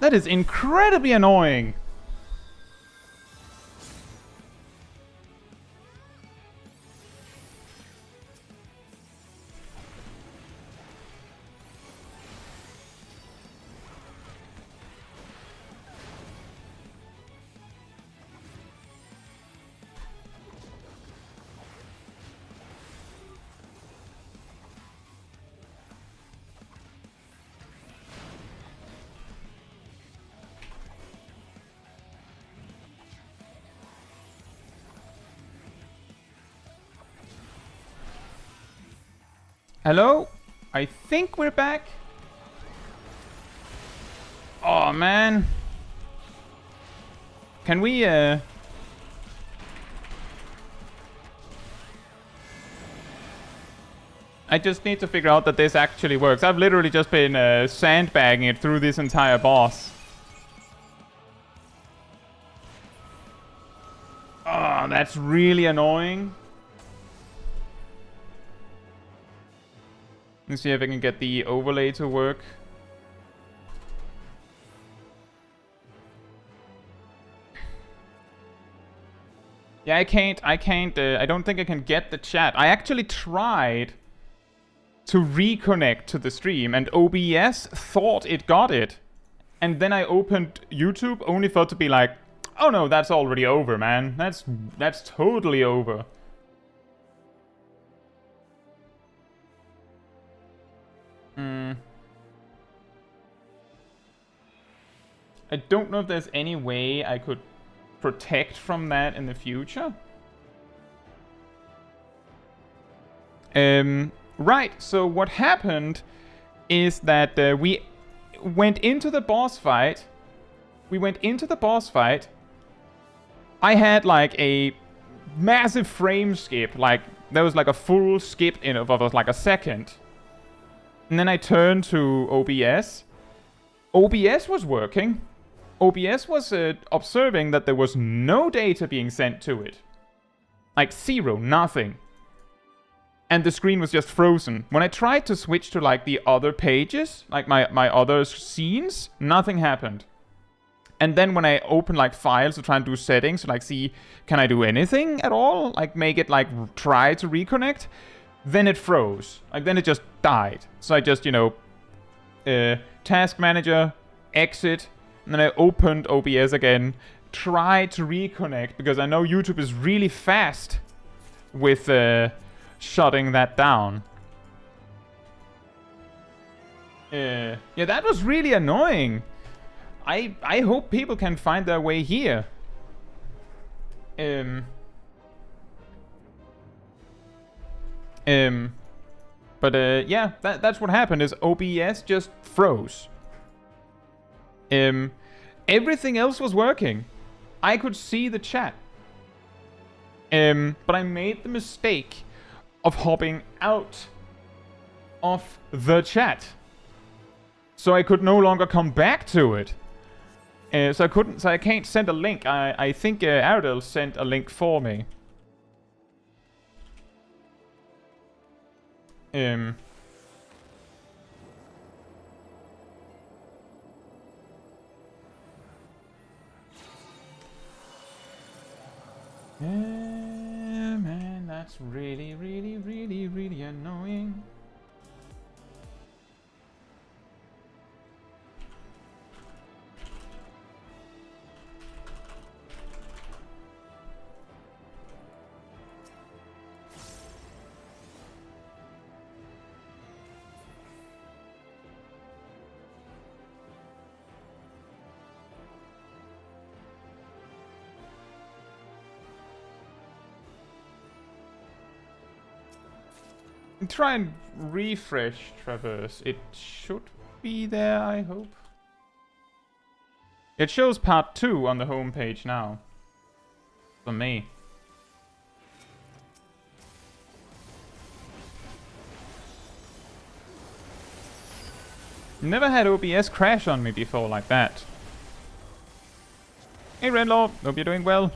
That is incredibly annoying. Hello? I think we're back. Oh, man. Can we, I just need to figure out that this actually works. I've literally just been sandbagging it through this entire boss. Oh, that's really annoying. Let's see if I can get the overlay to work. Yeah, I can't, I don't think I can get the chat. I actually tried to reconnect to the stream, and OBS thought it got it. And then I opened YouTube, only for it to be like, oh no, that's already over, man. That's totally over. I don't know if there's any way I could protect from that in the future. Right, so what happened is that we went into the boss fight. I had like a massive frame skip. Like, there was like a full skip in it of like a second. And then I turned to OBS. OBS was working. OBS was observing that there was no data being sent to it. Like, zero, nothing. And the screen was just frozen. When I tried to switch to, like, the other pages, like my other scenes, nothing happened. And then when I opened, like, files to try and do settings, to, like, see, can I do anything at all? Like, make it, like, try to reconnect? Then it froze. Like, then it just died. So I just, you know, task manager, exit, and then I opened OBS again, tried to reconnect, because I know YouTube is really fast with shutting that down. Yeah, that was really annoying. I hope people can find their way here. But yeah, that's what happened, is OBS just froze. Everything else was working. I could see the chat. But I made the mistake of hopping out of the chat. So I could no longer come back to it. So I can't send a link. I think Ardell sent a link for me. Man, that's really, really, really, really annoying. Try and refresh Traverse. It should be there, I hope. It shows part 2 on the homepage now. For me. Never had OBS crash on me before like that. Hey Redlaw, hope you're doing well.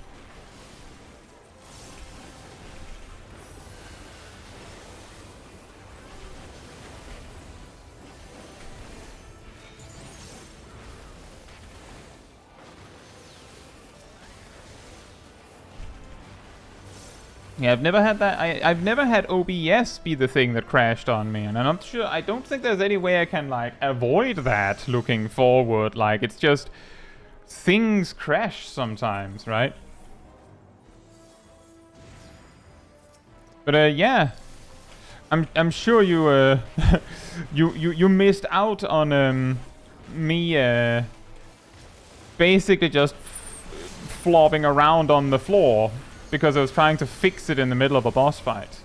Yeah, I've never had that. I've never had OBS be the thing that crashed on me, and I'm not sure. I don't think there's any way I can like avoid that looking forward. Like it's just things crash sometimes, right? But yeah, I'm sure you you missed out on me basically just flopping around on the floor because I was trying to fix it in the middle of a boss fight.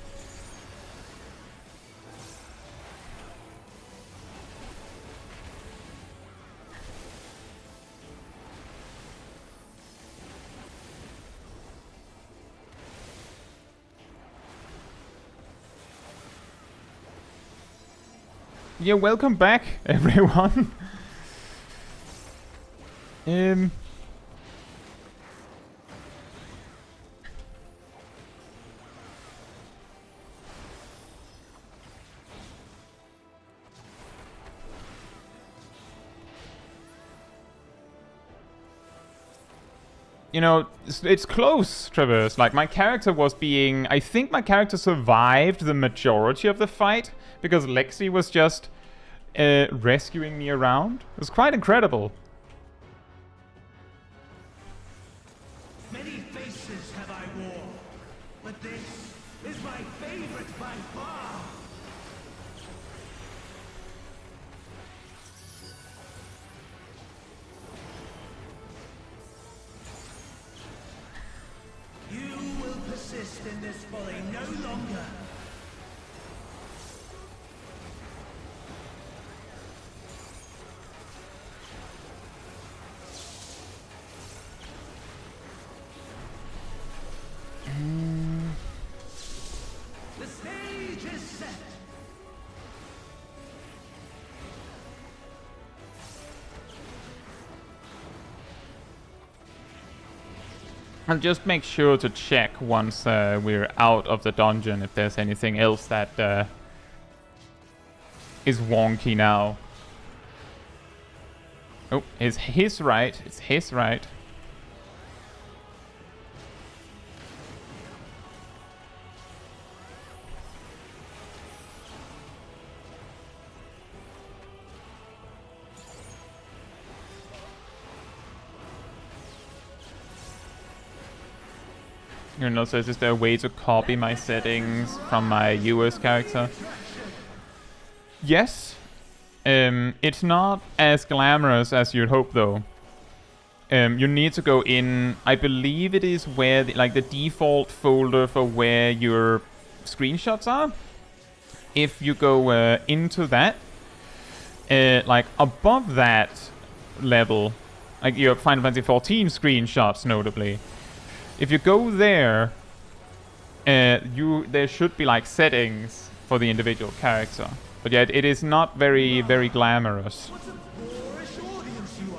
Yeah, welcome back, everyone. You know, it's close, Traverse. Like, my character was being... I think my character survived the majority of the fight because Lexi was just rescuing me around. It was quite incredible. Many faces have I worn, but this is my favorite by far. You will persist in this folly no longer. The stage is set. I'll just make sure to check once we're out of the dungeon if there's anything else that is wonky now. Oh, it's his right. It's his right. You know, says, is there a way to copy my settings from my US character? Yes. It's not as glamorous as you'd hope, though. You need to go in, I believe it is where, the default folder for where your screenshots are. If you go into that, like above that level, like your Final Fantasy XIV screenshots, notably. If you go there, there should be like settings for the individual character. But yeah, it is not very, very glamorous. What a boorish audience you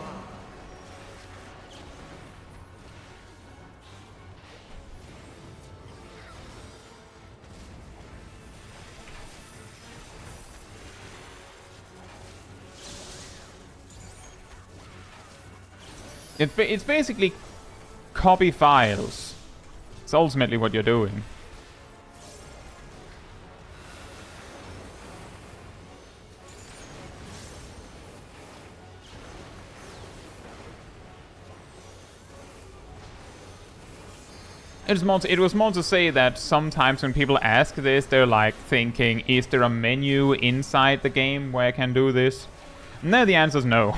are. It's basically copy files. It's ultimately what you're doing. It was more to say that sometimes when people ask this, they're like thinking, is there a menu inside the game where I can do this? No, the answer is no.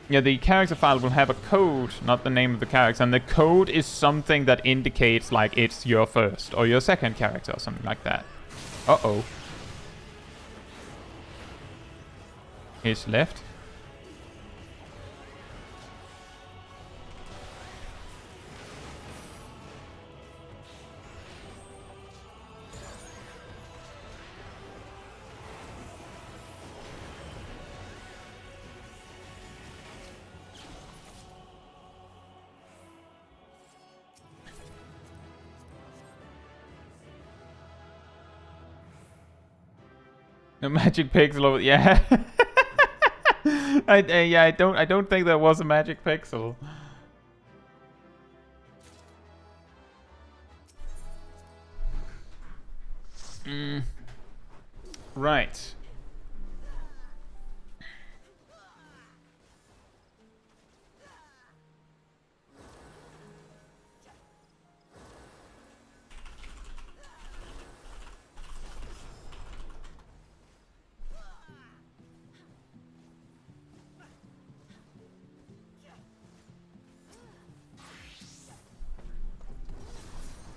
Yeah, the character file will have a code, not the name of the character, and the code is something that indicates like it's your first or your second character or something like that. Uh-oh. He's left. No magic pixel over, yeah. Yeah, I don't think there was a magic pixel. Right.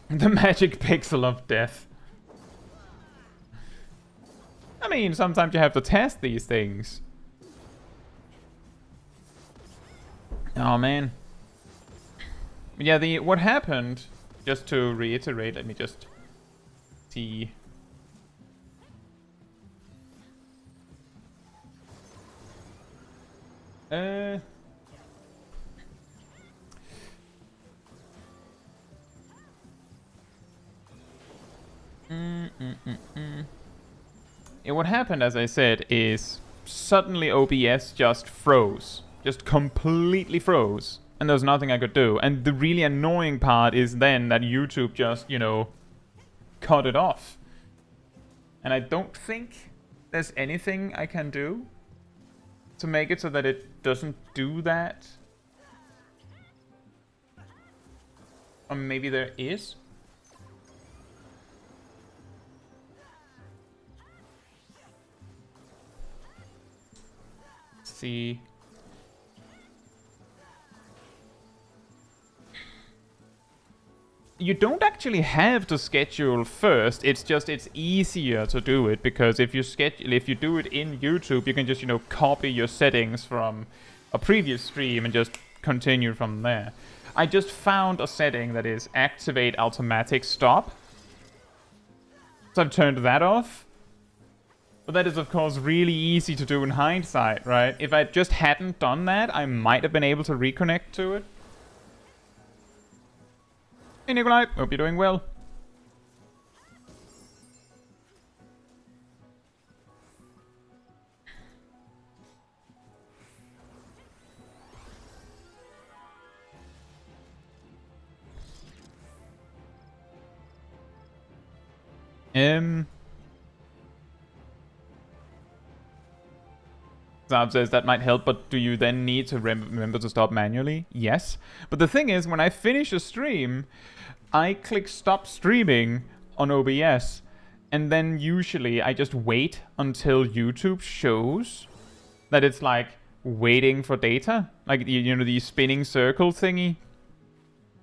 The magic pixel of death. I mean, sometimes you have to test these things. Oh man. Yeah, what happened, just to reiterate, let me just see. Yeah, what happened, as I said, is suddenly OBS just froze. Just completely froze. And there was nothing I could do. And the really annoying part is then that YouTube just, you know, cut it off. And I don't think there's anything I can do to make it so that it doesn't do that. Or maybe there is. See. You don't actually have to schedule first. It's just it's easier to do it because if you do it in YouTube, you can just, you know, copy your settings from a previous stream and just continue from there. I just found a setting that is activate automatic stop. So I've turned that off. But that is, of course, really easy to do in hindsight, right? If I just hadn't done that, I might have been able to reconnect to it. Hey, Nikolai. Hope you're doing well. Zab says that might help, but do you then need to remember to stop manually? Yes. But the thing is, when I finish a stream, I click stop streaming on OBS, and then usually I just wait until YouTube shows that it's like waiting for data, like you know, the spinning circle thingy.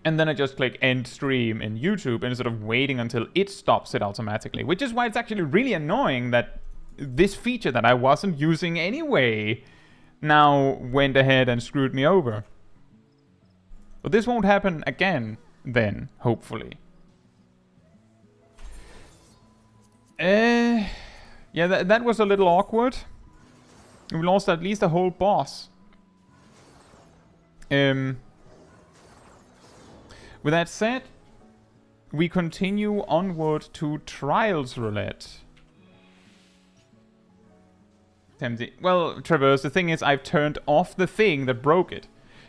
And then I just click end stream in YouTube instead of waiting until it stops it automatically, which is why it's actually really annoying that this feature that I wasn't using anyway now went ahead and screwed me over. But this won't happen again then, hopefully. Yeah, that was a little awkward. We lost at least a whole boss. With that said, we continue onward to Trials Roulette. Well, Traverse, the thing is I've turned off the thing that broke it.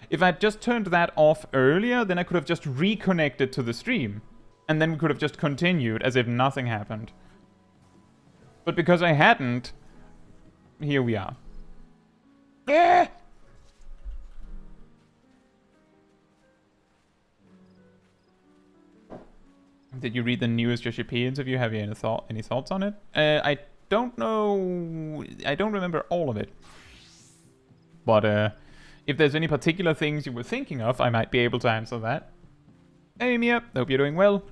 If I'd just turned that off earlier, then I could have just reconnected to the stream. And then we could have just continued as if nothing happened. But because I hadn't, here we are. Yeah! Did you read the newest JP interview? Have you any thoughts on it? I don't know. I don't remember all of it. But if there's any particular things you were thinking of, I might be able to answer that. Hey Mia, hope you're doing well.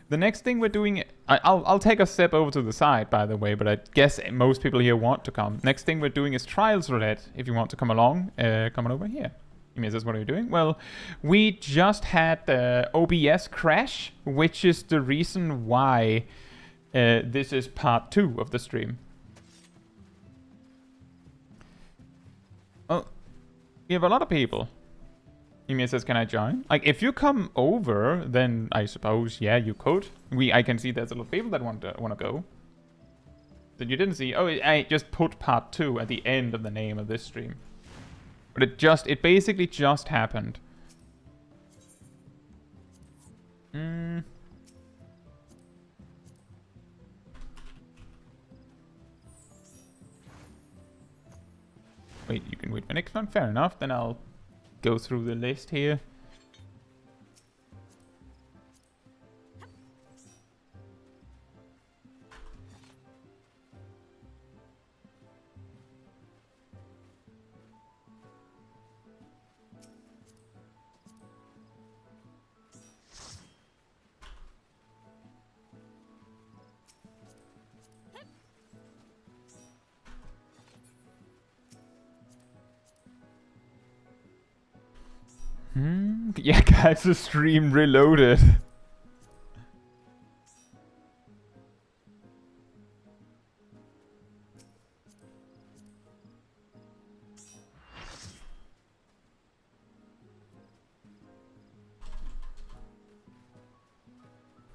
The next thing we're doing... I'll take a step over to the side, by the way, but I guess most people here want to come. Next thing we're doing is Trials Roulette. If you want to come along, come on over here. Mia says, what are you doing? Well, we just had OBS crash, which is the reason why this is part 2 of the stream. Oh, we have a lot of people. Emia says, can I join? Like, if you come over, then I suppose, yeah, you could. I can see there's a lot of people that want to go. That you didn't see. Oh, I just put part 2 at the end of the name of this stream. But it basically just happened. Wait, you can wait for next one? Fair enough, then I'll go through the list here. Yeah, Caetsu stream reloaded.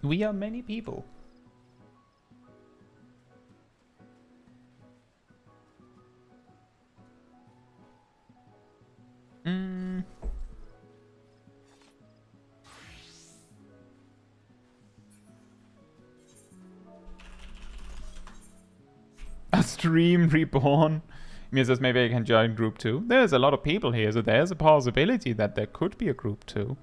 We are many people. A stream reborn. Mia says maybe I can join group 2. There's a lot of people here, so there's a possibility that there could be a group 2.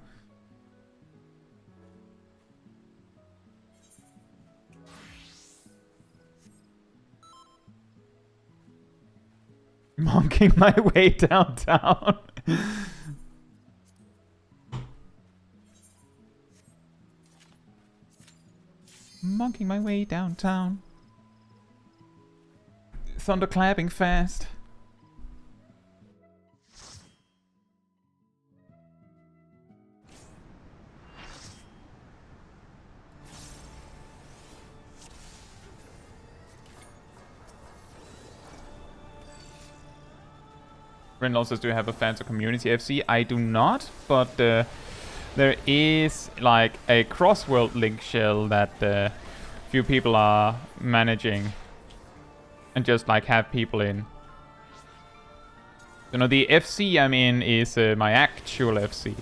Monking my way downtown. Monking my way downtown. Thunderclapping fast. Renlaw says, do you have a fans or community FC? I do not, but there is like a cross-world link shell that few people are managing. And just like have people in. You know, the FC I'm in is my actual FC.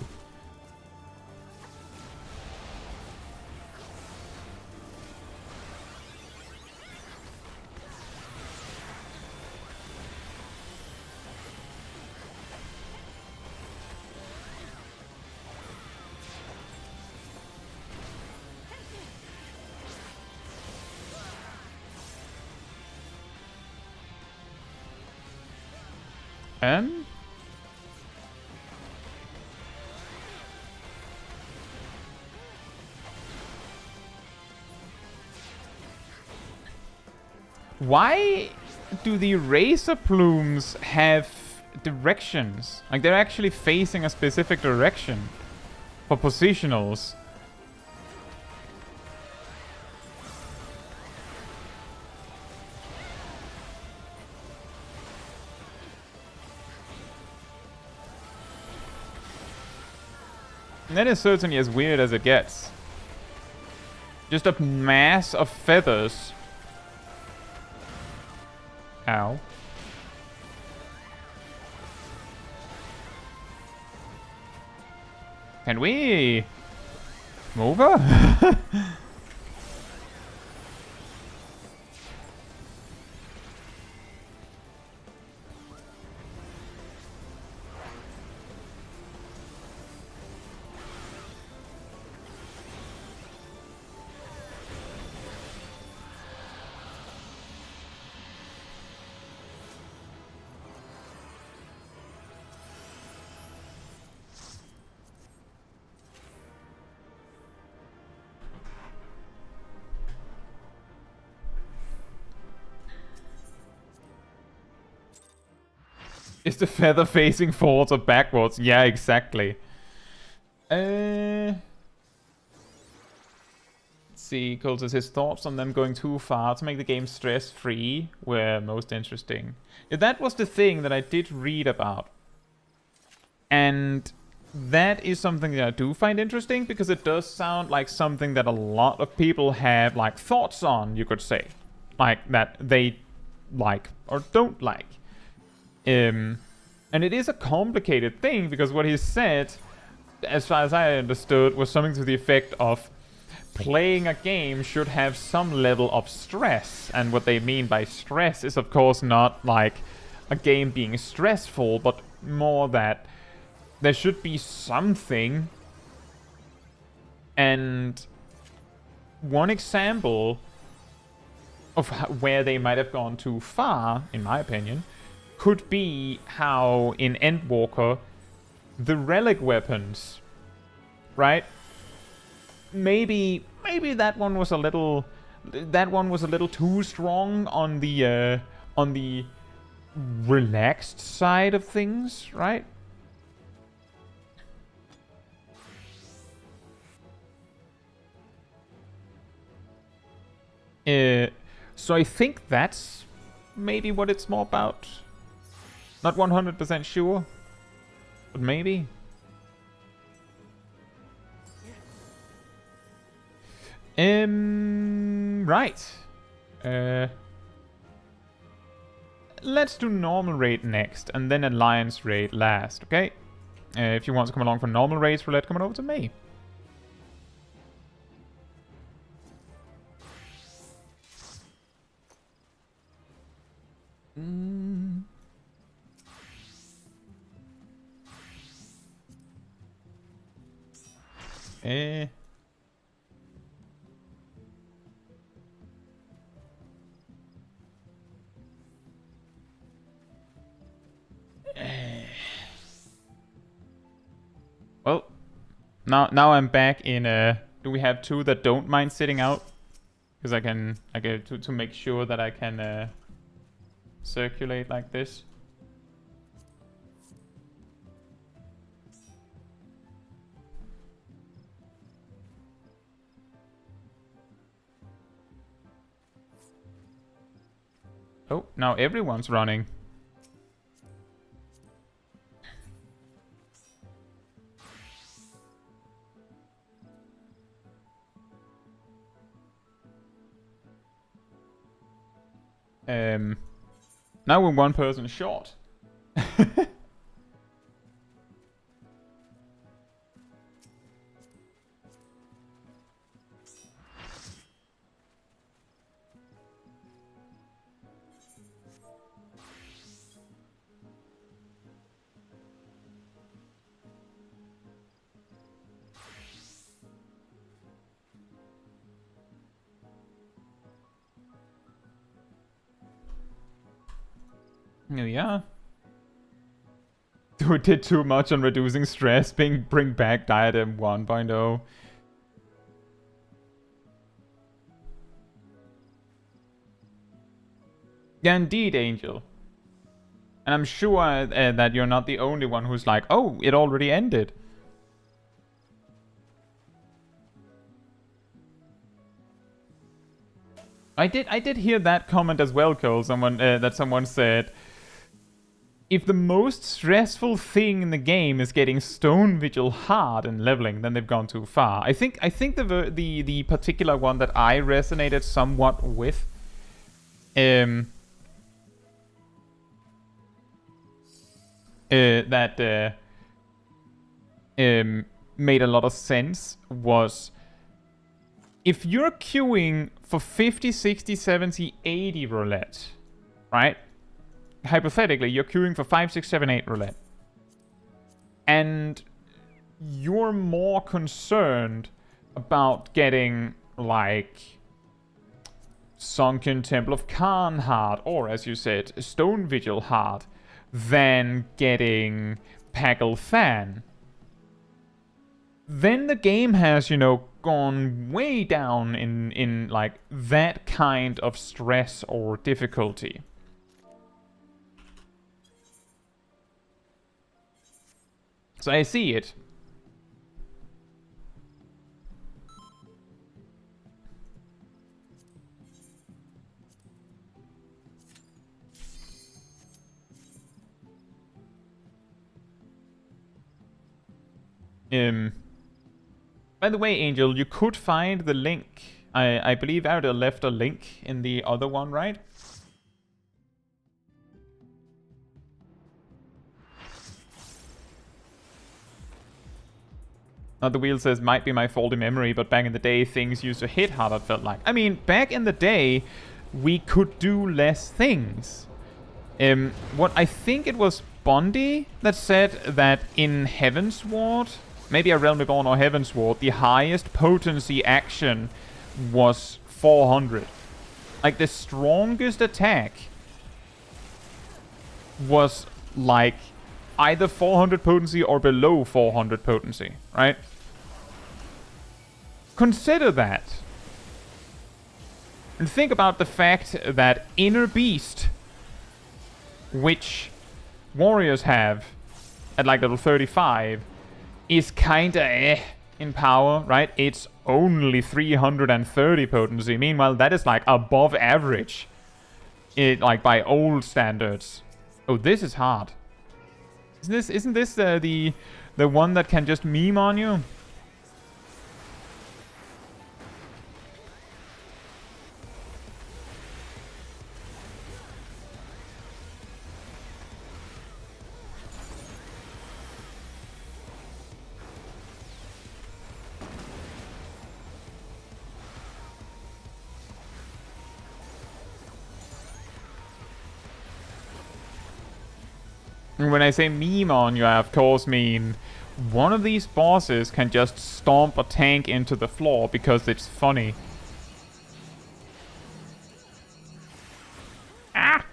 Why do the razor plumes have directions? Like they're actually facing a specific direction for positionals. And that is certainly as weird as it gets. Just a mass of feathers. Ow. Can we move her? Is the feather facing forwards or backwards? Yeah, exactly. Let's see. Cole says his thoughts on them going too far to make the game stress-free were most interesting. Yeah, that was the thing that I did read about. And that is something that I do find interesting because it does sound like something that a lot of people have like thoughts on, you could say. Like that they like or don't like. And And it is a complicated thing, because what he said, as far as I understood, was something to the effect of playing a game should have some level of stress. And what they mean by stress is, of course, not like a game being stressful, but more that there should be something. And one example of where they might have gone too far, in my opinion, could be how in Endwalker, the Relic weapons, right? Maybe that one was a little too strong on the relaxed side of things, right? So I think that's maybe what it's more about. Not 100% sure, but maybe. Right. Let's do normal raid next, and then alliance raid last, okay? If you want to come along for normal raids, Roulette, come on over to me. Well, now I'm back in. Do we have two that don't mind sitting out? Because I can to make sure that I can circulate like this. Oh, now everyone's running. Now we're one person short. Yeah. We did too much on reducing stress, bring back Diadem 1.0. Yeah, indeed, Angel. And I'm sure that you're not the only one who's like, oh, it already ended. I did hear that comment as well, Cole. Someone said, if the most stressful thing in the game is getting Stone Vigil hard and leveling, then they've gone too far. I think the particular one that I resonated somewhat with, that made a lot of sense was, if you're queuing for 50, 60, 70, 80 roulette, right? Hypothetically, you're queuing for 5, 6, 7, 8 roulette. And you're more concerned about getting, like, Sunken Temple of Khan hard, or as you said, Stone Vigil hard, than getting Pagel Fan. Then the game has, you know, gone way down in like that kind of stress or difficulty. So I see it. By the way, Angel, you could find the link. I believe I would have left a link in the other one, right? The wheel says, might be my faulty memory, but back in the day, things used to hit harder, it felt like. I mean, back in the day, we could do less things. What I think it was Bondi that said that in Heavensward, maybe a Realm Reborn or Heavensward, the highest potency action was 400. Like, the strongest attack was, like, either 400 potency or below 400 potency, right? Consider that. And think about the fact that Inner Beast, which warriors have at like level 35, is kinda in power, right? It's only 330 potency. Meanwhile, that is like above average. Like by old standards. Oh, this is hard. Isn't this the one that can just meme on you? When I say meme on you, I of course mean one of these bosses can just stomp a tank into the floor because it's funny. Ah!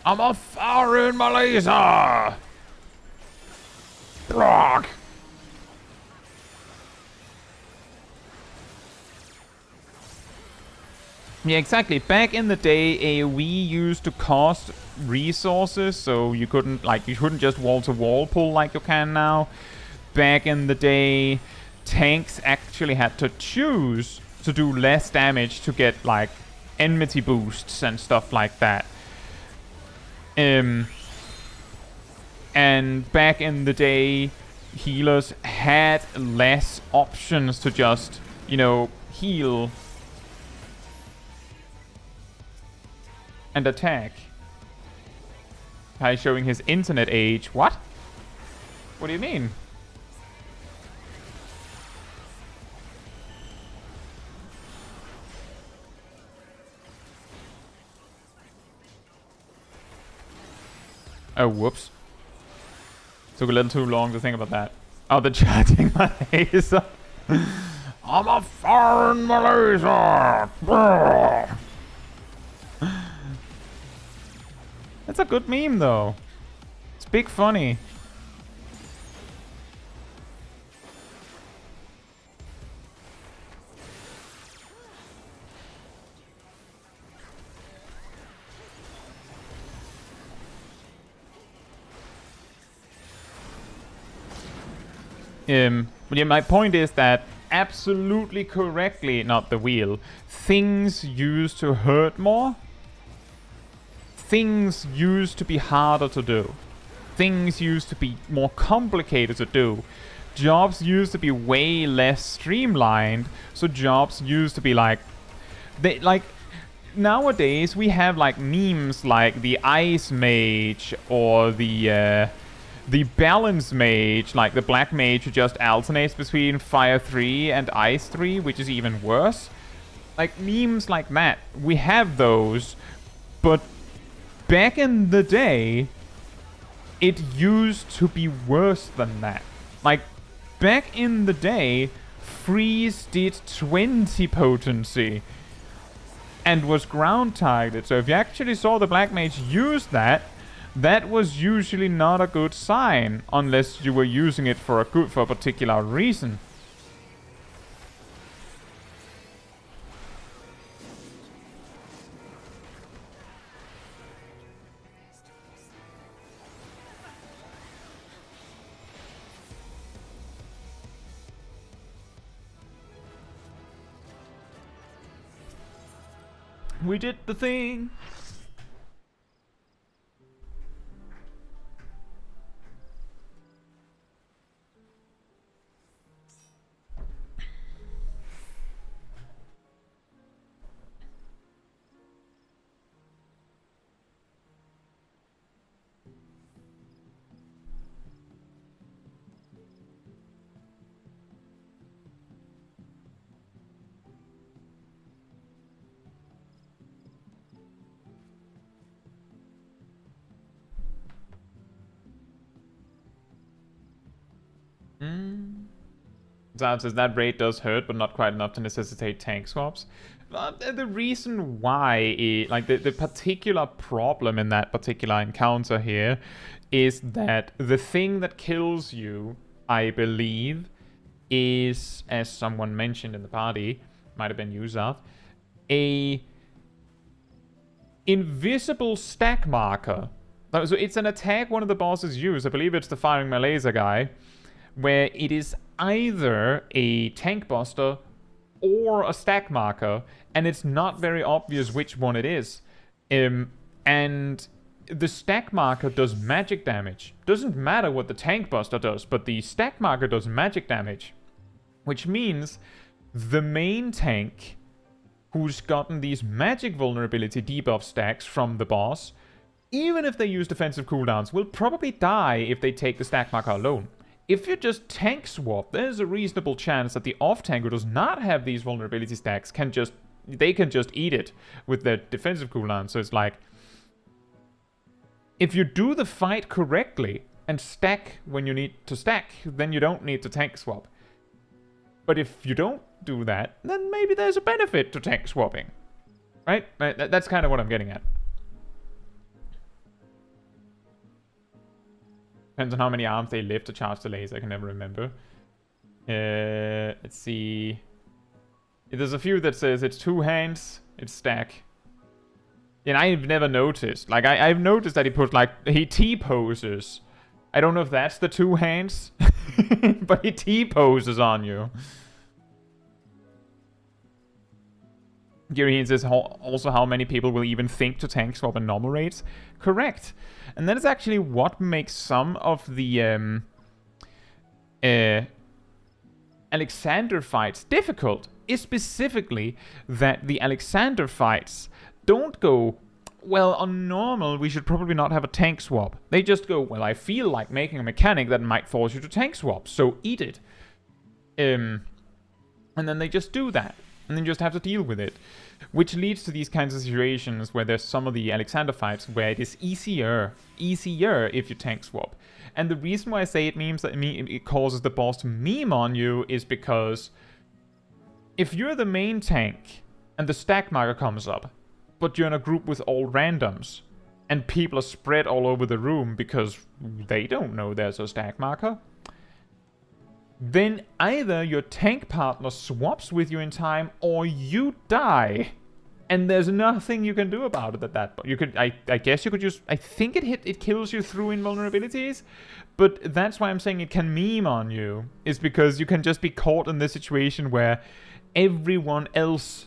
I'm a fire in my laser! Brock! Yeah, exactly. Back in the day, AoE used to cost resources, so you couldn't just wall-to-wall pull like you can now. Back in the day, tanks actually had to choose to do less damage to get, like, enmity boosts and stuff like that. And back in the day, healers had less options to just, you know, heal and attack. Kai showing his internet age. What? What do you mean? Oh, whoops. Took a little too long to think about that. Oh, the charging my laser. I'm a foreign Malaysia. That's a good meme, though. It's big funny. Yeah, my point is that absolutely correctly, not the wheel, things used to hurt more. Things used to be harder to do. Things used to be more complicated to do. Jobs used to be way less streamlined, so jobs used to be like... nowadays we have like memes like the Ice Mage or the Balance Mage, like the Black Mage who just alternates between Fire 3 and Ice 3, which is even worse. Like, memes like that, we have those, but back in the day, it used to be worse than that. Like, back in the day, Freeze did 20 potency and was ground targeted. So if you actually saw the Black Mage use that, that was usually not a good sign, unless you were using it for a particular reason. We did the thing. Zab says that raid does hurt, but not quite enough to necessitate tank swaps. The reason why, like the particular problem in that particular encounter here, is that the thing that kills you, I believe, is, as someone mentioned in the party, might have been you, Zav, a invisible stack marker. So it's an attack one of the bosses use. I believe it's the firing my laser guy, where it is either a tank buster or a stack marker, and it's not very obvious which one it is. And the stack marker does magic damage. Doesn't matter what the tank buster does, but the stack marker does magic damage. Which means the main tank, who's gotten these magic vulnerability debuff stacks from the boss, even if they use defensive cooldowns, will probably die if they take the stack marker alone. If you just tank swap, there's a reasonable chance that the off-tank who does not have these vulnerability stacks can just eat it with their defensive cooldown. So it's like, if you do the fight correctly and stack when you need to stack, then you don't need to tank swap. But if you don't do that, then maybe there's a benefit to tank swapping. Right? That's kind of what I'm getting at. Depends on how many arms they lift to charge the laser. I can never remember. Let's see. There's a few that says it's 2 hands, it's stack. And I've never noticed. Like, I've noticed that he put, like, he T-poses. I don't know if that's the 2 hands, but he T-poses on you. Gary says also how many people will even think to tank swap in normal raids. Correct. And that is actually what makes some of the Alexander fights difficult. Is specifically that the Alexander fights don't go, well, on normal we should probably not have a tank swap. They just go, well, I feel like making a mechanic that might force you to tank swap, so eat it. And then they just do that. And then you just have to deal with it. Which leads to these kinds of situations where there's some of the Alexander fights where it is easier if you tank swap. And the reason why I say it causes the boss to meme on you is because if you're the main tank and the stack marker comes up, but you're in a group with all randoms, and people are spread all over the room because they don't know there's a stack marker, then either your tank partner swaps with you in time or you die. And there's nothing you can do about it at that point. You could, I guess you could just, I think it kills you through invulnerabilities, but that's why I'm saying it can meme on you, is because you can just be caught in this situation where everyone else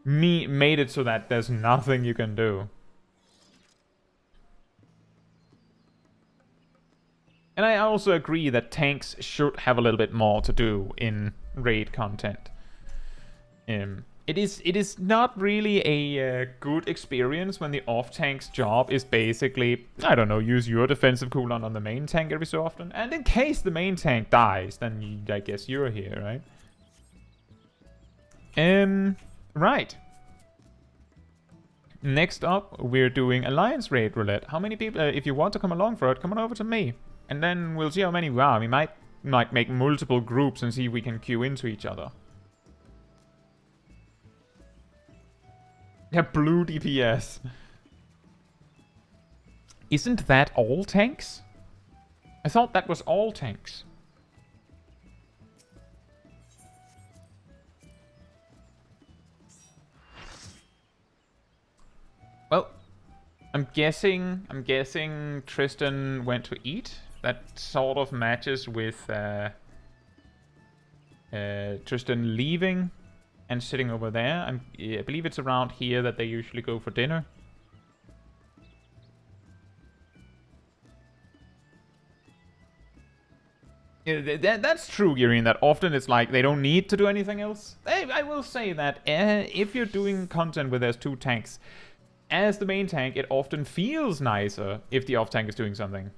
made it so that there's nothing you can do. And I also agree that tanks should have a little bit more to do in raid content. It is not really a good experience when the off-tank's job is basically, I don't know, use your defensive cooldown on the main tank every so often. And in case the main tank dies, then I guess you're here, right? Right. Next up, we're doing Alliance Raid Roulette. How many people, if you want to come along for it, come on over to me. And then we'll see how many we are. We might make multiple groups and see if we can queue into each other. Yeah, blue DPS. Isn't that all tanks? I thought that was all tanks. Well, I'm guessing Tristan went to eat. That sort of matches with Tristan leaving and sitting over there. I believe it's around here that they usually go for dinner. Yeah, that's true, Girin, that often it's like they don't need to do anything else. I will say that if you're doing content where there's 2 tanks, as the main tank, it often feels nicer if the off tank is doing something.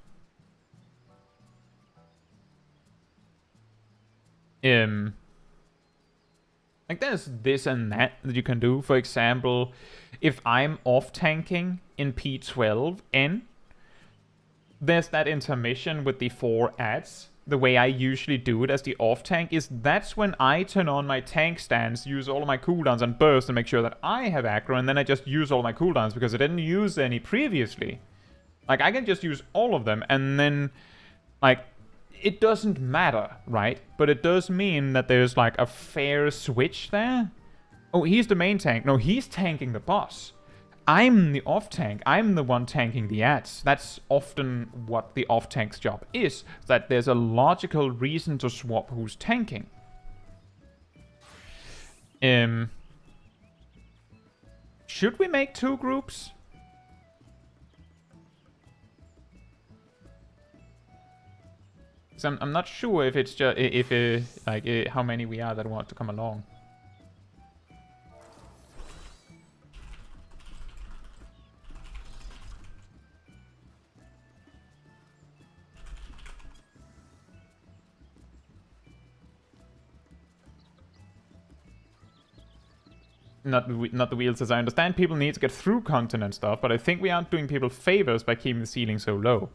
Like there's this and that you can do. For example, if I'm off tanking in P12N, there's that intermission with the 4 ads. The way I usually do it as the off tank is that's when I turn on my tank stance, use all of my cooldowns and burst and make sure that I have aggro, and then I just use all my cooldowns because I didn't use any previously. Like I can just use all of them, and then like it doesn't matter, right? But it does mean that there's like a fair switch there. Oh, he's the main tank. No, he's tanking the boss. I'm the off-tank. I'm the one tanking the ads. That's often what the off-tank's job is, that there's a logical reason to swap who's tanking. Should we make 2 groups? So I'm not sure if it's just how many we are that want to come along. Not the wheels, as I understand people need to get through content and stuff, but I think we aren't doing people favors by keeping the ceiling so low.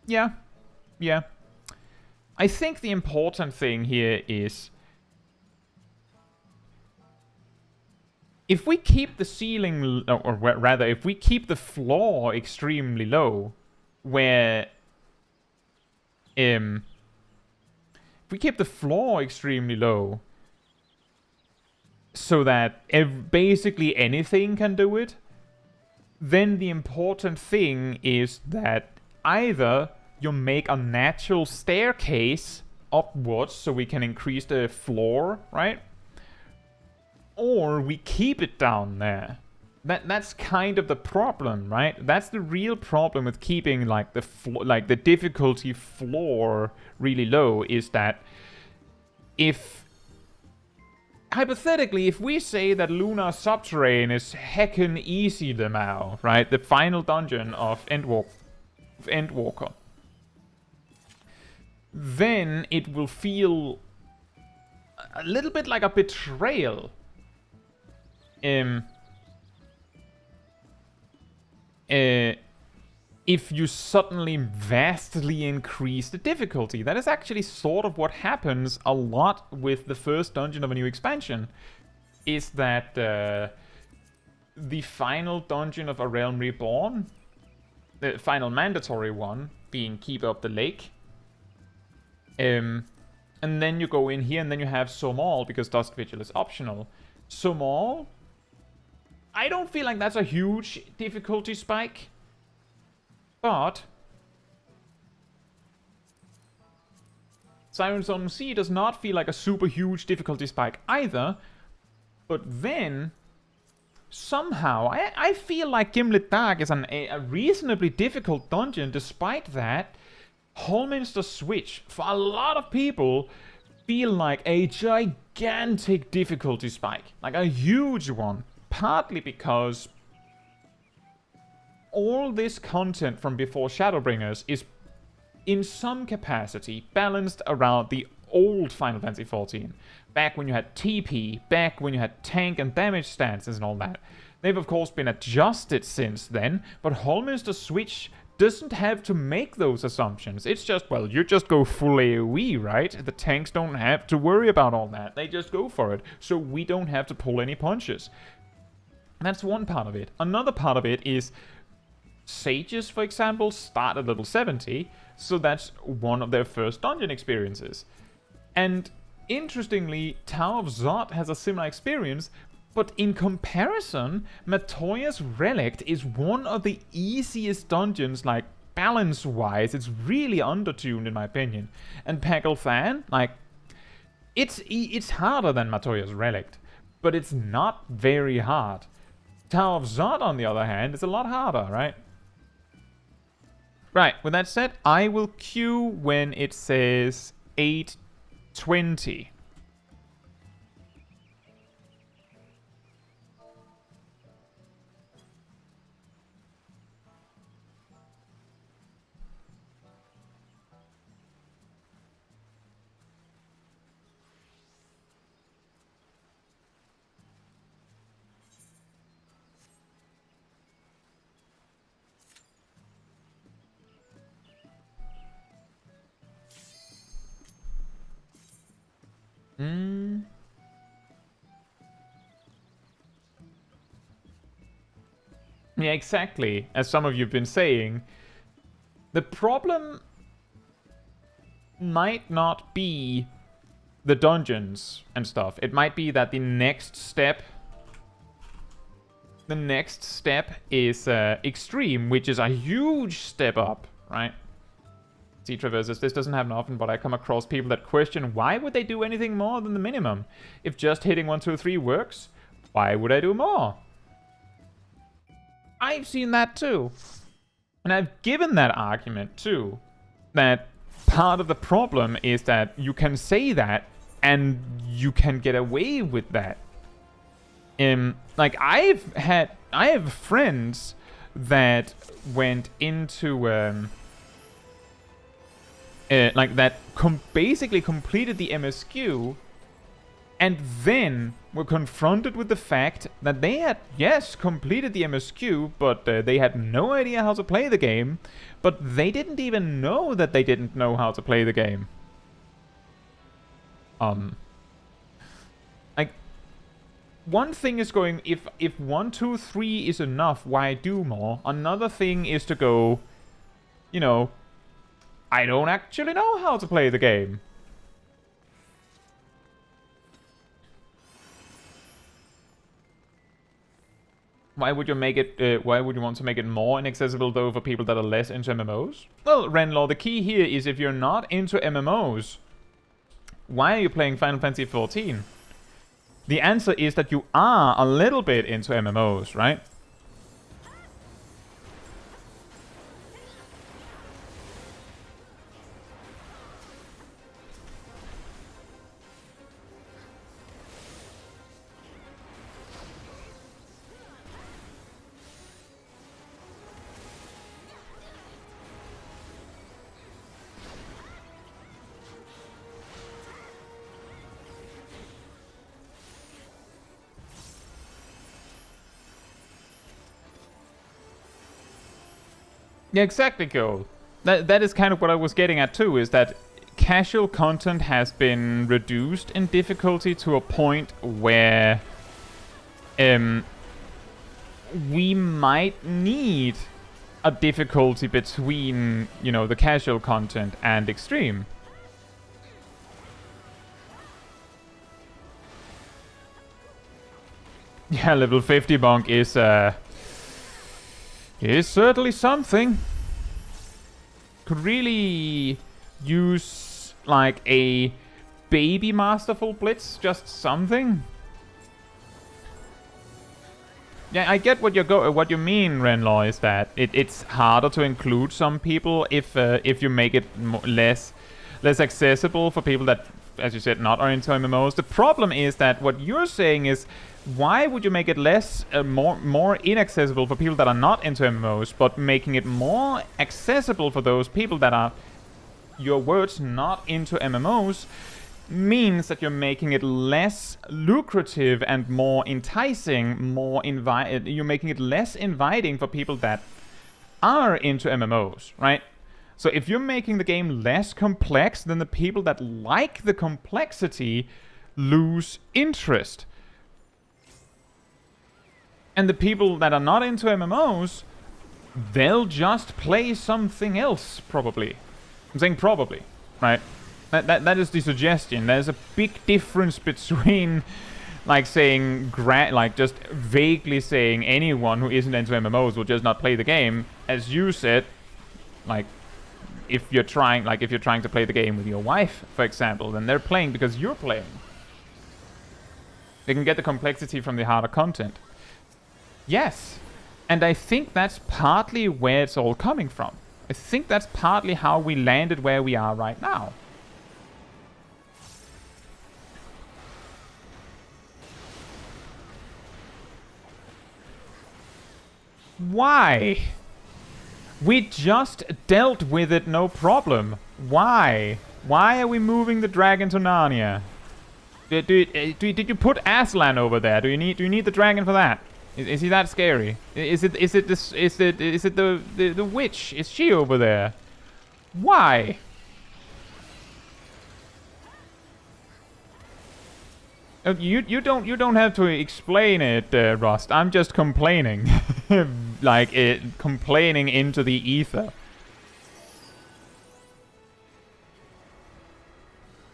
Yeah. I think the important thing here is if we keep the ceiling, or rather, if we keep the floor extremely low, where if we keep the floor extremely low, so that basically anything can do it, then the important thing is that either you make a natural staircase upwards so we can increase the floor, right? Or we keep it down there. That's kind of the problem, right? That's the real problem with keeping like the difficulty floor really low, is that if hypothetically, if we say that Lunar Subterrane is heckin' easy now, right? The final dungeon of Endwalker. Then it will feel a little bit like a betrayal. If you suddenly vastly increase the difficulty. That is actually sort of what happens a lot with the first dungeon of a new expansion. Is that the final dungeon of A Realm Reborn, the final mandatory one, being Keep Up the Lake. And then you go in here and then you have Somal, because Dusk Vigil is optional. Somal, I don't feel like that's a huge difficulty spike. But Siren's Own Sea does not feel like a super huge difficulty spike either. But then, somehow, I feel like Gimlet Dark is a reasonably difficult dungeon. Despite that, Hallminster Switch, for a lot of people, feel like a gigantic difficulty spike. Like a huge one. Partly because all this content from before Shadowbringers is in some capacity balanced around the old Final Fantasy XIV. Back when you had TP, back when you had tank and damage stances and all that. They've of course been adjusted since then, but Hallminster Switch doesn't have to make those assumptions. It's just, well, you just go full AoE, right? The tanks don't have to worry about all that. They just go for it, so we don't have to pull any punches. That's one part of it. Another part of it is Sages, for example, start at level 70, so that's one of their first dungeon experiences. And interestingly, Tower of Zod has a similar experience, but in comparison, Matoya's Relic is one of the easiest dungeons, like, balance-wise. It's really undertuned, in my opinion. And Pagelthan, like, It's harder than Matoya's Relic, but it's not very hard. Tower of Zod, on the other hand, is a lot harder, right? Right, with that said, I will queue when it says 8:20. Yeah, exactly. As some of you have been saying, the problem might not be the dungeons and stuff. It might be that the next step is extreme, which is a huge step up, right? Sea Traverses, this doesn't happen often, but I come across people that question why would they do anything more than the minimum? If just hitting 1, 2, 3 works, why would I do more? I've seen that too. And I've given that argument too. That part of the problem is that you can say that and you can get away with that. Like I have friends that went into like that basically completed the MSQ and then were confronted with the fact that they had, yes, completed the MSQ, but they had no idea how to play the game, but they didn't even know that they didn't know how to play the game. Like, one thing is going, if 1, 2, 3 is enough, why do more? Another thing is to go, you know, I don't actually know how to play the game. Why would you make it? Why would you want to make it more inaccessible though for people that are less into MMOs? Well, Renlaw, the key here is if you're not into MMOs, why are you playing Final Fantasy XIV? The answer is that you are a little bit into MMOs, right? Yeah, exactly, Joel. That is kind of what I was getting at too, is that casual content has been reduced in difficulty to a point where we might need a difficulty between, you know, the casual content and extreme. Yeah, level 50 bonk is certainly something. Could really use like a baby masterful blitz, just something. Yeah, I get what you mean, Renlaw, is that it's harder to include some people if you make it less accessible for people that, as you said, not are into MMOs. The problem is that what you're saying is, why would you make it less more inaccessible for people that are not into MMOs, but making it more accessible for those people that are, your words, not into MMOs, means that you're making it less lucrative and more enticing, you're making it less inviting for people that are into MMOs, right? So if you're making the game less complex, then the people that like the complexity lose interest. And the people that are not into MMOs, they'll just play something else, probably. I'm saying probably, right? That is the suggestion. There's a big difference between, like, saying, like, just vaguely saying anyone who isn't into MMOs will just not play the game, as you said, like, if you're trying to play the game with your wife, for example, then they're playing because you're playing. They can get the complexity from the harder content. Yes, and I think that's partly where it's all coming from. I think that's partly how we landed where we are right now. Why? We just dealt with it, no problem. Why? Why are we moving the dragon to Narnia? Did you put Aslan over there? Do you need the dragon for that? Is he that scary? Is it the witch? Is she over there? Why? You don't have to explain it, Rust. I'm just complaining, complaining into the ether.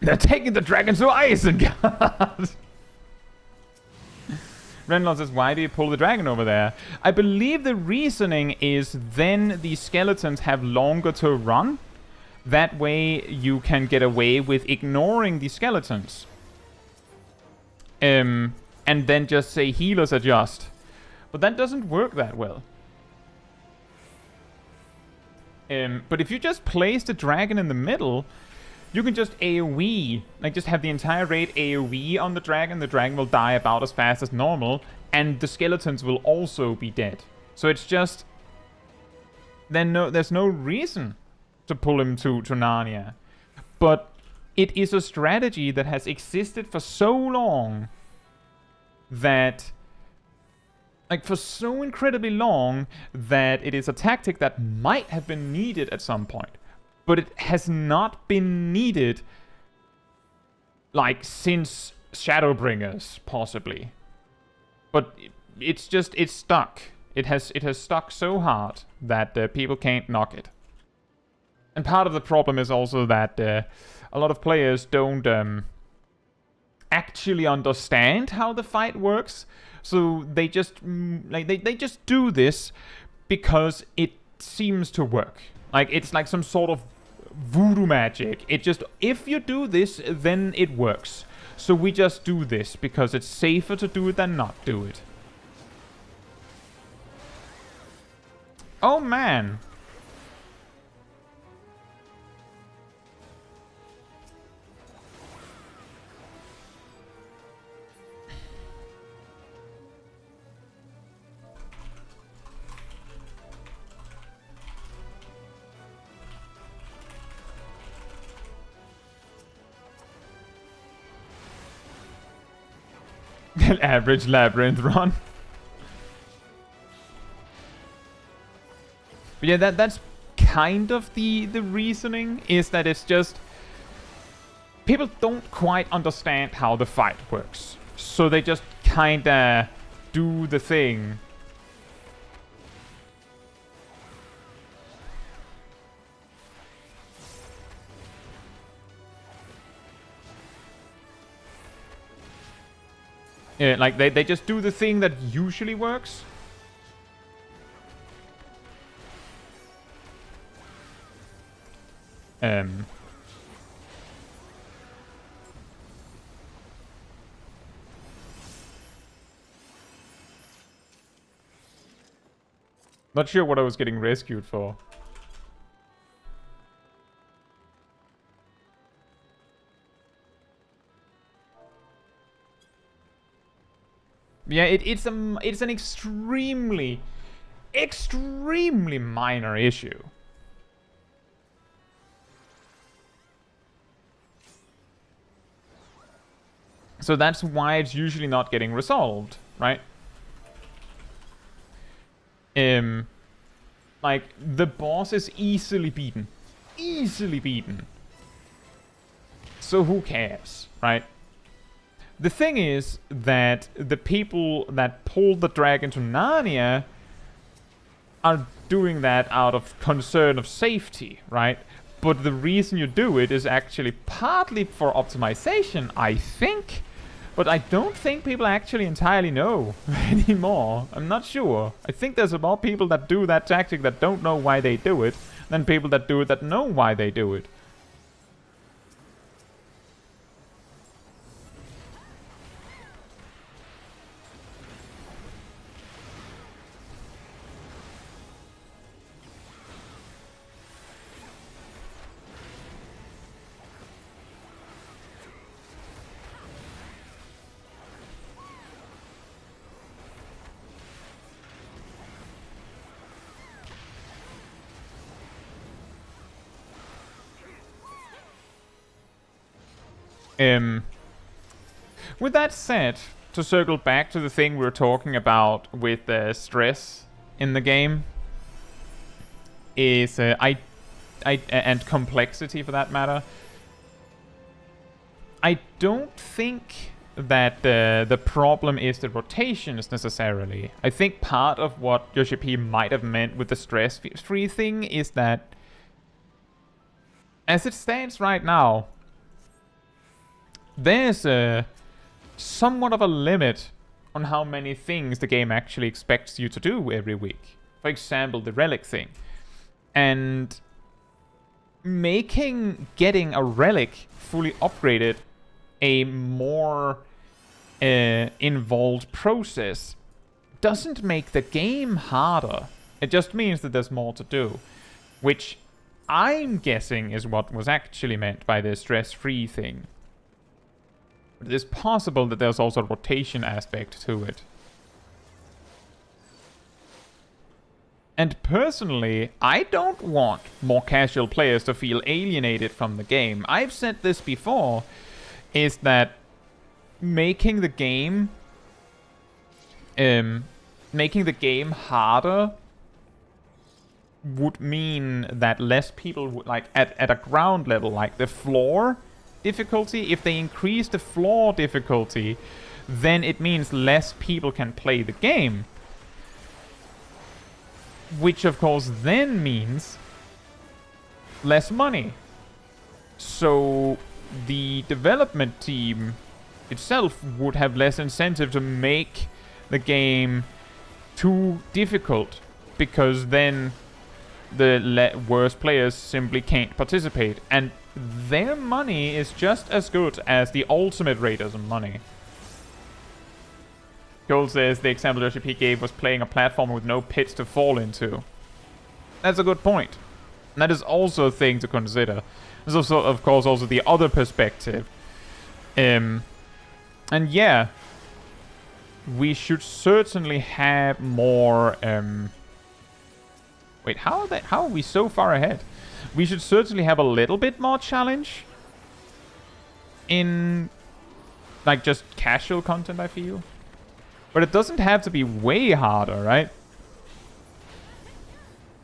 They're taking the dragon to Isengard. Renlon says, why do you pull the dragon over there? I believe the reasoning is then the skeletons have longer to run. That way you can get away with ignoring the skeletons. And then just say healers adjust. But that doesn't work that well. But if you just place the dragon in the middle, you can just AoE, just have the entire raid AoE on the dragon will die about as fast as normal, and the skeletons will also be dead. So it's just, there's no reason to pull him to Narnia. But it is a strategy that has existed for so long that, for so incredibly long, that it is a tactic that might have been needed at some point. But it has not been needed, since Shadowbringers, possibly. But it's stuck. It has stuck so hard that people can't knock it. And part of the problem is also that a lot of players don't actually understand how the fight works. So they just they just do this because it seems to work. It's like some sort of voodoo magic. It just, if you do this, then it works. So we just do this because it's safer to do it than not do it. Oh man. An average labyrinth run. But yeah, that's kind of the reasoning, is that it's just people don't quite understand how the fight works. So they just kinda do the thing. Yeah, they just do the thing that usually works. Not sure what I was getting rescued for. Yeah, it's an extremely minor issue. So that's why it's usually not getting resolved, right? The boss is easily beaten. Easily beaten. So who cares, right? The thing is that the people that pulled the dragon to Narnia are doing that out of concern of safety, right? But the reason you do it is actually partly for optimization, I think. But I don't think people actually entirely know anymore. I'm not sure. I think there's a lot of people that do that tactic that don't know why they do it. than people that do it that know why they do it. With that said, to circle back to the thing we were talking about with stress in the game, is and complexity for that matter. I don't think that the problem is the rotations necessarily. I think part of what Yoshi P might have meant with the stress-free thing is that, as it stands right now, there's somewhat of a limit on how many things the game actually expects you to do every week. For example, the Relic thing. And getting a Relic fully upgraded a more involved process doesn't make the game harder. It just means that there's more to do, which I'm guessing is what was actually meant by the stress-free thing. But it is possible that there's also a rotation aspect to it. And personally, I don't want more casual players to feel alienated from the game. I've said this before, is that making the game harder would mean that less people would, like, at a ground level, like the floor difficulty, if they increase the floor difficulty, then it means less people can play the game. Which of course then means less money. So the development team itself would have less incentive to make the game too difficult, because then the worst players simply can't participate, and their money is just as good as the ultimate raiders' money. Gold says the example Yoshi P gave was playing a platformer with no pits to fall into. That's a good point. And that is also a thing to consider. There's also, of course, also the other perspective. And yeah, we should certainly have more... Wait, how are we so far ahead? We should certainly have a little bit more challenge in, like, just casual content, I feel. But it doesn't have to be way harder, right?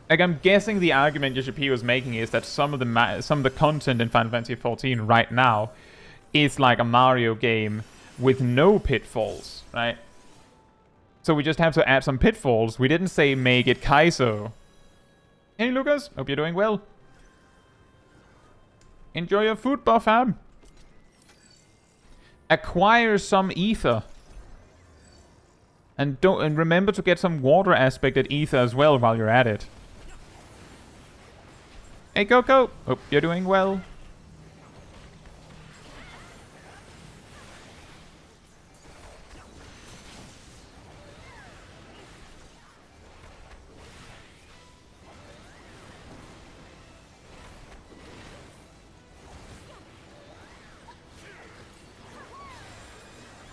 Like, I'm guessing the argument Yoshi P was making is that some of the content in Final Fantasy XIV right now is like a Mario game with no pitfalls, right? So we just have to add some pitfalls. We didn't say make it Caetsu. Hey Lucas, hope you're doing well. Enjoy your food, Buffham. Acquire some ether. And remember to get some water aspect at ether as well while you're at it. Hey Coco, hope you're doing well.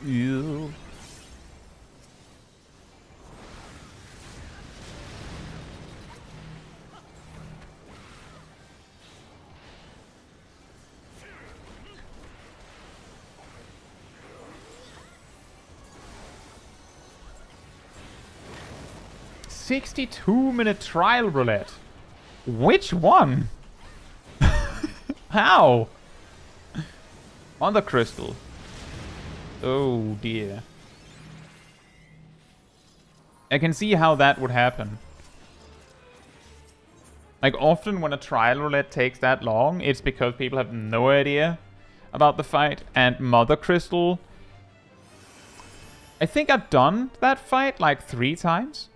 Ew. "62-minute trial roulette." Which one? How? On the crystal. Oh dear. I can see how that would happen. Like, often when a trial roulette takes that long, it's because people have no idea about the fight. And Mother Crystal, I think I've done that fight like 3 times.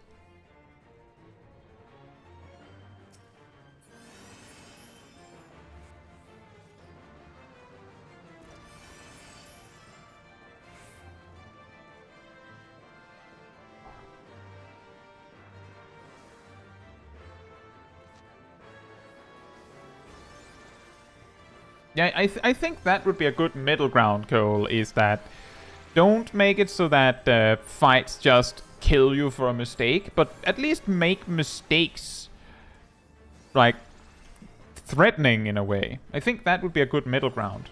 Yeah, I think that would be a good middle ground, Cole, is that don't make it so that fights just kill you for a mistake, but at least make mistakes, like, threatening in a way. I think that would be a good middle ground.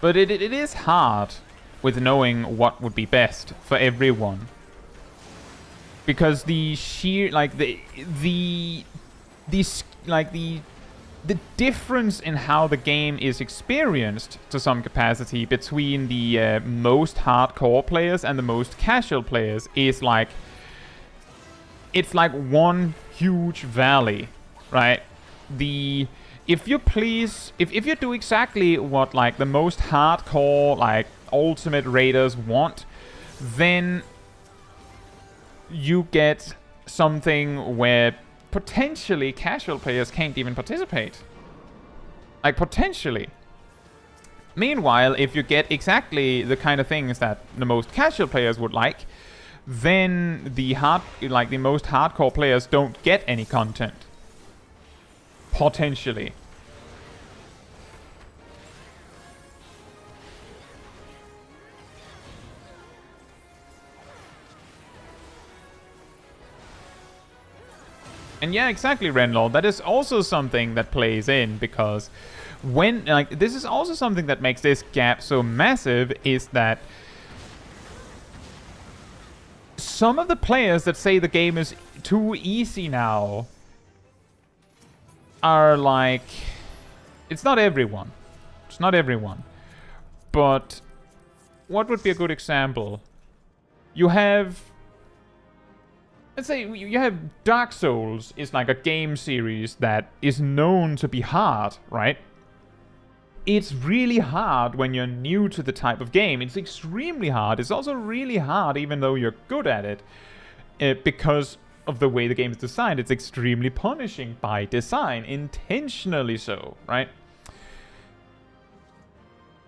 But it is hard with knowing what would be best for everyone. Because the sheer, like, the difference in how the game is experienced to some capacity between the most hardcore players and the most casual players is like, it's like one huge valley, right? If you do exactly what like the most hardcore like ultimate raiders want, then you get something where potentially casual players can't even participate. Like, potentially. Meanwhile, if you get exactly the kind of things that the most casual players would like, then the most hardcore players don't get any content. Potentially. And yeah, exactly, Renlaw. That is also something that plays in, because when, like, this is also something that makes this gap so massive, is that some of the players that say the game is too easy now are like, it's not everyone. It's not everyone. But what would be a good example? You have, let's say you have Dark Souls is like a game series that is known to be hard, right? It's really hard when you're new to the type of game. It's extremely hard. It's also really hard even though you're good at it. Because of the way the game is designed. It's extremely punishing by design. Intentionally so, right?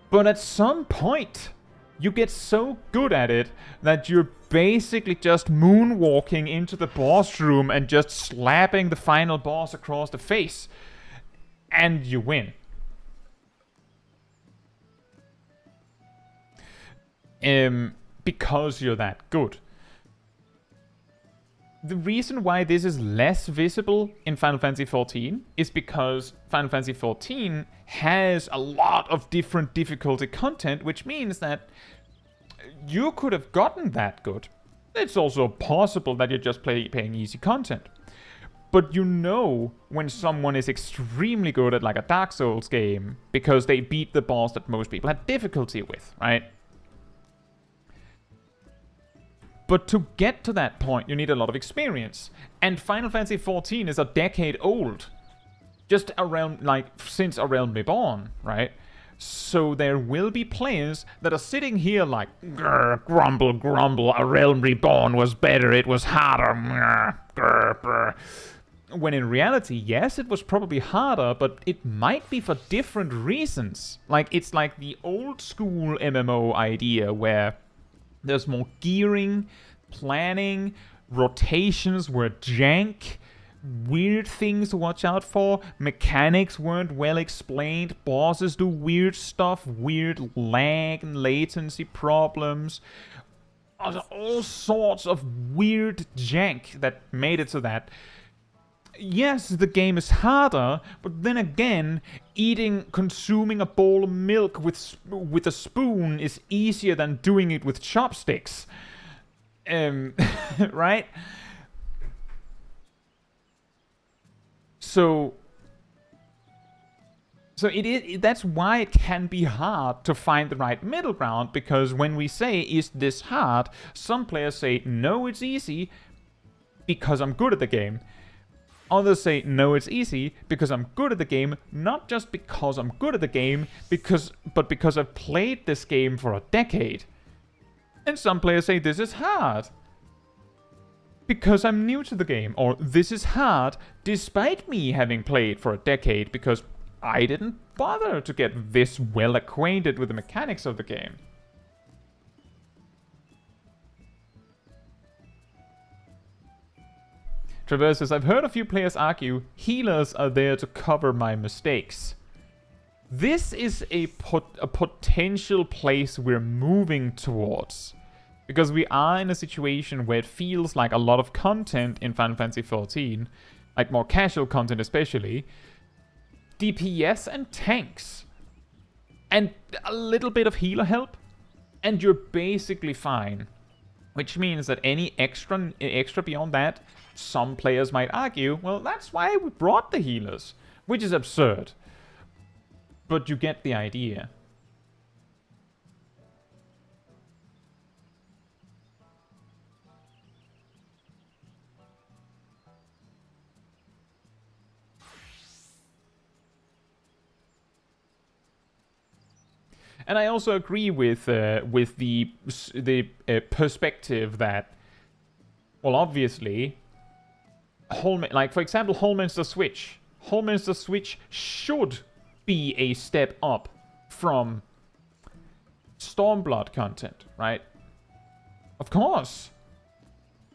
But at some point, you get so good at it that you're basically just moonwalking into the boss room and just slapping the final boss across the face. And you win. Because you're that good. The reason why this is less visible in Final Fantasy XIV is because Final Fantasy XIV has a lot of different difficulty content, which means that you could have gotten that good. It's also possible that you're just playing easy content. But you know when someone is extremely good at like a Dark Souls game because they beat the boss that most people had difficulty with, right? But to get to that point, you need a lot of experience. And Final Fantasy XIV is a decade old. Just around, like, since A Realm Reborn, right? So there will be players that are sitting here like, grumble, grumble, A Realm Reborn was better, it was harder. When in reality, yes, it was probably harder, but it might be for different reasons. Like, it's like the old school MMO idea where there's more gearing, planning, rotations were jank, weird things to watch out for, mechanics weren't well explained, bosses do weird stuff, weird lag and latency problems, all sorts of weird jank that made it so that yes, the game is harder, but then again, consuming a bowl of milk with a spoon is easier than doing it with chopsticks. Right? So that's why it can be hard to find the right middle ground, because when we say, is this hard? Some players say, no, it's easy, because I'm good at the game. Others say, no, it's easy, because I'm good at the game, not just because I'm good at the game, but because I've played this game for a decade. And some players say, this is hard, because I'm new to the game, or this is hard, despite me having played for a decade, because I didn't bother to get this well acquainted with the mechanics of the game. Traverse says, I've heard a few players argue healers are there to cover my mistakes. This is a potential place we're moving towards. Because we are in a situation where it feels like a lot of content in Final Fantasy XIV, like more casual content especially, DPS and tanks, and a little bit of healer help, and you're basically fine. Which means that any extra beyond that, some players might argue, well, that's why we brought the healers, which is absurd. But you get the idea. And I also agree with the perspective that, well, obviously, like for example, Holminster Switch. Holminster Switch should be a step up from Stormblood content, right? Of course.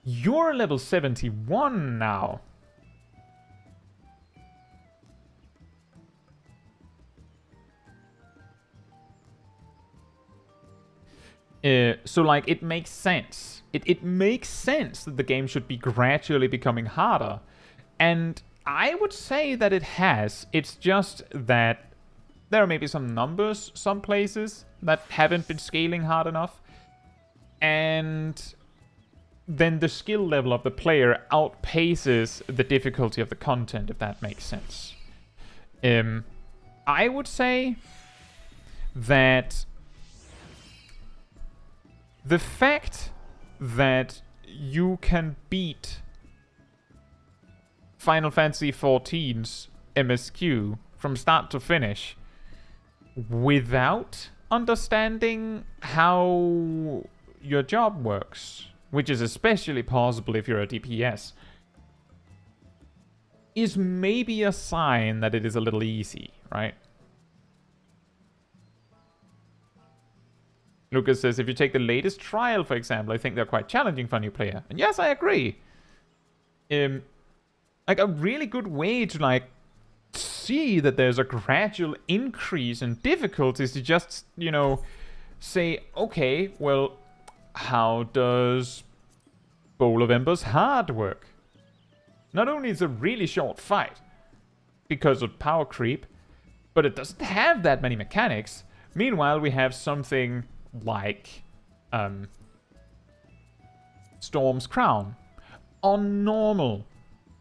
You're level 71 now. So, like, it makes sense. It makes sense that the game should be gradually becoming harder. And I would say that it has. It's just that there are maybe some numbers, some places, that haven't been scaling hard enough. And then the skill level of the player outpaces the difficulty of the content, if that makes sense. I would say that the fact that you can beat Final Fantasy XIV's MSQ from start to finish without understanding how your job works, which is especially possible if you're a DPS, is maybe a sign that it is a little easy, right? Lucas says, if you take the latest trial, for example, I think they're quite challenging for a new player. And yes, I agree. Like, a really good way to, like, see that there's a gradual increase in difficulties to just, you know, say, okay, well, how does Bowl of Embers hard work? Not only is it a really short fight because of power creep, but it doesn't have that many mechanics. Meanwhile, we have something like Storm's Crown. On normal.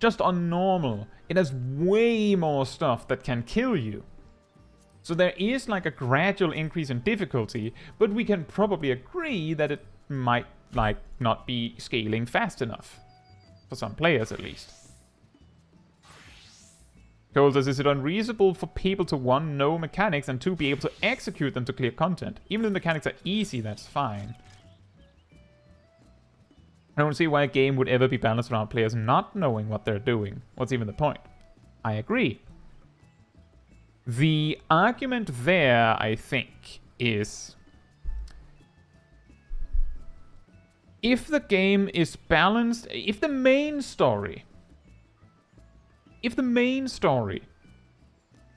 Just on normal. It has way more stuff that can kill you. So there is like a gradual increase in difficulty, but we can probably agree that it might like not be scaling fast enough. For some players at least. Cole says, is it unreasonable for people to, one, know mechanics, and two, be able to execute them to clear content? Even if the mechanics are easy, that's fine. I don't see why a game would ever be balanced around players not knowing what they're doing. What's even the point? I agree. The argument there, I think, is if the game is balanced, if the main story,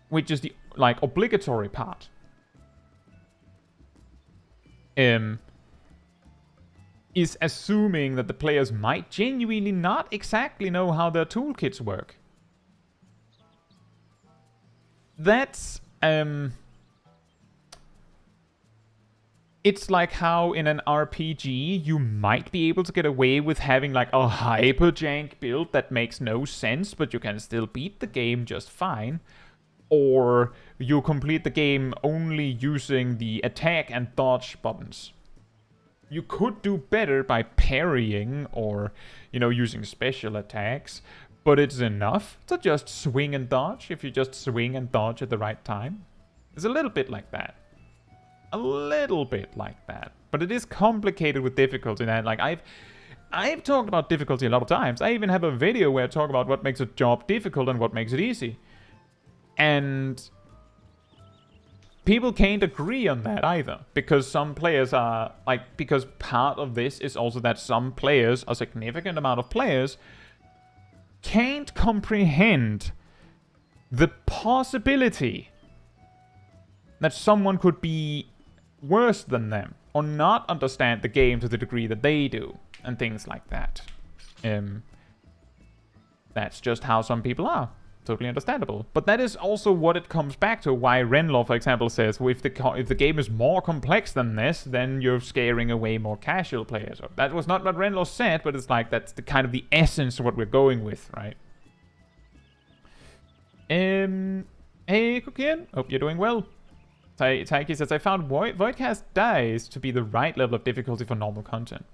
which is the, like, obligatory part, is assuming that the players might genuinely not exactly know how their toolkits work. That's, it's like how in an RPG you might be able to get away with having like a hyper jank build that makes no sense, but you can still beat the game just fine. Or you complete the game only using the attack and dodge buttons. You could do better by parrying or, you know, using special attacks, but it's enough to just swing and dodge if you just swing and dodge at the right time. It's a little bit like that. A little bit like that. But it is complicated with difficulty. And like I've talked about difficulty a lot of times. I even have a video where I talk about what makes a job difficult and what makes it easy. And people can't agree on that either. Because some players are like, because part of this is also that some players, a significant amount of players, can't comprehend the possibility that someone could be worse than them or not understand the game to the degree that they do and things like that. That's just how some people are. Totally understandable. But that is also what it comes back to, why Renlaw, for example, says, well, if the game is more complex than this, then you're scaring away more casual players. That was not what Renlaw said, but it's like that's the kind of the essence of what we're going with, right? Hey, Kukian. Hope you're doing well. Taiki says, I found Voidcast Dice to be the right level of difficulty for normal content.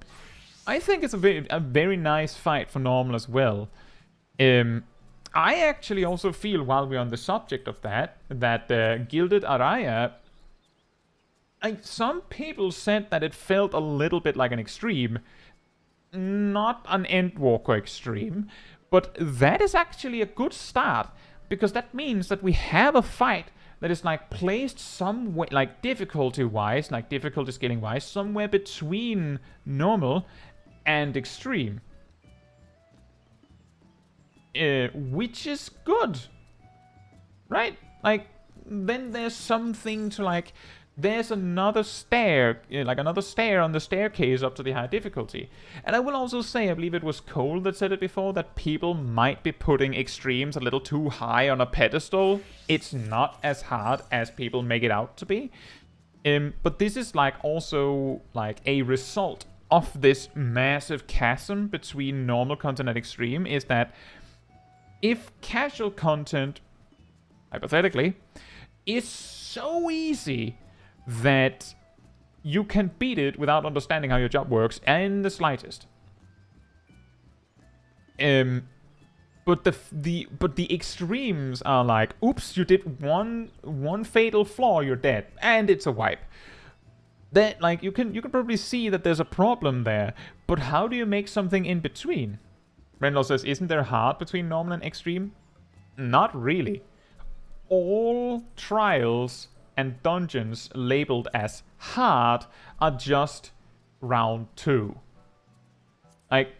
I think it's a very nice fight for normal as well. I actually also feel, while we're on the subject of that Gilded Araya, some people said that it felt a little bit like an extreme. Not an Endwalker extreme, but that is actually a good start, because that means that we have a fight that is like placed somewhere, like difficulty-wise, like difficulty scaling-wise, somewhere between normal and extreme. Which is good, right? Like, then there's something to like, there's another stair, like another stair on the staircase up to the high difficulty. And I will also say, I believe it was Cole that said it before, that people might be putting extremes a little too high on a pedestal. It's not as hard as people make it out to be. But this is like also like a result of this massive chasm between normal content and extreme, is that if casual content, hypothetically, is so easy that you can beat it without understanding how your job works in the slightest. But the extremes are like, oops, you did one fatal flaw, you're dead, and it's a wipe. That, like, you can probably see that there's a problem there, but how do you make something in between? Renlaw says, isn't there hard between normal and extreme? Not really. All trials and dungeons labeled as hard are just round 2. Like,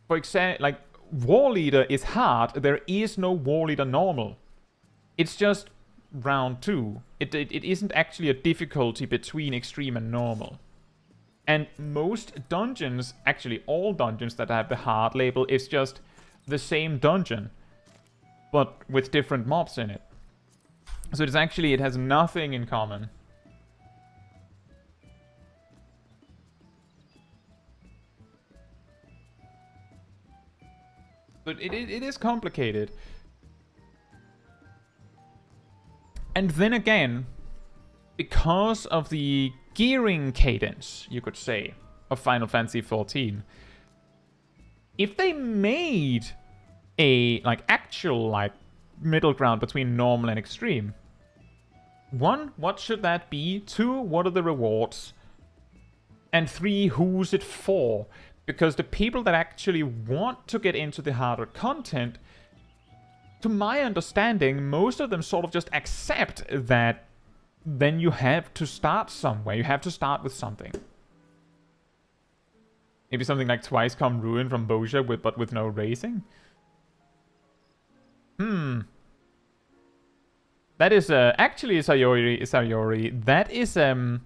for example, like, War Leader is hard. There is no War Leader normal. It's just round 2. It isn't actually a difficulty between extreme and normal. And most dungeons, actually all dungeons that have the hard label, is just the same dungeon, but with different mobs in it. So it's actually, it has nothing in common. But it is complicated. And then again, because of the gearing cadence, you could say, of Final Fantasy XIV, if they made a like actual like middle ground between normal and extreme, 1, what should that be? 2, what are the rewards? And 3, who's it for? Because the people that actually want to get into the harder content, to my understanding, most of them sort of just accept that then you have to start somewhere. You have to start with something. Maybe something like Twice Come Ruin from Boja, but with no racing? That is actually Sayori. That is the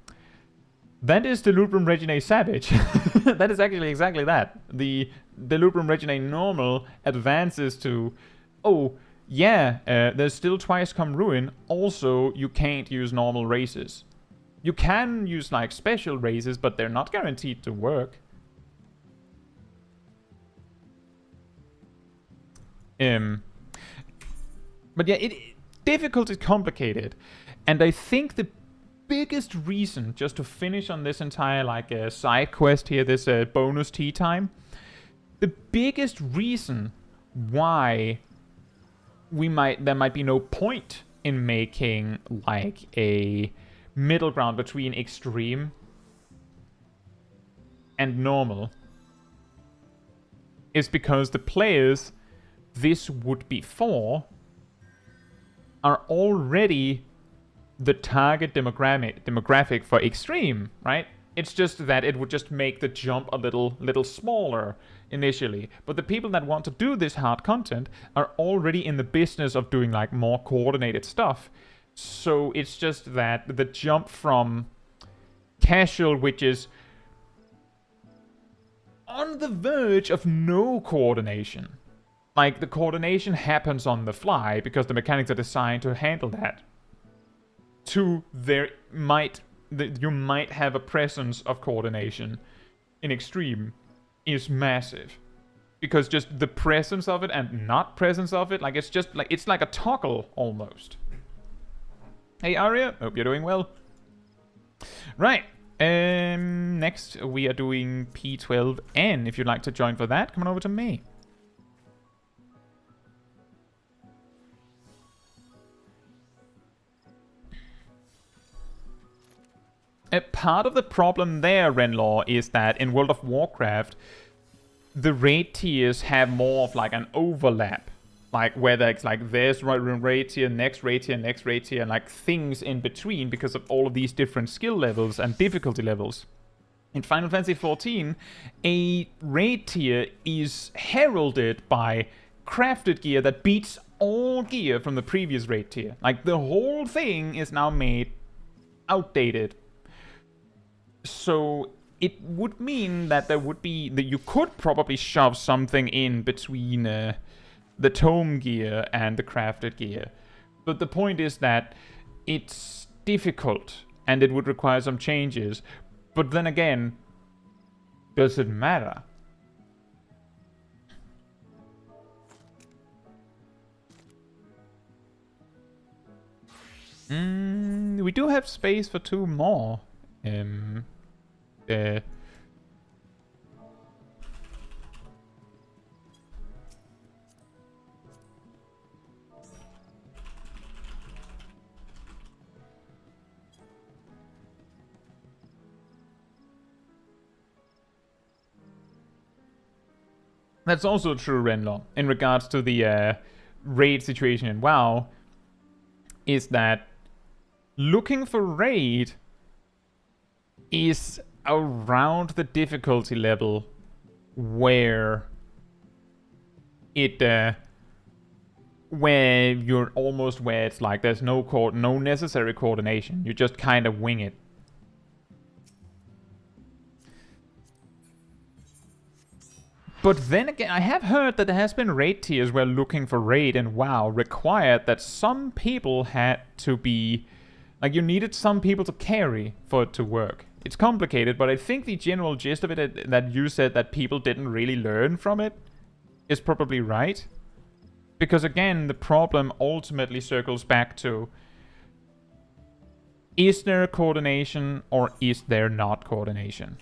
Lubrum Regine Savage. That is actually exactly that. The Lubrum Regine normal advances to, oh yeah, there's still Twice Come Ruin. Also, you can't use normal races. You can use like special races, but they're not guaranteed to work. But yeah, difficult is complicated, and I think the biggest reason, just to finish on this entire like side quest here, this bonus tea time, the biggest reason why there might be no point in making like a middle ground between extreme and normal is because the players this would be for are already the target demographic for extreme, right? It's just that it would just make the jump a little smaller initially. But the people that want to do this hard content are already in the business of doing like more coordinated stuff. So it's just that the jump from casual, which is on the verge of no coordination. Like, the coordination happens on the fly because the mechanics are designed to handle that. To you might have a presence of coordination in extreme is massive. Because just the presence of it and not presence of it, like, it's like a toggle almost. Hey Arya, hope you're doing well. Right. Next we are doing P12N. If you'd like to join for that, come on over to me. A part of the problem there, Renlaw, is that in World of Warcraft, the raid tiers have more of like an overlap. Like, whether it's like there's raid tier, next raid tier, next raid tier, and like things in between because of all of these different skill levels and difficulty levels. In Final Fantasy XIV, a raid tier is heralded by crafted gear that beats all gear from the previous raid tier. Like, the whole thing is now made outdated. So it would mean that you could probably shove something in between the tome gear and the crafted gear. But the point is that it's difficult and it would require some changes. But then again, does it matter? We do have space for 2 more. That's also true, Renlaw, in regards to the raid situation in WoW, is that looking for raid is around the difficulty level where where it's like there's no necessary coordination. You just kind of wing it. But then again, I have heard that there has been raid tiers where looking for raid in WoW required that some people had to be... Like, you needed some people to carry for it to work. It's complicated, but I think the general gist of it that you said that people didn't really learn from it is probably right. Because again, the problem ultimately circles back to... Is there coordination or is there not coordination?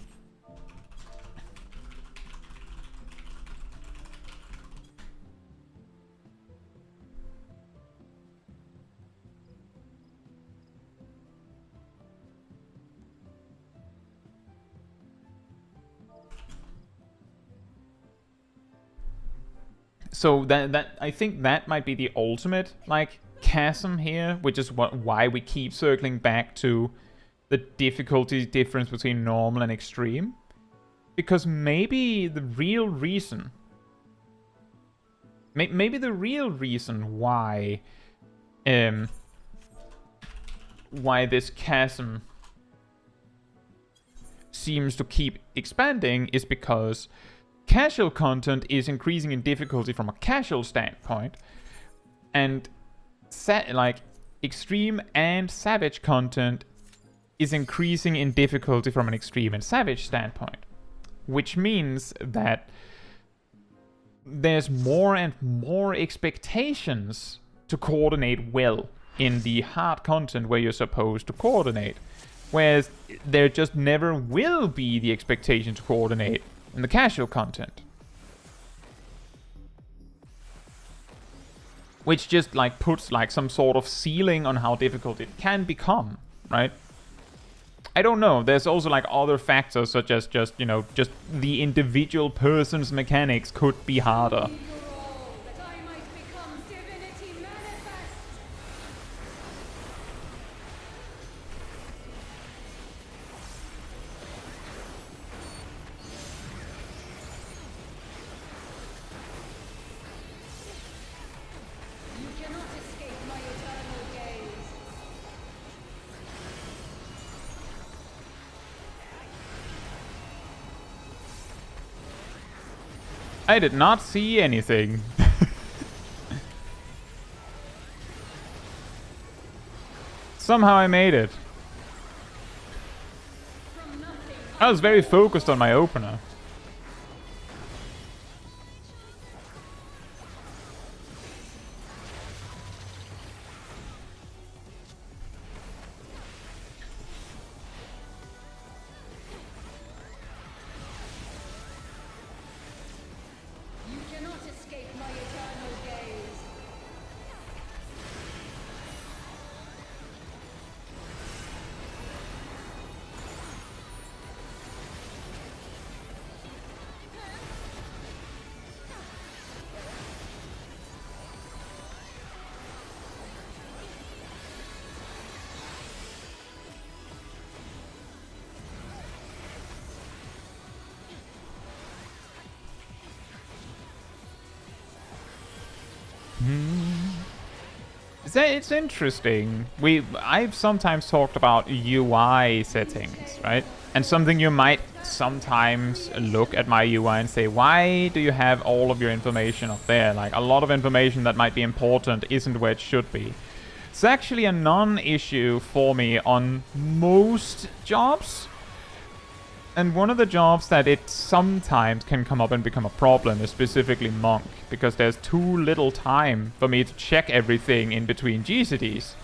So that I think that might be the ultimate like chasm here, which is why we keep circling back to the difficulty difference between normal and extreme, because maybe the real reason, why this chasm seems to keep expanding is because casual content is increasing in difficulty from a casual standpoint, and like extreme and savage content is increasing in difficulty from an extreme and savage standpoint, which means that there's more and more expectations to coordinate well in the hard content where you're supposed to coordinate, whereas there just never will be the expectation to coordinate in the casual content. Which just like puts like some sort of ceiling on how difficult it can become, right? I don't know. There's also like other factors such as just the individual person's mechanics could be harder. I did not see anything. Somehow I made it. I was very focused on my opener. It's interesting. I've sometimes talked about UI settings, right? And something you might sometimes look at my UI and say, why do you have all of your information up there? Like, a lot of information that might be important isn't where it should be. It's actually a non-issue for me on most jobs. And one of the jobs that it sometimes can come up and become a problem is specifically Monk, because there's too little time for me to check everything in between GCDs.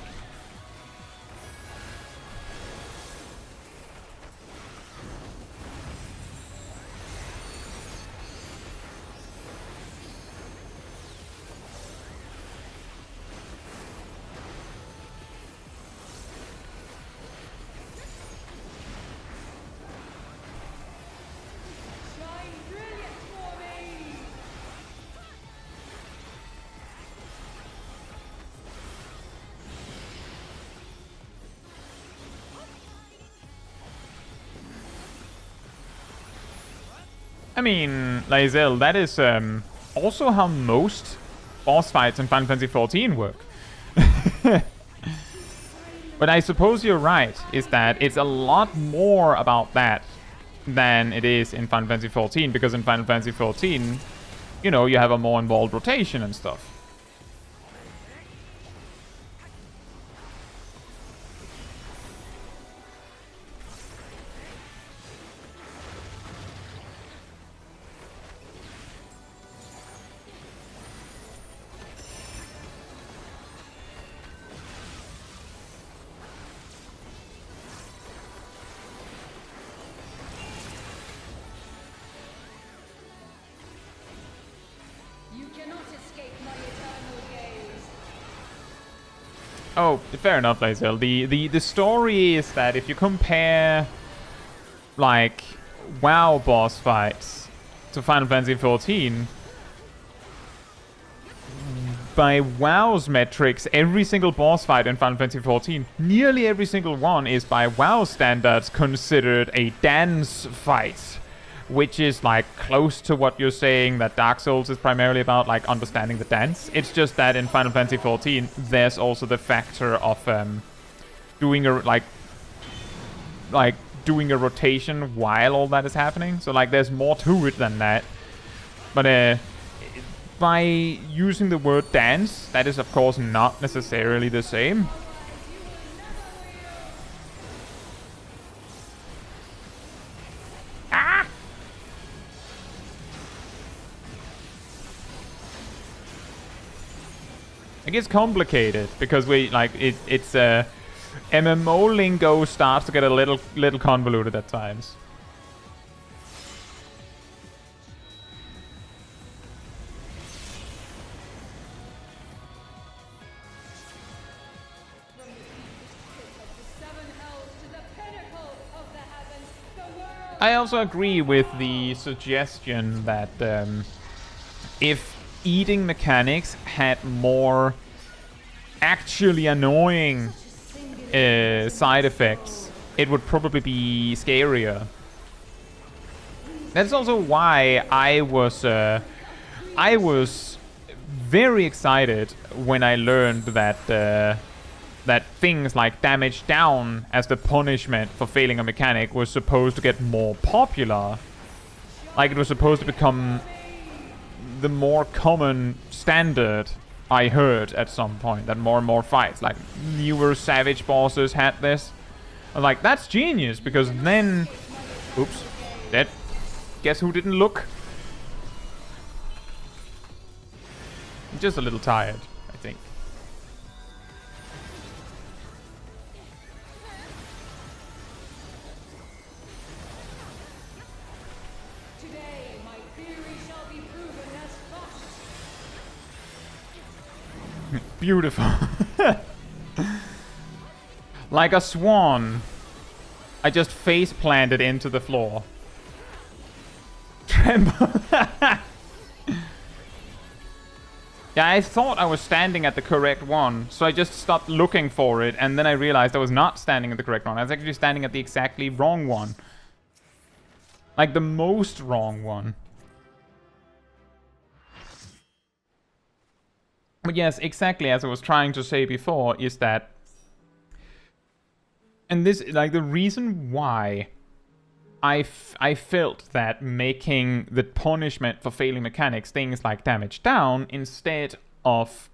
I mean, Lae'zel, that is also how most boss fights in Final Fantasy XIV work. But I suppose you're right, is that it's a lot more about that than it is in Final Fantasy XIV, because in Final Fantasy XIV, you know, you have a more involved rotation and stuff. Oh, fair enough, Lae'zel. The story is that if you compare, like, WoW boss fights to Final Fantasy XIV, by WoW's metrics, every single boss fight in Final Fantasy XIV, nearly every single one is by WoW standards considered a dance fight. Which is, like, close to what you're saying that Dark Souls is primarily about, like, understanding the dance. It's just that in Final Fantasy XIV, there's also the factor of doing a, doing a rotation while all that is happening. So, like, there's more to it than that. But by using the word dance, that is, of course, not necessarily the same. It gets complicated because it's MMO lingo starts to get a little convoluted at times. I also agree with the suggestion that if eating mechanics had more actually annoying side effects, it would probably be scarier. That's also why I was very excited when I learned that that things like damage down as the punishment for failing a mechanic was supposed to get more popular. Like, it was supposed to become the more common standard I heard at some point, that more and more fights, like newer Savage bosses had this. I was like, that's genius, because then... Oops. Dead. Guess who didn't look? I'm just a little tired, I think. Today, my theory shall be proven as fact. Beautiful. Like a swan. I just face planted into the floor. Tremble. Yeah, I thought I was standing at the correct one, so I just stopped looking for it, and then I realized I was not standing at the correct one. I was actually standing at the exactly wrong one. Like the most wrong one. But yes, exactly as I was trying to say before, is that... And this, like, the reason why I felt that making the punishment for failing mechanics things like damage down instead of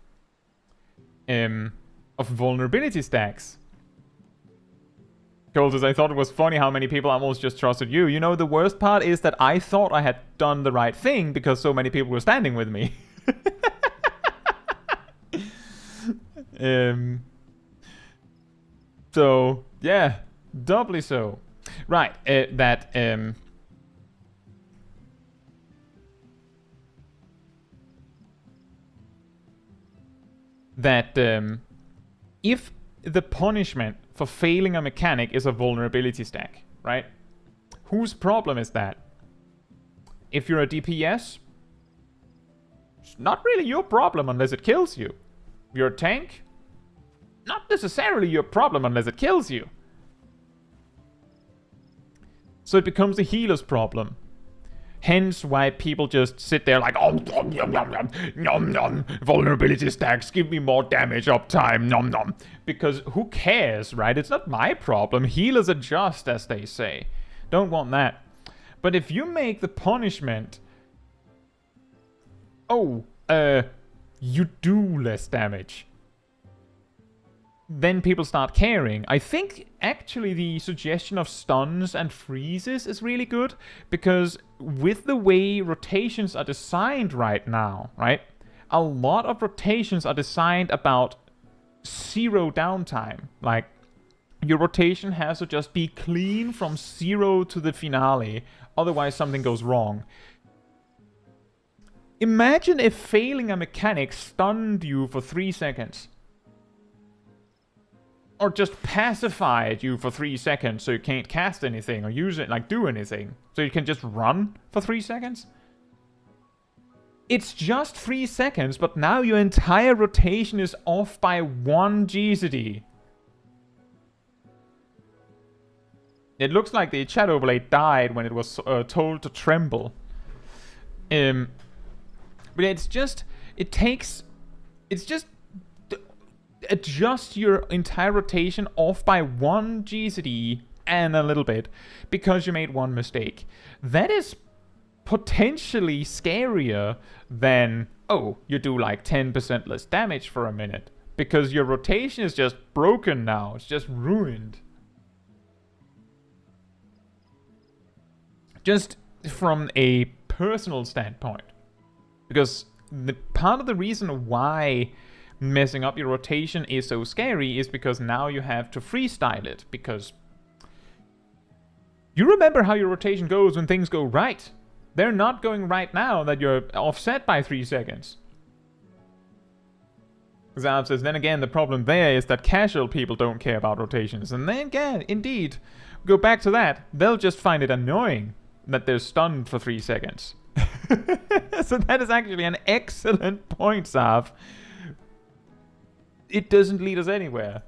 vulnerability stacks. Coltus, I thought it was funny how many people almost just trusted you. You know, the worst part is that I thought I had done the right thing because so many people were standing with me. So, yeah, doubly so. Right, that if the punishment for failing a mechanic is a vulnerability stack, right? Whose problem is that? If you're a DPS, it's not really your problem unless it kills you. You're a tank, not necessarily your problem unless it kills you. So it becomes a healer's problem. Hence why people just sit there like, nom, nom, nom, nom, nom, vulnerability stacks, give me more damage uptime, nom nom. Because who cares, right? It's not my problem. Healers adjust, as they say. Don't want that. But if you make the punishment... Oh, you do less damage. Then people start caring. I think actually the suggestion of stuns and freezes is really good, because with the way rotations are designed right now, right? A lot of rotations are designed about zero downtime. Like, your rotation has to just be clean from zero to the finale, otherwise something goes wrong. Imagine if failing a mechanic stunned you for 3 seconds. Or just pacified you for 3 seconds so you can't cast anything or use it, like do anything. So you can just run for 3 seconds. It's just 3 seconds, but now your entire rotation is off by 1 GCD. It looks like the Shadow Blade died when it was told to tremble. But it's just... adjust your entire rotation off by 1 GCD and a little bit because you made one mistake. That is potentially scarier than, oh, you do like 10% less damage for a minute because your rotation is just broken now. It's just ruined. Just from a personal standpoint. Because the part of the reason why messing up your rotation is so scary is because now you have to freestyle it, because you remember how your rotation goes when things go right. They're not going right now that you're offset by 3 seconds. Zav says, then again, the problem there is that casual people don't care about rotations. And then again, indeed, go back to that, they'll just find it annoying that they're stunned for 3 seconds. So that is actually an excellent point, Zav. It doesn't lead us anywhere.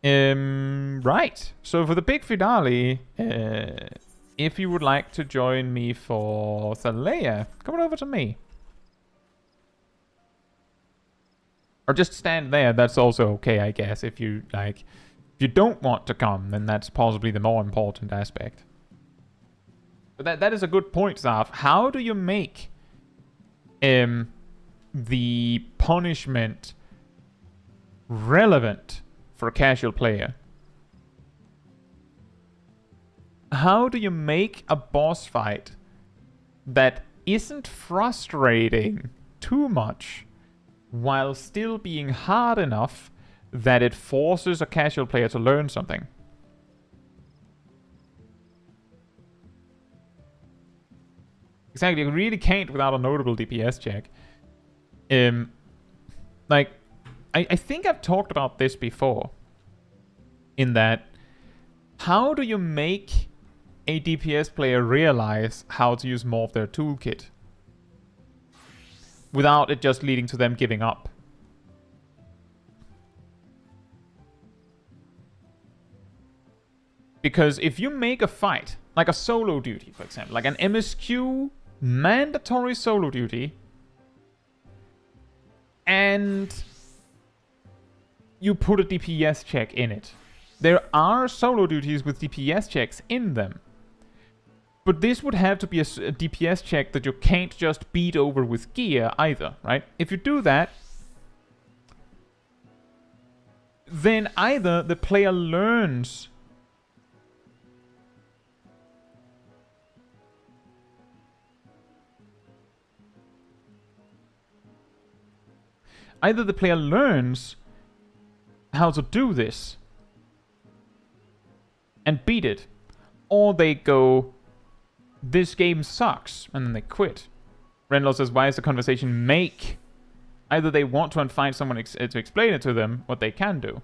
Right. So for the big finale, if you would like to join me for Thalea, come on over to me. Or just stand there, that's also okay, I guess. If you like, if you don't want to come, then that's possibly the more important aspect. But that is a good point, Zaf. How do you make the punishment relevant for a casual player? How do you make a boss fight that isn't frustrating too much while still being hard enough that it forces a casual player to learn something? Exactly, you really can't without a notable DPS check. Like, I think I've talked about this before. In that, how do you make a DPS player realize how to use more of their toolkit without it just leading to them giving up? Because if you make a fight, like a solo duty, for example, like an MSQ mandatory solo duty, and you put a DPS check in it. There are solo duties with DPS checks in them. But this would have to be a DPS check that you can't just beat over with gear either, right? If you do that, then either the player learns how to do this and beat it, or they go, this game sucks, and then they quit. Renlo says, why is the conversation make? Either they want to find someone to explain it to them, what they can do.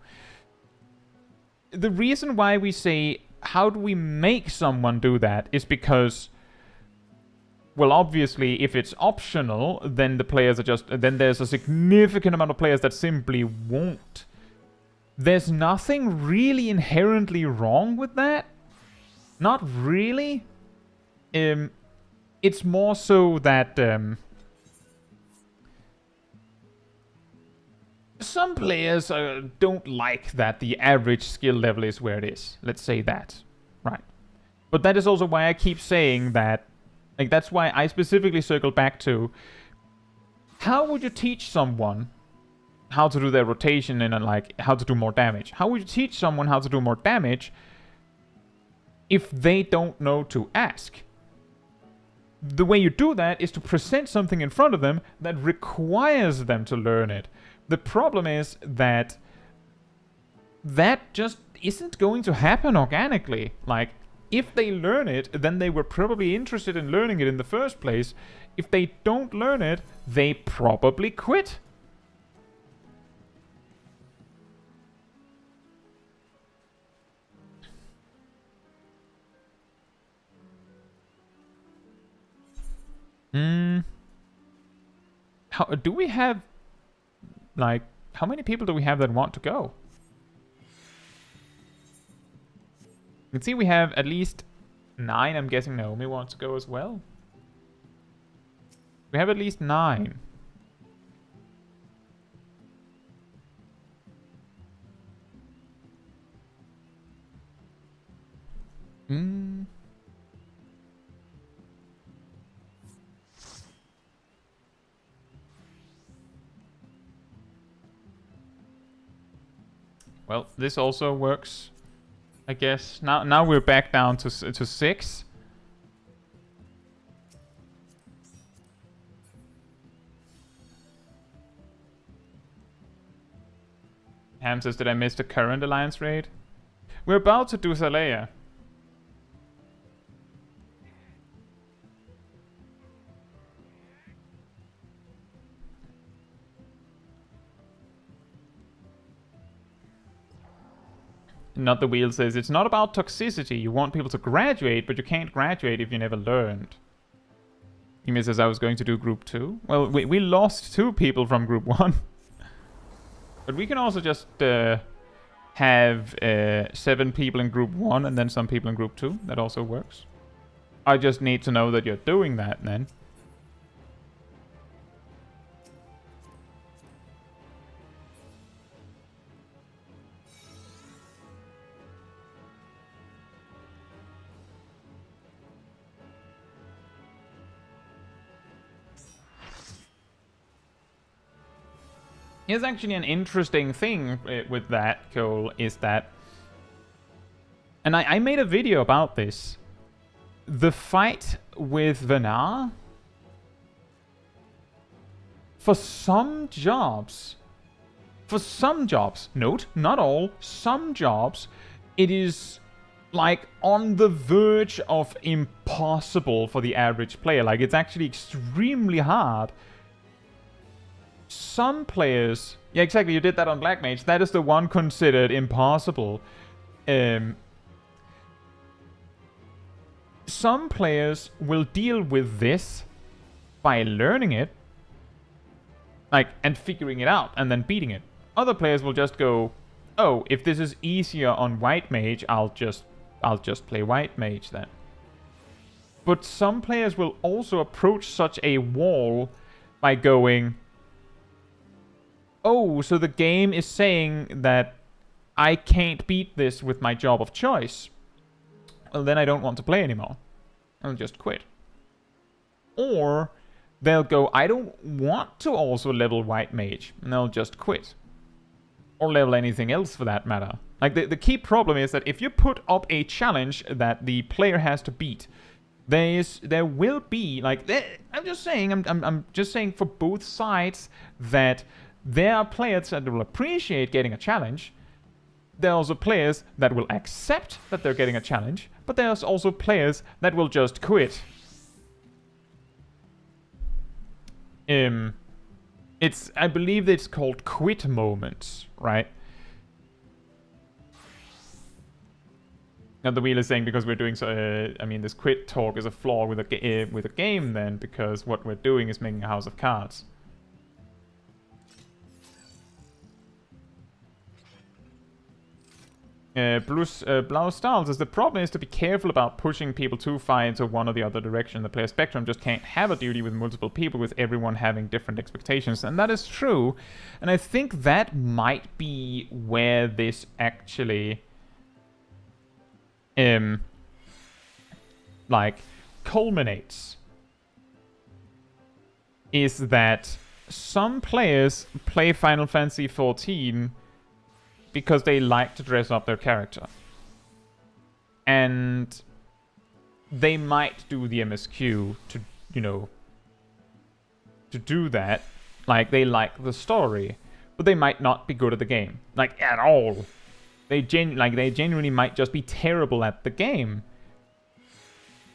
The reason why we say, how do we make someone do that, is because, well, obviously, if it's optional, then the players are just... then there's a significant amount of players that simply won't. There's nothing really inherently wrong with that. Not really. It's more so that some players don't like that the average skill level is where it is. Let's say that. Right. But that is also why I keep saying that. Like, that's why I specifically circle back to, how would you teach someone how to do their rotation and like how to do more damage? How would you teach someone how to do more damage if they don't know to ask? The way you do that is to present something in front of them that requires them to learn it. The problem is that that just isn't going to happen organically. Like, if they learn it, then they were probably interested in learning it in the first place. If they don't learn it, they probably quit. How do we have, like, how many people do we have that want to go? You can see we have at least 9. I'm guessing Naomi wants to go as well. We have at least 9. Well, this also works, I guess. Now we're back down to 6. Ham says, did I miss the current alliance raid? We're about to do Thalea. Not the Wheel says, it's not about toxicity. You want people to graduate, but you can't graduate if you never learned. Emi says, I was going to do group 2. Well, we lost 2 people from group 1. But we can also just have 7 people in group 1 and then some people in group 2. That also works. I just need to know that you're doing that then. Here's actually an interesting thing with that, Cole, is that... And I made a video about this. The fight with Venar... For some jobs, note, not all, some jobs, it is like on the verge of impossible for the average player. Like, it's actually extremely hard. Some players, yeah, exactly, you did that on Black Mage. That is the one considered impossible. Some players will deal with this by learning it. Like, and figuring it out, and then beating it. Other players will just go, oh, if this is easier on White Mage, I'll just play White Mage then. But some players will also approach such a wall by going, oh, so the game is saying that I can't beat this with my job of choice. Well, then I don't want to play anymore. I'll just quit. Or... they'll go, I don't want to also level White Mage, and they'll just quit. Or level anything else for that matter. Like, the key problem is that if you put up a challenge that the player has to beat, there will be, like, I'm just saying for both sides that there are players that will appreciate getting a challenge. There are also players that will accept that they're getting a challenge, but there's also players that will just quit. I believe it's called quit moments, right? Now the wheel is saying because we're doing so. I mean, this quit talk is a flaw with a game then, because what we're doing is making a house of cards. Blau Style says the problem is to be careful about pushing people too far into one or the other direction. The player spectrum just can't have a duty with multiple people, with everyone having different expectations, and that is true. And I think that might be where this actually, like, culminates. Is that some players play Final Fantasy XIV because they like to dress up their character. And they might do the MSQ to, you know, to do that. Like, they like the story. But they might not be good at the game. Like, at all. They genuinely might just be terrible at the game.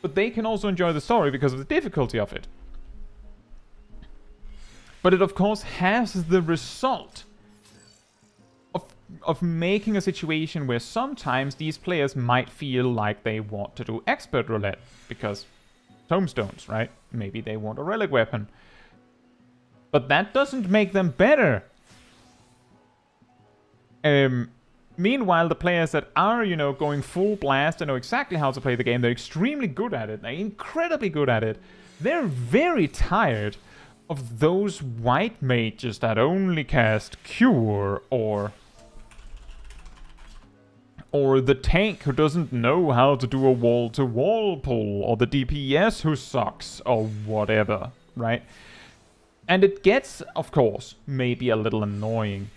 But they can also enjoy the story because of the difficulty of it. But it, of course, has the result of making a situation where sometimes these players might feel like they want to do expert roulette because tombstones, right? Maybe they want a relic weapon. But that doesn't make them better. Meanwhile, the players that are, you know, going full blast and know exactly how to play the game, they're extremely good at it. They're incredibly good at it. They're very tired of those white mages that only cast Cure, or the tank who doesn't know how to do a wall-to-wall pull, or the DPS who sucks, or whatever, right? And it gets, of course, maybe a little annoying.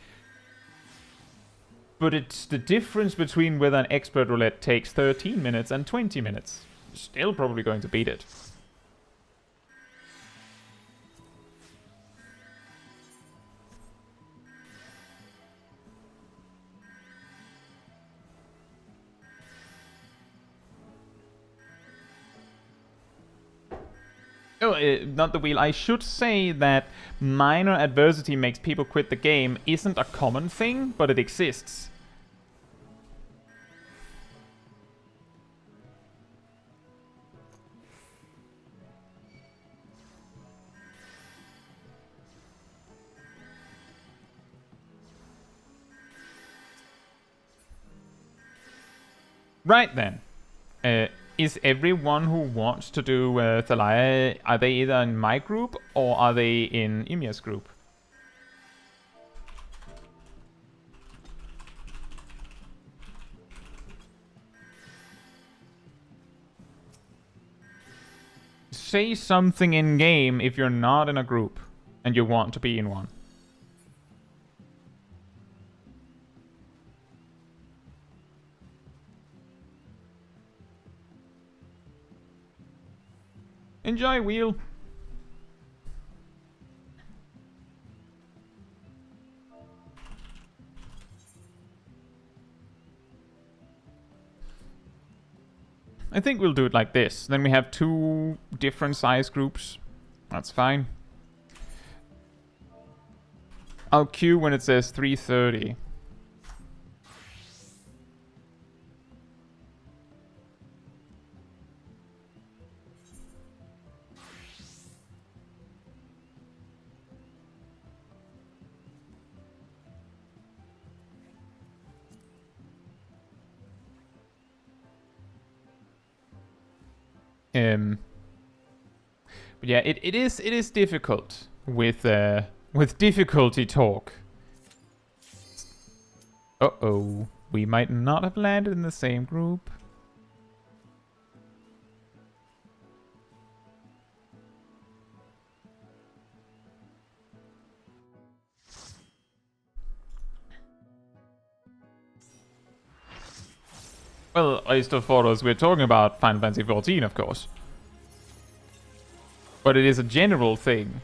But it's the difference between whether an expert roulette takes 13 minutes and 20 minutes. Still probably going to beat it. Oh, not the wheel. I should say that minor adversity makes people quit the game isn't a common thing, but it exists. Right then. Is everyone who wants to do Thalia, are they either in my group or are they in Imia's group? Say something in game if you're not in a group and you want to be in one. Enjoy, Wheel. I think we'll do it like this. Then we have 2 different size groups. That's fine. I'll queue when it says 3:30. But yeah, it is difficult with difficulty talk. Uh-oh. We might not have landed in the same group. Well, I still thought as we're talking about Final Fantasy XIV, of course. But it is a general thing.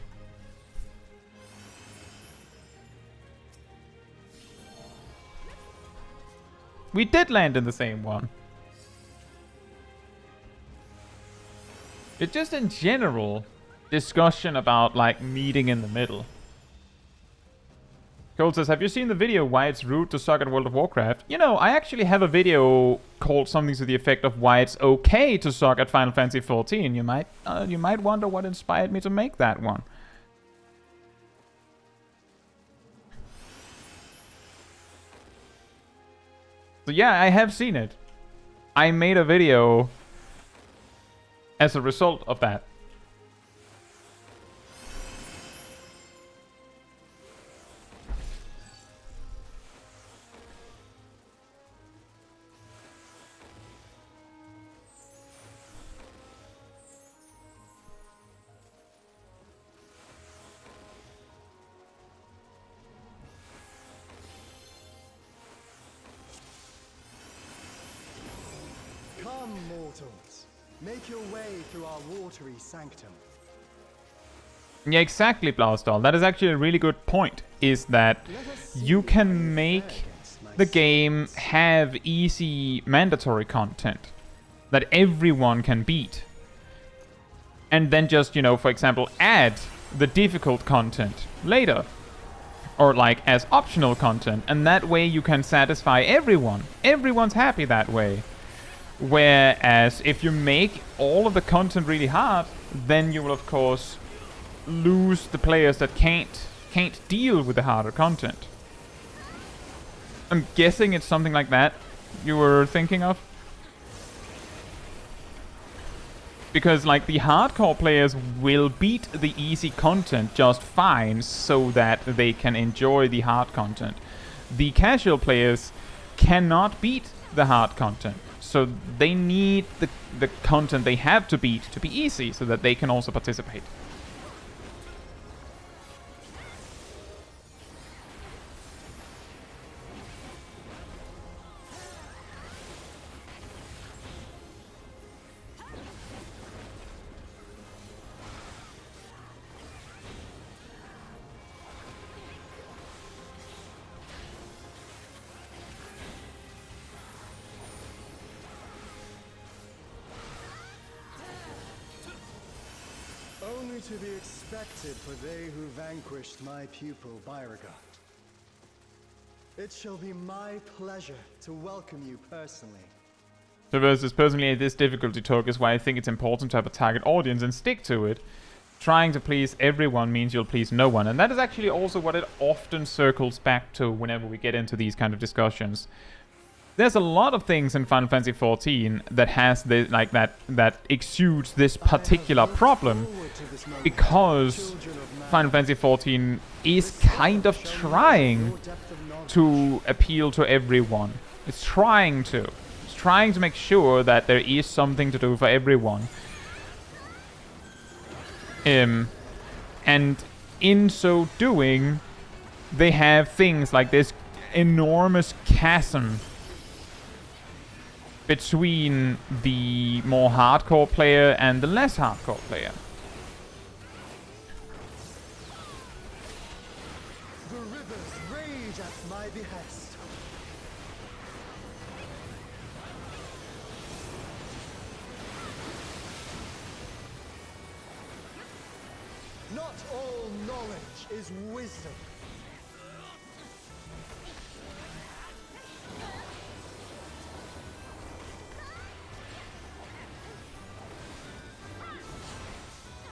We did land in the same one. It's just in general discussion about like meeting in the middle. Cole says, have you seen the video why it's rude to suck at World of Warcraft? You know, I actually have a video called something to the effect of why it's okay to suck at Final Fantasy XIV. You might wonder what inspired me to make that one. So yeah, I have seen it. I made a video as a result of that. Come, mortals. Make your way through our watery sanctum. Yeah, exactly, Blaustall. That is actually a really good point. Is that you can make the game have easy mandatory content that everyone can beat. And then just, you know, for example, add the difficult content later. Or like as optional content. And that way you can satisfy everyone. Everyone's happy that way. Whereas if you make all of the content really hard, then you will of course lose the players that can't deal with the harder content. I'm guessing it's something like that you were thinking of. Because like the hardcore players will beat the easy content just fine so that they can enjoy the hard content. The casual players cannot beat the hard content. So they need the content they have to beat to be easy so that they can also participate. Only to be expected for they who vanquished my pupil Byraga. It shall be my pleasure to welcome you personally. So versus personally, this difficulty talk is why I think it's important to have a target audience and stick to it. Trying to please everyone means you'll please no one. And that is actually also what it often circles back to whenever we get into these kind of discussions. There's a lot of things in Final Fantasy XIV that has this, like that exudes this particular problem because Final Fantasy XIV is kind of trying to appeal to everyone. It's trying to make sure that there is something to do for everyone. And in so doing, they have things like this enormous chasm between the more hardcore player and the less hardcore player. The rivers rage at my behest. Not all knowledge is wisdom.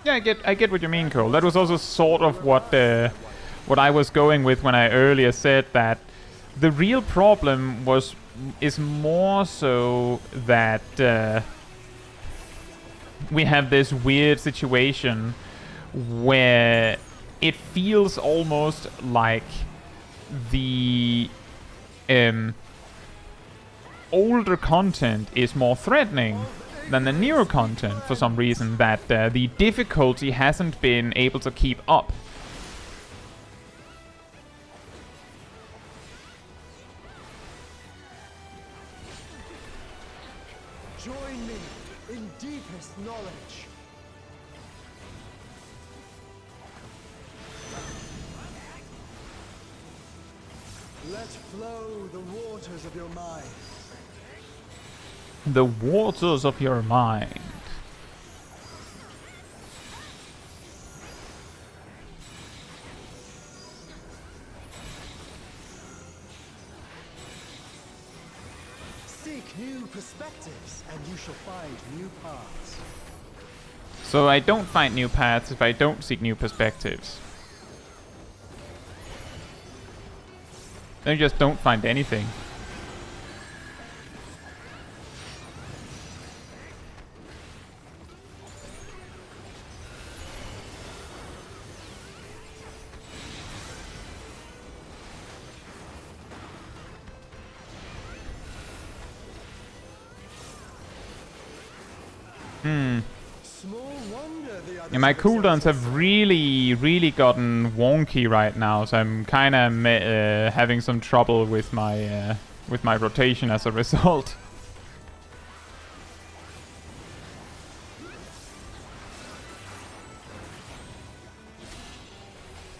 Yeah, I get what you mean, Cole. That was also sort of what I was going with when I earlier said that the real problem is more so that we have this weird situation where it feels almost like the older content is more threatening than the newer content for some reason, that the difficulty hasn't been able to keep up. Join me in deepest knowledge. Let flow the waters of your mind. The waters of your mind. Seek new perspectives, and you shall find new paths. So I don't find new paths if I don't seek new perspectives. I just don't find anything. Yeah, my cooldowns have really gotten wonky right now, so I'm kind of having some trouble with my rotation as a result.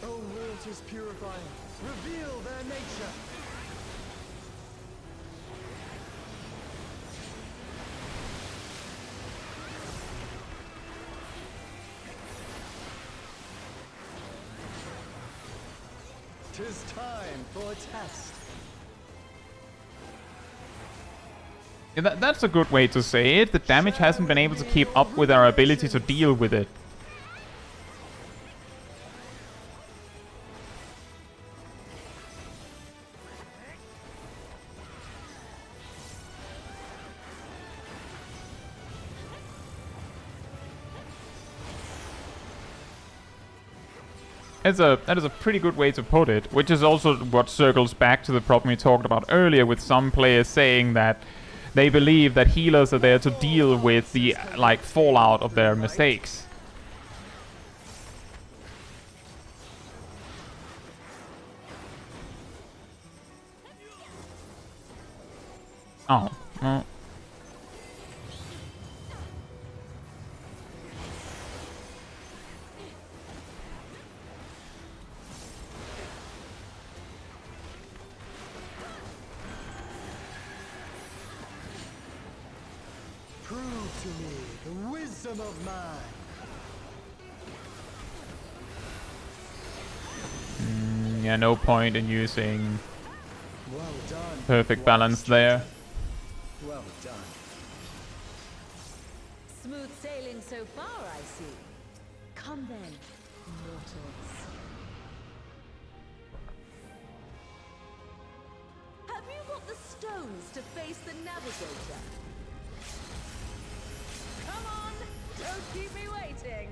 O waters purifying, reveal their nature. Tis time for a test. Yeah, that's a good way to say it. The damage hasn't been able to keep up with our ability to deal with it. That is a pretty good way to put it, which is also what circles back to the problem we talked about earlier, with some players saying that they believe that healers are there to deal with the fallout of their mistakes. Oh, well. Prove to me the wisdom of man. Yeah, no point in using Well done. perfect balance there. Well done. Smooth sailing so far, I see. Come then, mortals. Have you got the stones to face the navigator? Come on, don't keep me waiting.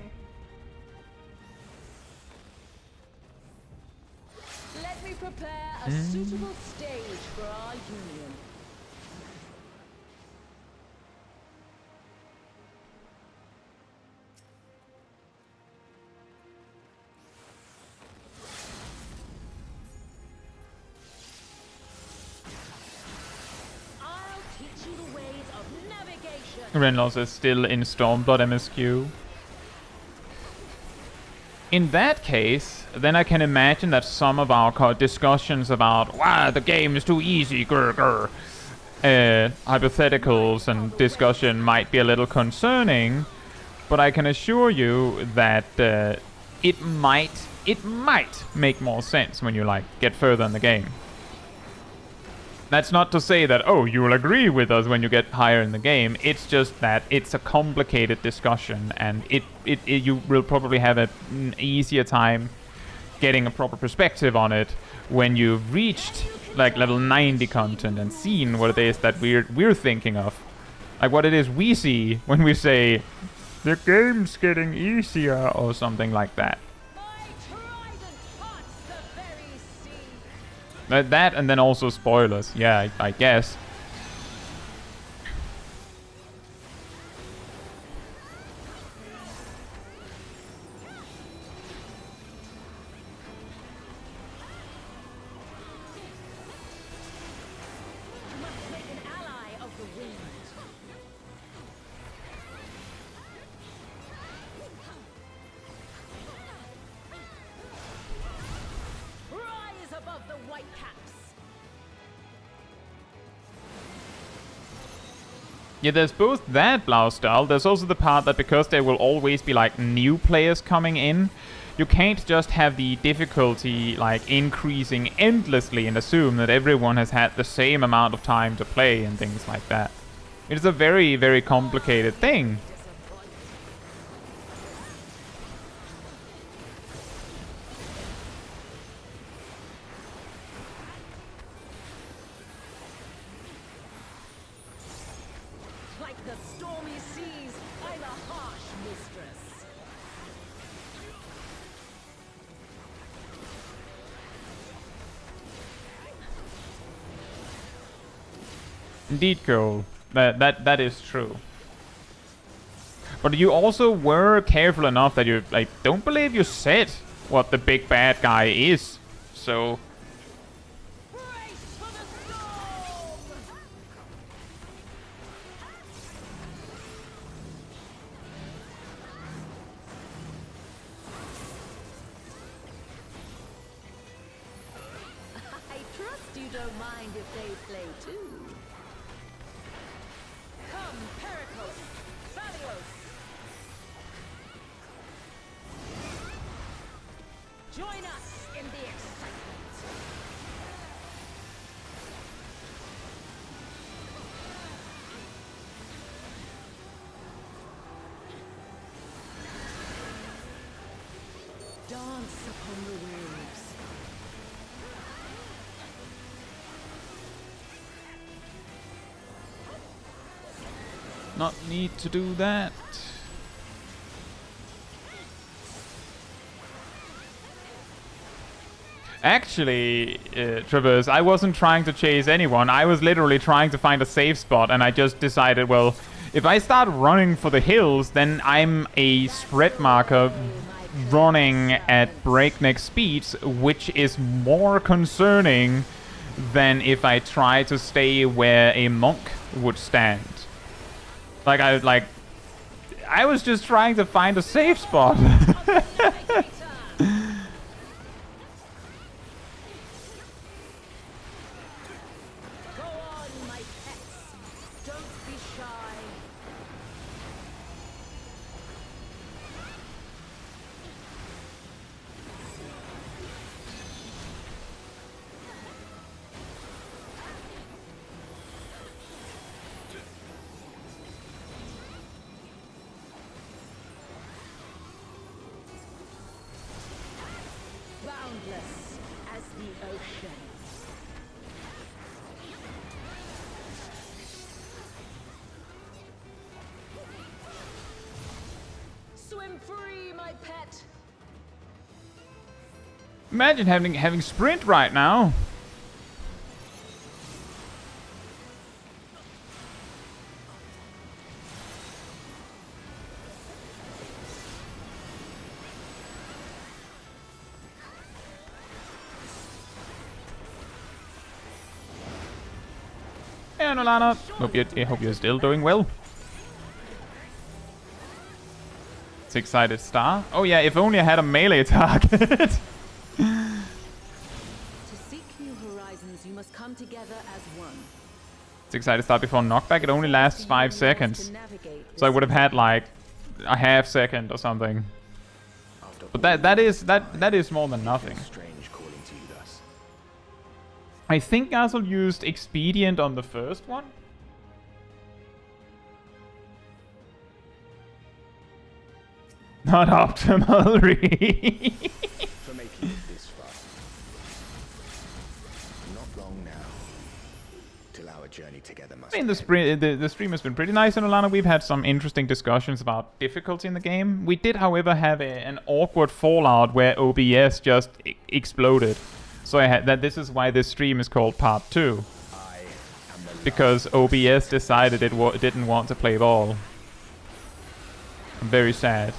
Let me prepare a suitable stage for our union. I'll teach you the ways Renlos is still in Stormblood MSQ. In that case, then I can imagine that some of our discussions about wow, the game is too easy, hypotheticals and discussion might be a little concerning, but I can assure you that it might make more sense when you like get further in the game. That's not to say that, oh, you will agree with us when you get higher in the game. It's just that it's a complicated discussion, and you will probably have an easier time getting a proper perspective on it when you've reached like level 90 content and seen what it is that we're thinking of. Like what it is we see when we say, the game's getting easier or something like that. That and then also spoilers. Yeah, I guess. Yeah, there's both that, Blaustall. There's also the part that because there will always be like new players coming in, you can't just have the difficulty like increasing endlessly and assume that everyone has had the same amount of time to play and things like that. It is a very, very complicated thing. Indeed, girl. That is true. But you also were careful enough that you like don't believe you said what the big bad guy is. So I trust you don't mind if they play too. Come, Pericles, Valios. Join us in the excitement. Dance upon the waves. not need to do that. Actually, Traverse, I wasn't trying to chase anyone. I was literally trying to find a safe spot, and I just decided, well, if I start running for the hills, then I'm a spread marker running at breakneck speeds, which is more concerning than if I try to stay where a monk would stand. I was just trying to find a safe spot. Boundless as the ocean. Swim free, my pet. Imagine having sprint right now. Yeah, Nolana. Hope you're still doing well. Six-sided star. Oh yeah, if only I had a melee target. To seek new horizons, you must come together as one. Six-sided star before knockback. It only lasts 5 seconds. To navigate So I would have had like a half second or something. But that is more than nothing. Strange calling to you thus. I think Gazel used expedient on the first one. Not optimal, really. For making it this far. Not long now. Till our journey together must I mean, end. the stream has been pretty nice in Olana. We've had some interesting discussions about difficulty in the game. We did, however, have an awkward fallout where OBS just exploded. So this is why this stream is called Part 2. Because OBS decided it didn't want to play ball. I'm very sad.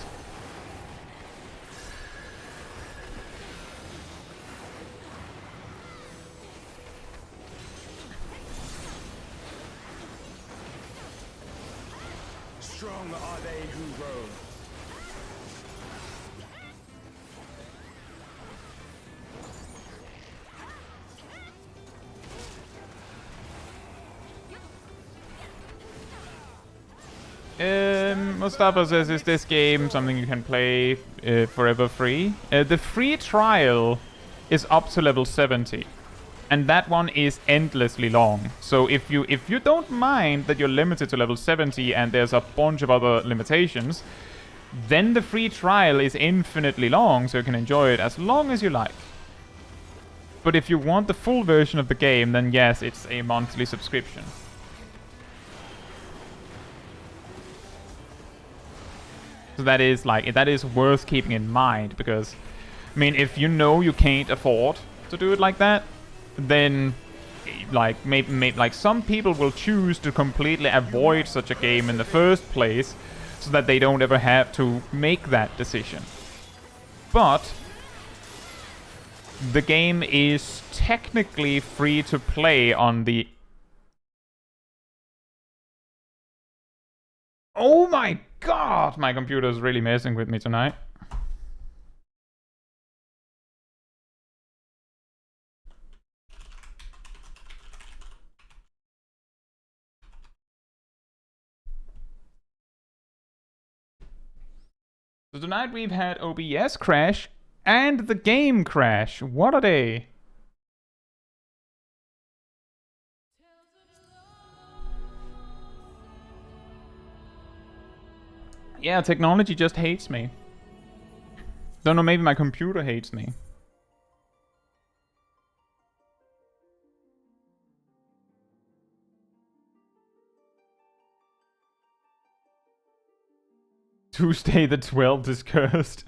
Strong are they who roam. Mustafa says, is this game something you can play forever free? The free trial is up to level 70. And that one is endlessly long. So if you don't mind that you're limited to level 70 and there's a bunch of other limitations, then the free trial is infinitely long, so you can enjoy it as long as you like. But if you want the full version of the game, then yes, it's a monthly subscription. So that is worth keeping in mind, because I mean, if you know you can't afford to do it like that, then like maybe like some people will choose to completely avoid such a game in the first place so that they don't ever have to make that decision. But the game is technically free to play on the... Oh my god! My computer is really messing with me tonight. So tonight we've had OBS crash and the game crash. What are they? Yeah, technology just hates me. Don't know, maybe my computer hates me. Tuesday the 12th is cursed.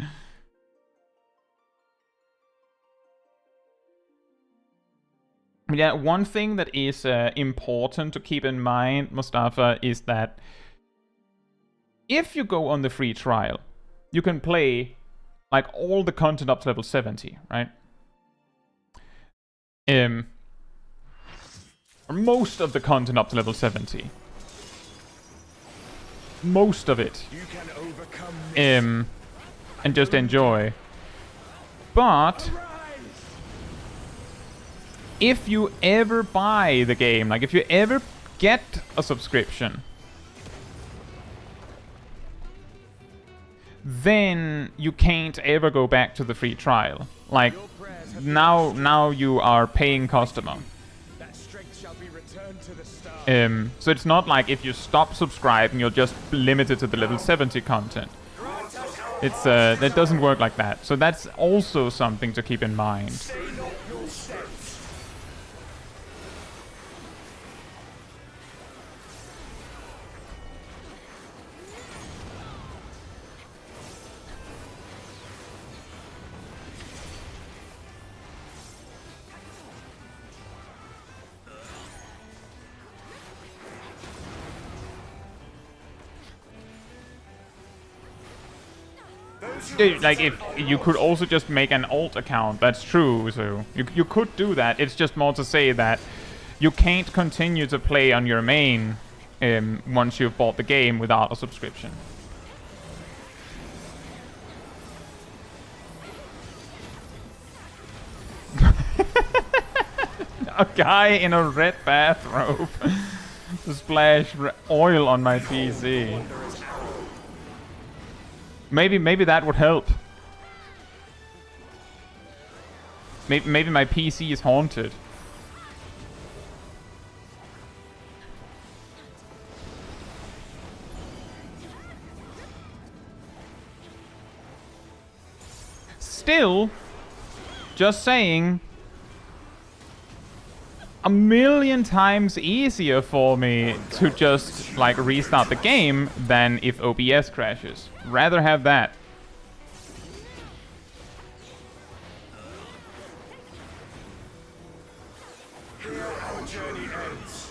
Yeah, one thing that is important to keep in mind, Mustafa, is that if you go on the free trial, you can play like all the content up to level 70, right? Most of the content up to level 70. Most of it. You can overcome and just enjoy. But if you ever buy the game, like if you ever get a subscription, then you can't ever go back to the free trial. Like now you are paying customer. that strength shall be returned to the stars. So it's not like if you stop subscribing, you're just limited to the level 70 content. It's that doesn't work like that. So that's also something to keep in mind. Like, if you could also just make an alt account, that's true, so you could do that. It's just more to say that you can't continue to play on your main once you've bought the game without a subscription. A guy in a red bathrobe splash oil on my PC. Maybe that would help. Maybe my PC is haunted. Still, just saying, a million times easier for me to just like restart the game than if OBS crashes. Rather have that. Here our journey ends.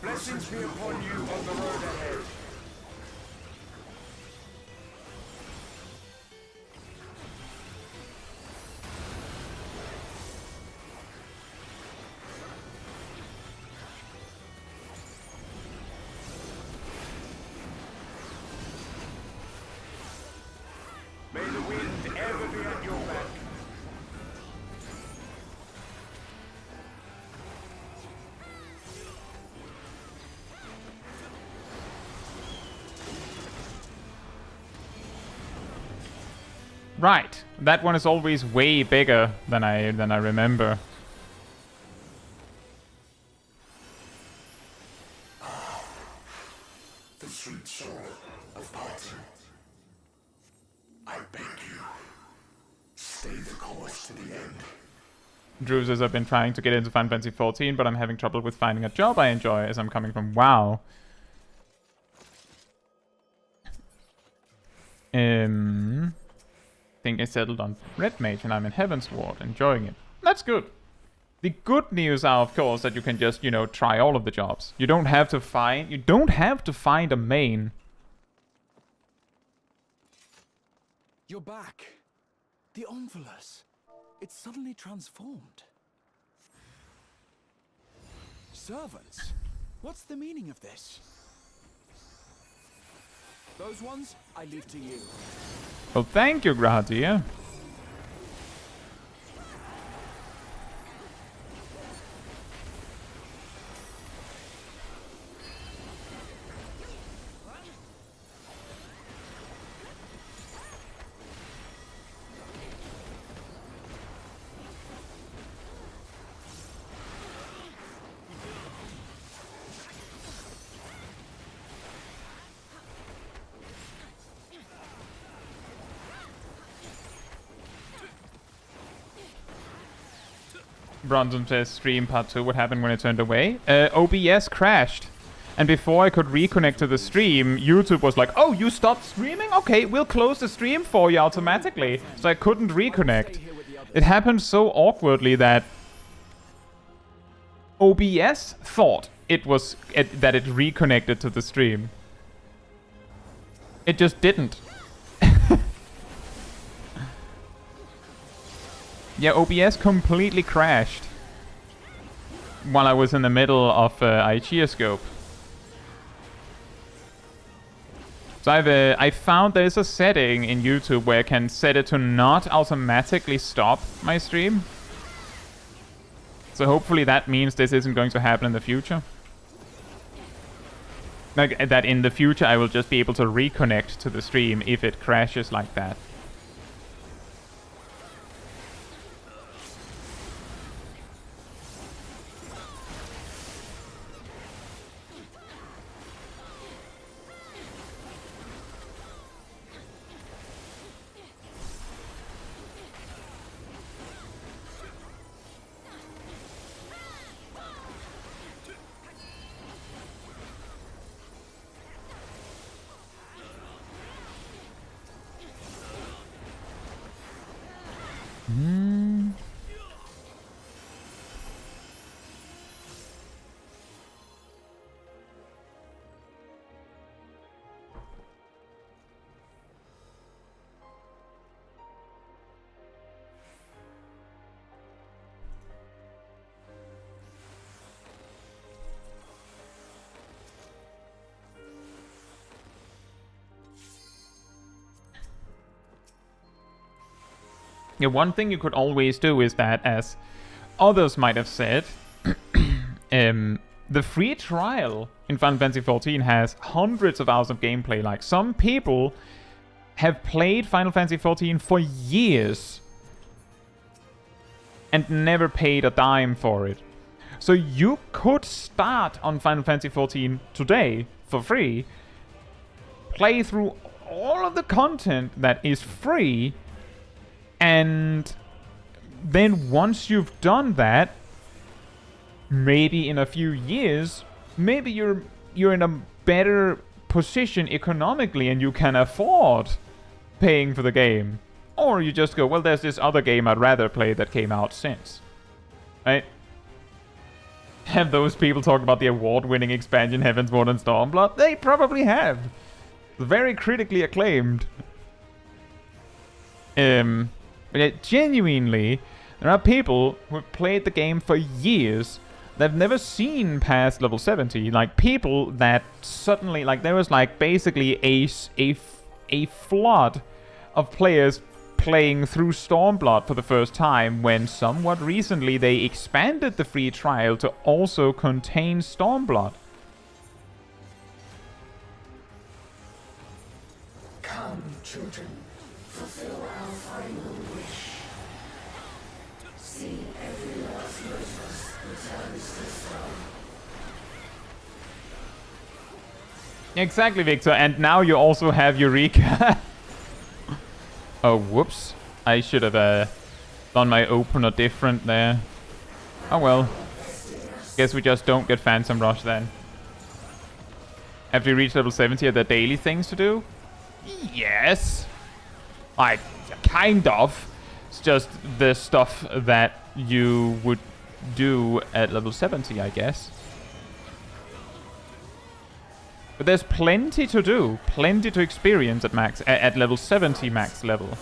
Blessings be upon you on the road ahead. May the wind ever be at your back. Right, that one is always way bigger than I remember. The sweet soul of Caetsu. I beg you, stay the course to the end. Drew says I've been trying to get into Final Fantasy XIV, but I'm having trouble with finding a job I enjoy as I'm coming from WoW. Think I settled on Red Mage and I'm in Heaven's Ward, enjoying it. That's good. The good news are, of course, that you can just, you know, try all of the jobs. You don't have to find a main. You're back. The Omnivores. It's suddenly transformed. Servants? What's the meaning of this? Those ones, I leave to you. Well, thank you, Gradia. Bronson says stream part 2, what happened when I turned away? OBS crashed. And before I could reconnect to the stream, YouTube was like, oh, you stopped streaming? Okay, we'll close the stream for you automatically. So I couldn't reconnect. It happened so awkwardly that OBS thought that it reconnected to the stream. It just didn't. Yeah, OBS completely crashed while I was in the middle of Aichioscope. So I found there's a setting in YouTube where I can set it to not automatically stop my stream. So hopefully that means this isn't going to happen in the future. Like, that in the future I will just be able to reconnect to the stream if it crashes like that. Yeah, one thing you could always do is that, as others might have said, the free trial in Final Fantasy XIV has hundreds of hours of gameplay. Like, some people have played Final Fantasy XIV for years and never paid a dime for it. So you could start on Final Fantasy XIV today for free, play through all of the content that is free, and then once you've done that, maybe in a few years, maybe you're in a better position economically and you can afford paying for the game. Or you just go, well, there's this other game I'd rather play that came out since. Right? Have those people talked about the award-winning expansion Heavensward and Stormblood? They probably have. Very critically acclaimed. But genuinely, there are people who have played the game for years. They've never seen past level 70. Like, people that suddenly, like, there was like basically a flood of players playing through Stormblood for the first time, when somewhat recently they expanded the free trial to also contain Stormblood. Come, children, fulfill our final wish. See every last lotus returns to sun. Exactly, Victor, and now you also have Eureka. Oh, whoops. I should have done my opener different there. Oh well. Guess we just don't get Phantom Rush then. After you reach level 70, are there daily things to do? Yes. Like, kind of. It's just the stuff that you would do at level 70, I guess. But there's plenty to do, plenty to experience at max, at level 70 max level.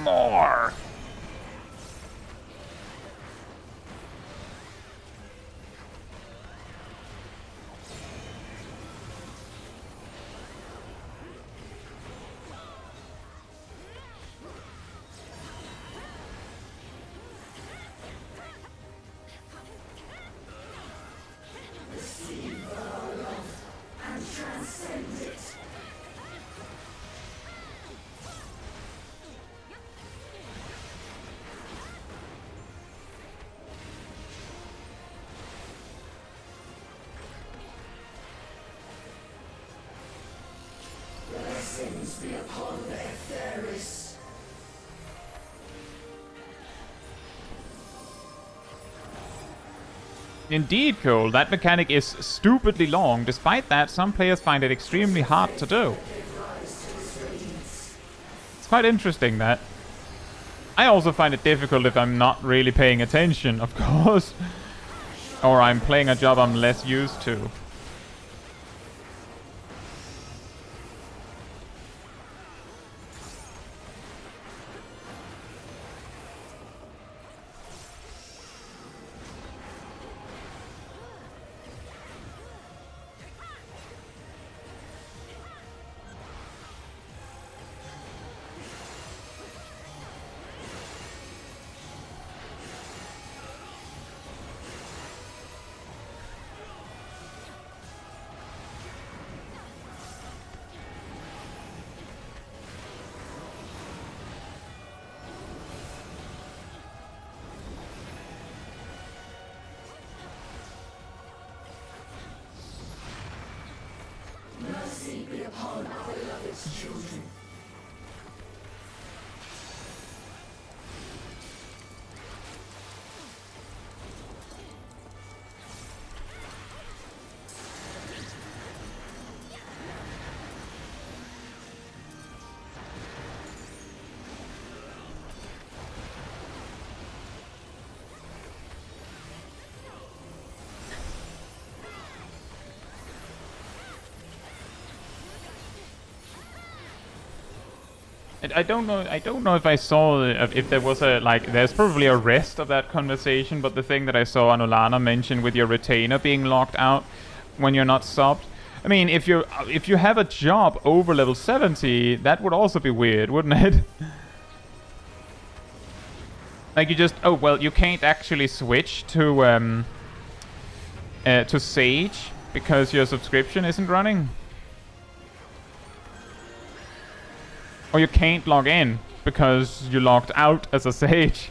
More! Blessings be upon the Etheris. Indeed, Cole, that mechanic is stupidly long. Despite that, some players find it extremely hard to do. It's quite interesting, that. I also find it difficult if I'm not really paying attention, of course. Or I'm playing a job I'm less used to. Mercy be upon our beloved's children. I don't know. I don't know if I saw if there was a like. There's probably a rest of that conversation, but the thing that I saw Anulana mention with your retainer being locked out when you're not subbed. I mean, if you have a job over level 70, that would also be weird, wouldn't it? Like you just you can't actually switch to Sage because your subscription isn't running. Or you can't log in because you logged out as a Sage.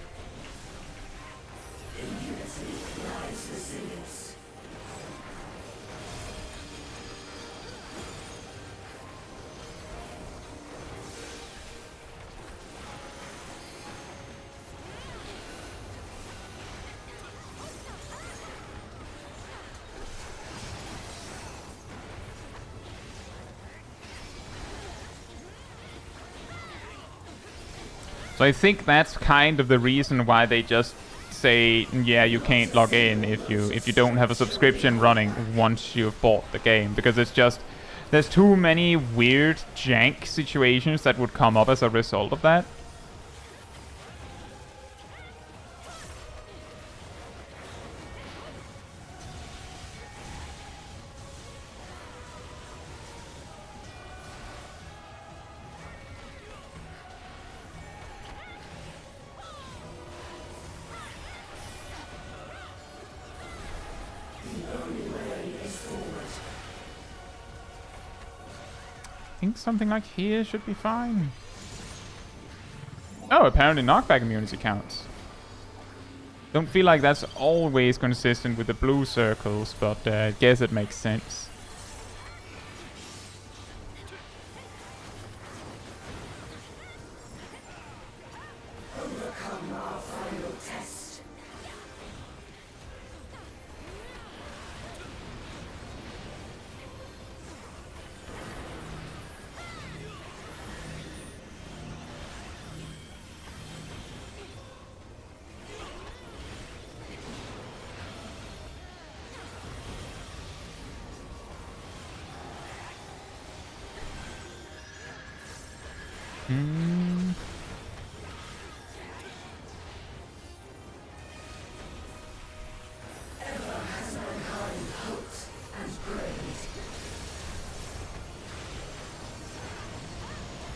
So I think that's kind of the reason why they just say, yeah, you can't log in if you don't have a subscription running once you've bought the game, because it's just there's too many weird jank situations that would come up as a result of that. I think something like here should be fine. Oh, apparently knockback immunity counts. Don't feel like that's always consistent with the blue circles, but I guess it makes sense.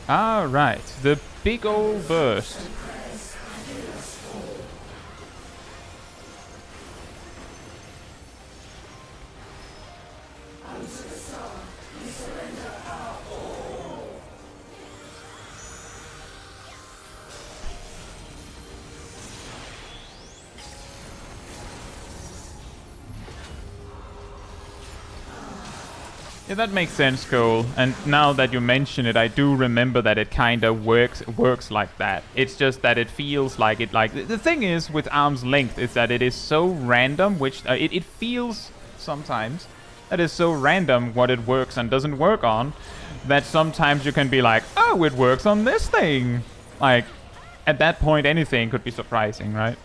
Alright, the big old burst. Yeah, that makes sense, Cole. And now that you mention it, I do remember that it kind of works like that. It's just that it feels like it. Like the thing is with arm's length is that it is so random, which it feels sometimes that is so random what it works and doesn't work on, that sometimes you can be like, oh, it works on this thing. Like at that point, anything could be surprising, right?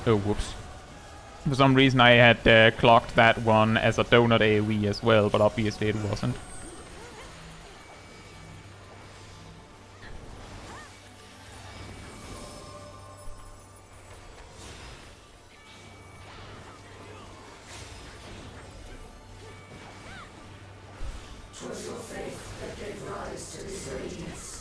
Oh, whoops. For some reason I had clocked that one as a donut AoE as well, but obviously it wasn't. "'Twas your faith that gave rise to this radiance."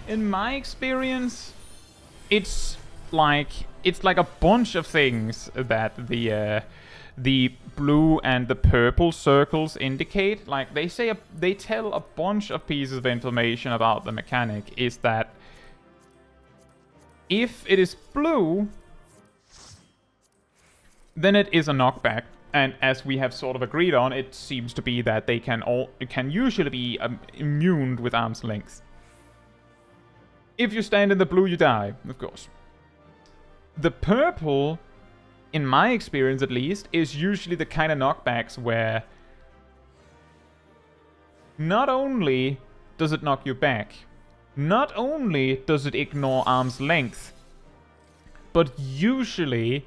In my experience, it's like a bunch of things that the blue and the purple circles indicate. Like they tell a bunch of pieces of information about the mechanic. Is that if it is blue, then it is a knockback. And as we have sort of agreed on, it seems to be that they can usually be immune with arm's length. If you stand in the blue, you die, of course. The purple, in my experience at least, is usually the kind of knockbacks where not only does it knock you back, not only does it ignore arm's length, but usually,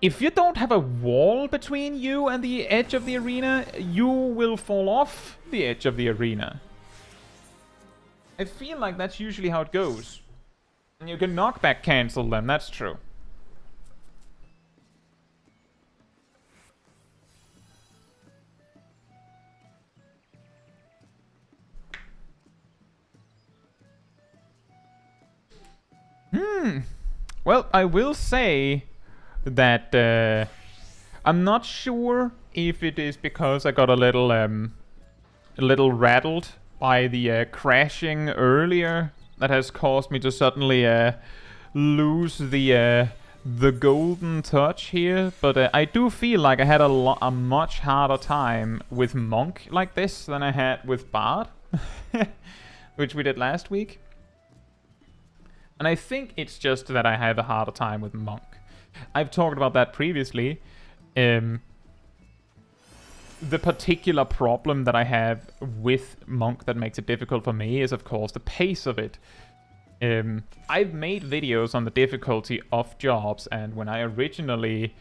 if you don't have a wall between you and the edge of the arena, you will fall off the edge of the arena. I feel like that's usually how it goes. And you can knockback cancel them, that's true. Well, I will say that I'm not sure if it is because I got a little rattled by the crashing earlier that has caused me to suddenly lose the golden touch here, but I do feel like I had a much harder time with Monk like this than I had with Bard, which we did last week. And I think it's just that I have a harder time with Monk. I've talked about that previously. The particular problem that I have with Monk that makes it difficult for me is, of course, the pace of it. I've made videos on the difficulty of jobs, and when I originally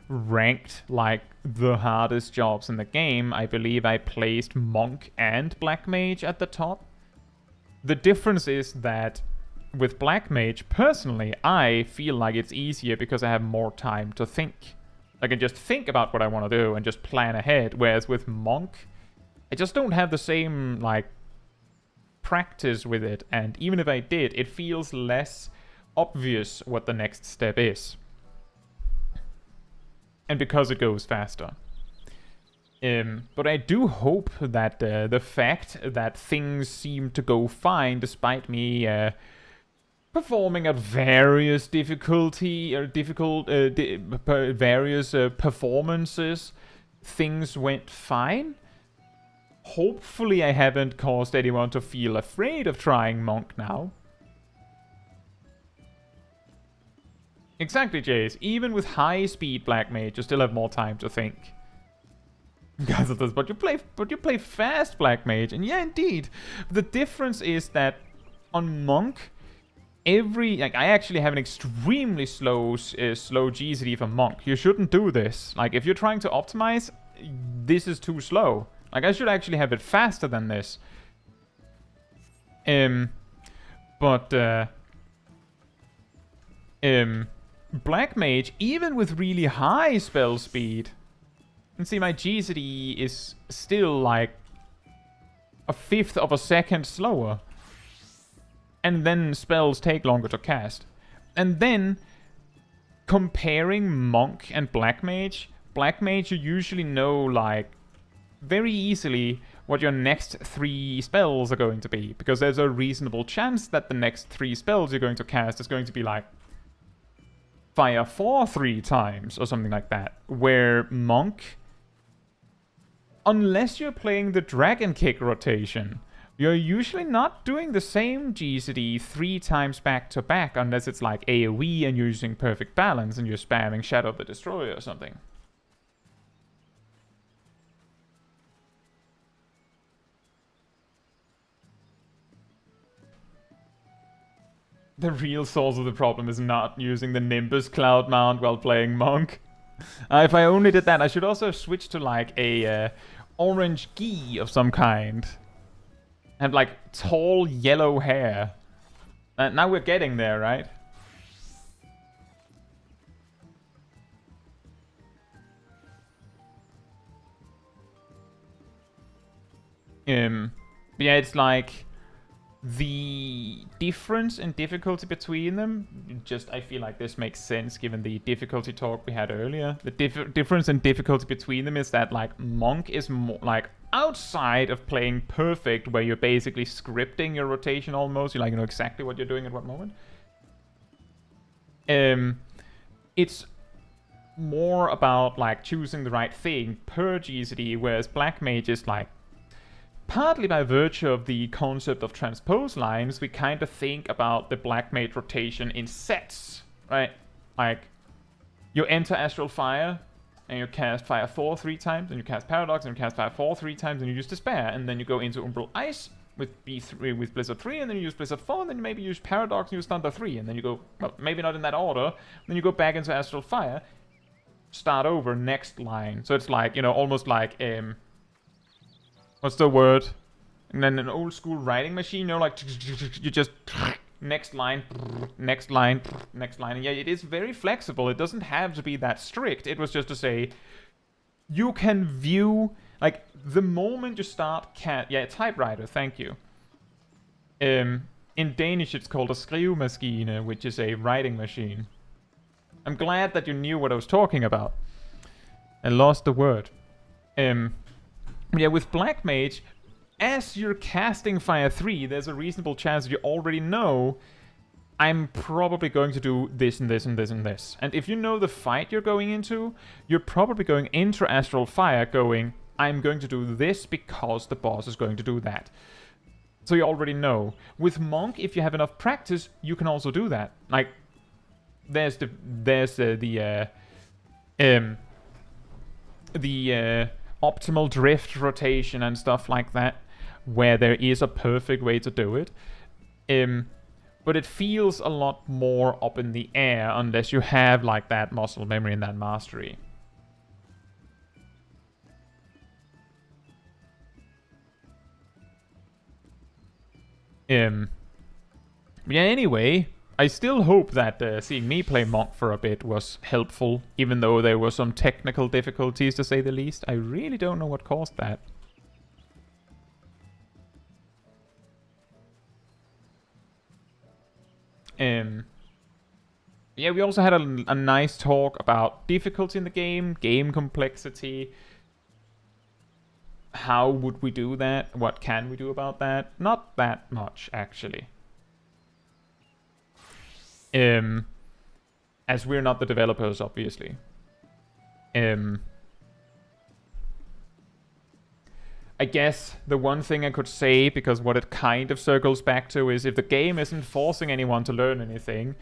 ranked like the hardest jobs in the game, I believe I placed Monk and Black Mage at the top. The difference is that with Black Mage, personally, I feel like it's easier because I have more time to think. I can just think about what I want to do and just plan ahead, whereas with Monk, I just don't have the same, like, practice with it, and even if I did, it feels less obvious what the next step is. And because it goes faster. But I do hope that the fact that things seem to go fine despite me performing at various difficulty or various performances, things went fine. Hopefully I haven't caused anyone to feel afraid of trying Monk now. Exactly, Jace. Even with high speed Black Mage, you still have more time to think. Because of this, but you play fast Black Mage, and yeah, indeed. The difference is that on Monk, I actually have an extremely slow GCD for Monk. You shouldn't do this. Like, if you're trying to optimize, this is too slow. Like, I should actually have it faster than this. Black Mage, even with really high spell speed, and see, my GCD is still like a fifth of a second slower. And then spells take longer to cast. And then, comparing Monk and Black Mage, you usually know, like, very easily what your next 3 spells are going to be. Because there's a reasonable chance that the next 3 spells you're going to cast is going to be, like, Fire 4 3 times, or something like that. Where Monk, unless you're playing the Dragon Kick rotation, you're usually not doing the same GCD 3 times back to back unless it's like AoE and you're using Perfect Balance and you're spamming Shadow of the Destroyer or something. The real source of the problem is not using the Nimbus Cloud Mount while playing Monk. If I only did that, I should also switch to like a orange gi of some kind. Have like tall yellow hair. Now we're getting there, right? But yeah, it's like the difference in difficulty between them, I feel like this makes sense given the difficulty talk we had earlier. The difference in difficulty between them is that, like, Monk is more like outside of playing perfect, where you're basically scripting your rotation almost. You like, you know exactly what you're doing at what moment. It's more about like choosing the right thing per GCD, whereas Black Mage is like partly by virtue of the concept of transpose lines, we kind of think about the Black Mage rotation in sets, right? Like, you enter Astral Fire, and you cast Fire 4 3 times, and you cast Paradox, and you cast Fire 4 3 times, and you use Despair, and then you go into Umbral Ice with B3 with Blizzard 3, and then you use Blizzard 4, and then you maybe use Paradox and use Thunder 3, and then you go, well, maybe not in that order, then you go back into Astral Fire, start over, next line. So it's like, you know, almost like, what's the word? And then an old school writing machine, you know, like, you just, next line, next line, next line. And yeah, it is very flexible. It doesn't have to be that strict. It was just to say, you can view, like, the moment you start yeah, typewriter, thank you. In Danish, it's called a skrivemaskine, which is a writing machine. I'm glad that you knew what I was talking about. I lost the word. Yeah, with Black Mage, as you're casting Fire 3, there's a reasonable chance that you already know I'm probably going to do this and this and this and this. And if you know the fight you're going into, you're probably going into Astral Fire going, I'm going to do this because the boss is going to do that. So you already know. With Monk, if you have enough practice, you can also do that. Like, there's the optimal drift rotation and stuff like that, where there is a perfect way to do it. But it feels a lot more up in the air unless you have like that muscle memory and that mastery. Yeah, anyway, I still hope that seeing me play Monk for a bit was helpful, even though there were some technical difficulties, to say the least. I really don't know what caused that. Yeah, we also had a nice talk about difficulty in the game complexity. How would we do that? What can we do about that? Not that much, actually. As we're not the developers, obviously. I guess the one thing I could say, because what it kind of circles back to is if the game isn't forcing anyone to learn anything,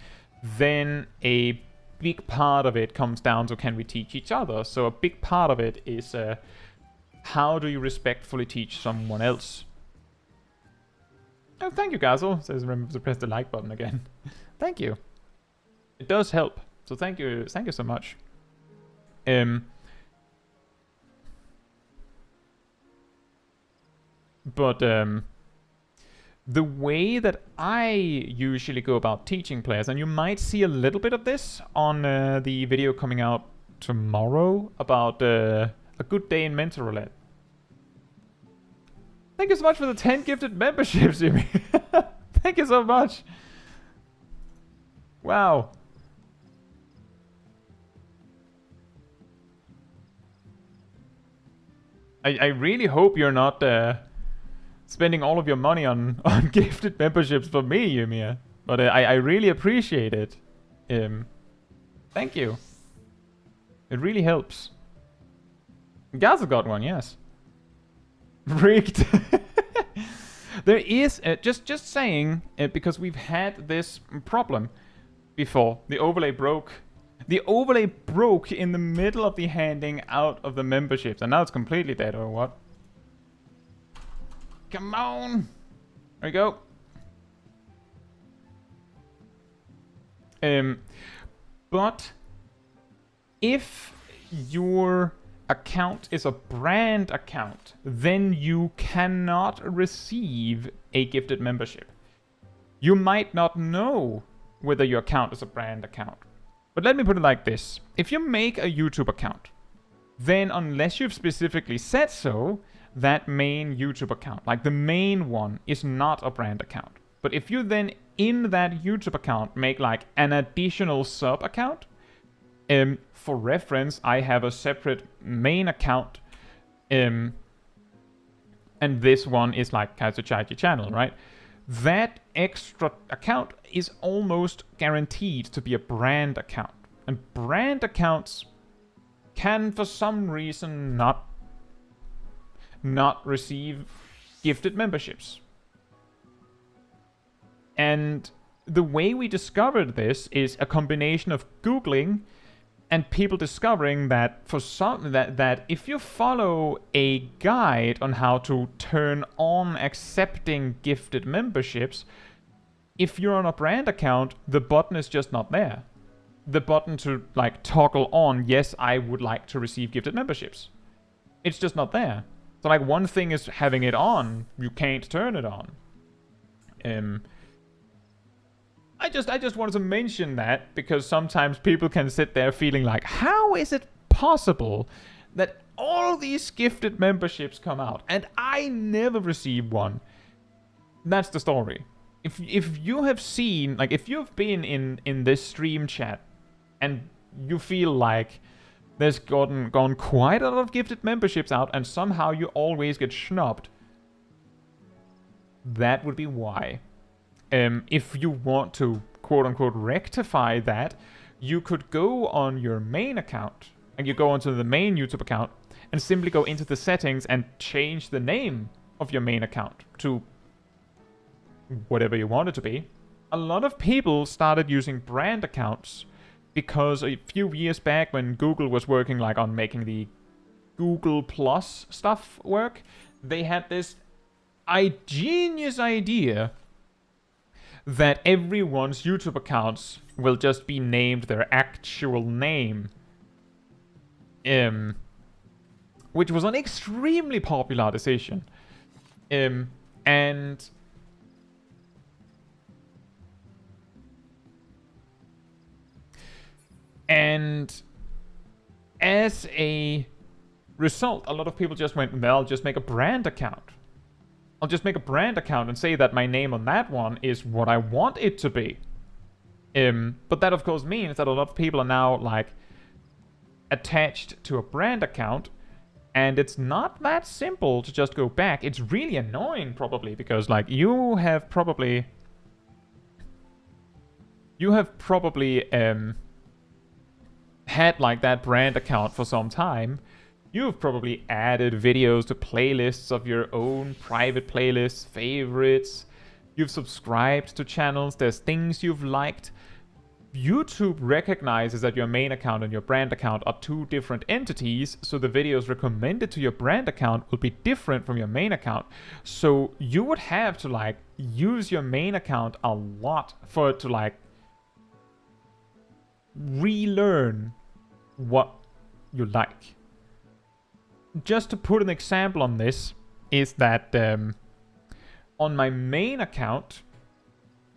then a big part of it comes down to can we teach each other. So a big part of it is how do you respectfully teach someone else? Oh, thank you, Gazel. Says remember to press the like button again. Thank you. It does help. So thank you so much. But the way that I usually go about teaching players, and you might see a little bit of this on the video coming out tomorrow about a good day in Mentor Roulette. Thank you so much for the 10 gifted memberships, Jimmy. Thank you so much. Wow. I really hope you're not spending all of your money on gifted memberships for me, Ymir. But I really appreciate it. Thank you. It really helps. Gaza got one, yes. Rigged. There is, just saying, because we've had this problem before. The overlay broke. The overlay broke in the middle of the handing out of the memberships. And now it's completely dead, or what? Come on! There we go. But if your account is a brand account, then you cannot receive a gifted membership. You might not know whether your account is a brand account. But let me put it like this. If you make a YouTube account, then unless you've specifically said so, that main YouTube account, like the main one, is not a brand account. But if you then in that YouTube account make like an additional sub account, for reference, I have a separate main account, and this one is like Caetsu Chaiji channel, right? That extra account is almost guaranteed to be a brand account. And brand accounts can, for some reason, not receive gifted memberships. And the way we discovered this is a combination of Googling and people discovering that for some that if you follow a guide on how to turn on accepting gifted memberships, if you're on a brand account, the button is just not there. The button to like toggle on, yes, I would like to receive gifted memberships. It's just not there. So like one thing is having it on, you can't turn it on. I just wanted to mention that because sometimes people can sit there feeling like, how is it possible that all these gifted memberships come out and I never receive one? That's the story. If you have seen, like if you've been in this stream chat and you feel like there's gone quite a lot of gifted memberships out and somehow you always get snubbed, that would be why. If you want to quote-unquote rectify that, you could go on your main account and you go onto the main YouTube account and simply go into the settings and change the name of your main account to whatever you want it to be. A lot of people started using brand accounts because a few years back when Google was working like on making the Google Plus stuff work, they had this genius idea that everyone's YouTube accounts will just be named their actual name. Which was an extremely popular decision. And as a result, a lot of people just went, well, just make a brand account. I'll just make a brand account and say that my name on that one is what I want it to be. But that of course means that a lot of people are now like attached to a brand account, and it's not that simple to just go back. It's really annoying probably because like you have probably had like that brand account for some time. You've probably added videos to playlists of your own private playlists, favorites. You've subscribed to channels. There's things you've liked. YouTube recognizes that your main account and your brand account are two different entities, so the videos recommended to your brand account will be different from your main account. So you would have to like use your main account a lot for it to like relearn what you like. Just to put an example on this, is that on my main account,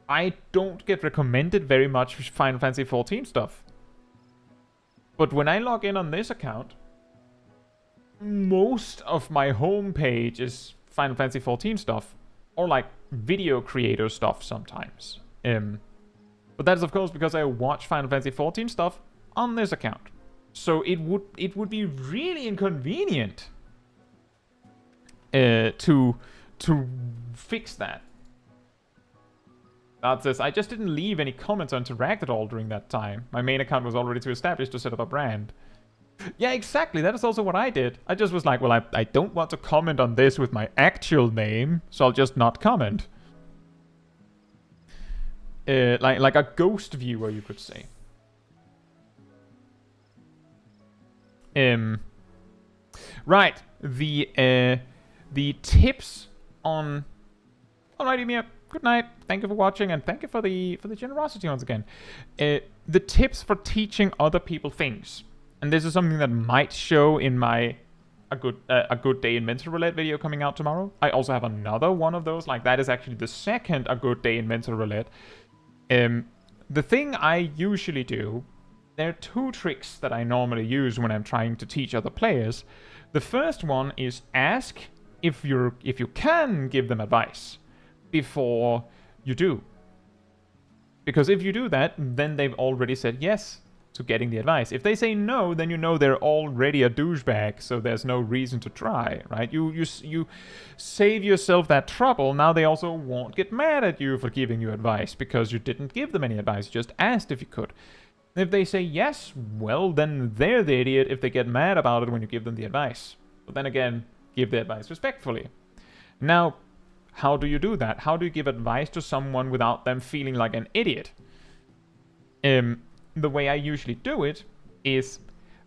I don't get recommended very much Final Fantasy XIV stuff. But when I log in on this account, most of my homepage is Final Fantasy XIV stuff, or like video creator stuff sometimes. But that's of course because I watch Final Fantasy XIV stuff on this account. So it would be really inconvenient to fix that. That's this. I just didn't leave any comments or interact at all during that time. My main account was already too established to set up a brand. Yeah, exactly. That is also what I did. I just was like, well, I don't want to comment on this with my actual name, so I'll just not comment. Like a ghost viewer, you could say. Right, the tips on. Alrighty, Mia. Good night. Thank you for watching, and thank you for the generosity once again. The tips for teaching other people things, and this is something that might show in my a good day in Mentor Roulette video coming out tomorrow. I also have another one of those. Like that is actually the second a good day in Mentor Roulette. The thing I usually do. There are two tricks that I normally use when I'm trying to teach other players. The first one is ask if you can give them advice before you do. Because if you do that, then they've already said yes to getting the advice. If they say no, then you know they're already a douchebag, so there's no reason to try, right? You save yourself that trouble. Now they also won't get mad at you for giving you advice because you didn't give them any advice, you just asked if you could. If they say yes, well, then they're the idiot if they get mad about it when you give them the advice. But then again, give the advice respectfully. Now, how do you do that? How do you give advice to someone without them feeling like an idiot? The way I usually do it is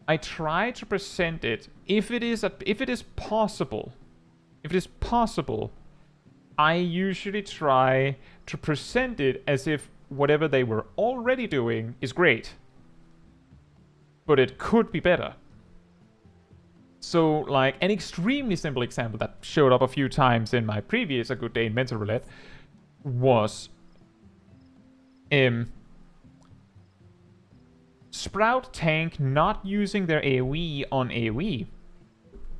I try to present it, if it is possible, I usually try to present it as if whatever they were already doing is great, but it could be better. So, like, an extremely simple example that showed up a few times in my previous A Good Day in Mental Roulette was Sprout tank not using their AoE on AoE.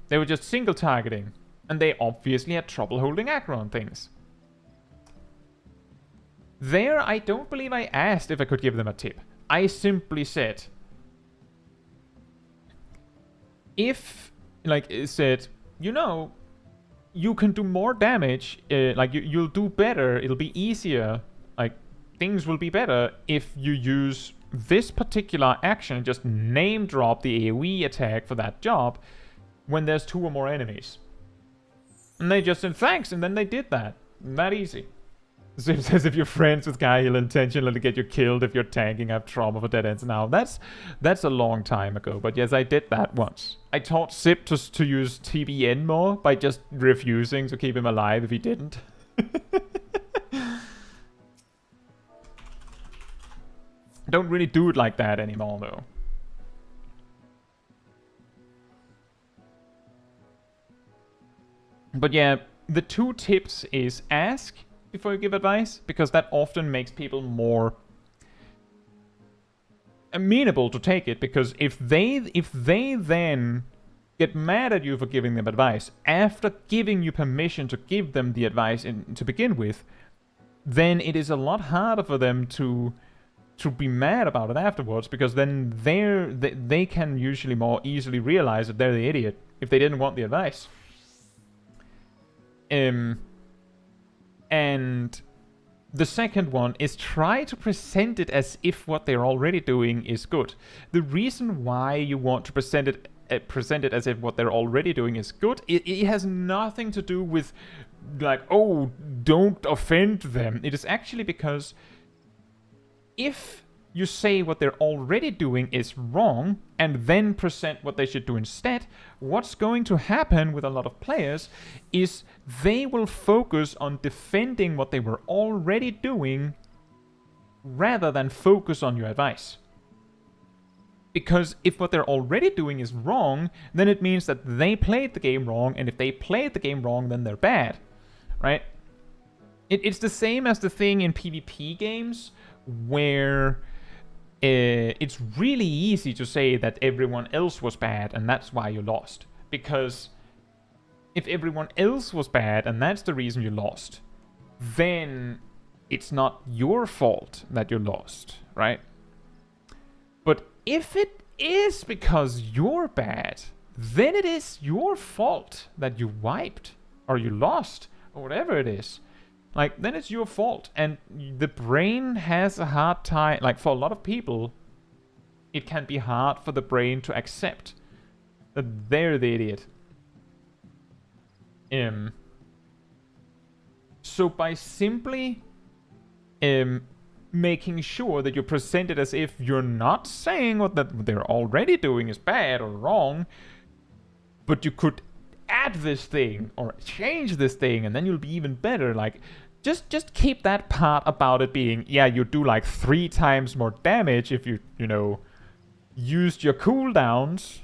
They were just single targeting, and they obviously had trouble holding aggro on things. There, I don't believe I asked if I could give them a tip. I simply said, if, like, it said, you know, you can do more damage, like, you'll do better, it'll be easier, like, things will be better if you use this particular action, just name drop the AoE attack for that job when there's 2 or more enemies. And they just said thanks, and then they did that. That easy. Zim says if you're friends with guy, he'll intentionally get you killed if you're tanking up trauma for dead ends. Now, that's a long time ago, but yes, I did that once. I taught Zip to use TBN more by just refusing to keep him alive if he didn't. Don't really do it like that anymore, though. But yeah, the 2 tips is ask before you give advice, because that often makes people more amenable to take it, because if they then get mad at you for giving them advice after giving you permission to give them the advice to begin with, then it is a lot harder for them to be mad about it afterwards, because then they can usually more easily realize that they're the idiot if they didn't want the advice. And the second one is try to present it as if what they're already doing is good. The reason why you want to present it as if what they're already doing is good, it has nothing to do with, like, oh, don't offend them. It is actually because if you say what they're already doing is wrong and then present what they should do instead, what's going to happen with a lot of players is they will focus on defending what they were already doing rather than focus on your advice. Because if what they're already doing is wrong, then it means that they played the game wrong, and if they played the game wrong, then they're bad, right? It's the same as the thing in PvP games where it's really easy to say that everyone else was bad and that's why you lost. Because if everyone else was bad and that's the reason you lost, then it's not your fault that you lost, right? But if it is because you're bad, then it is your fault that you wiped or you lost or whatever it is. Like, then it's your fault. And the brain has a hard time, like, for a lot of people, it can be hard for the brain to accept that they're the idiot. So by simply making sure that you present it as if you're not saying what they're already doing is bad or wrong, but you could add this thing or change this thing and then you'll be even better. Like, just keep that part about it being, yeah, you do like 3 times more damage if you know, used your cooldowns.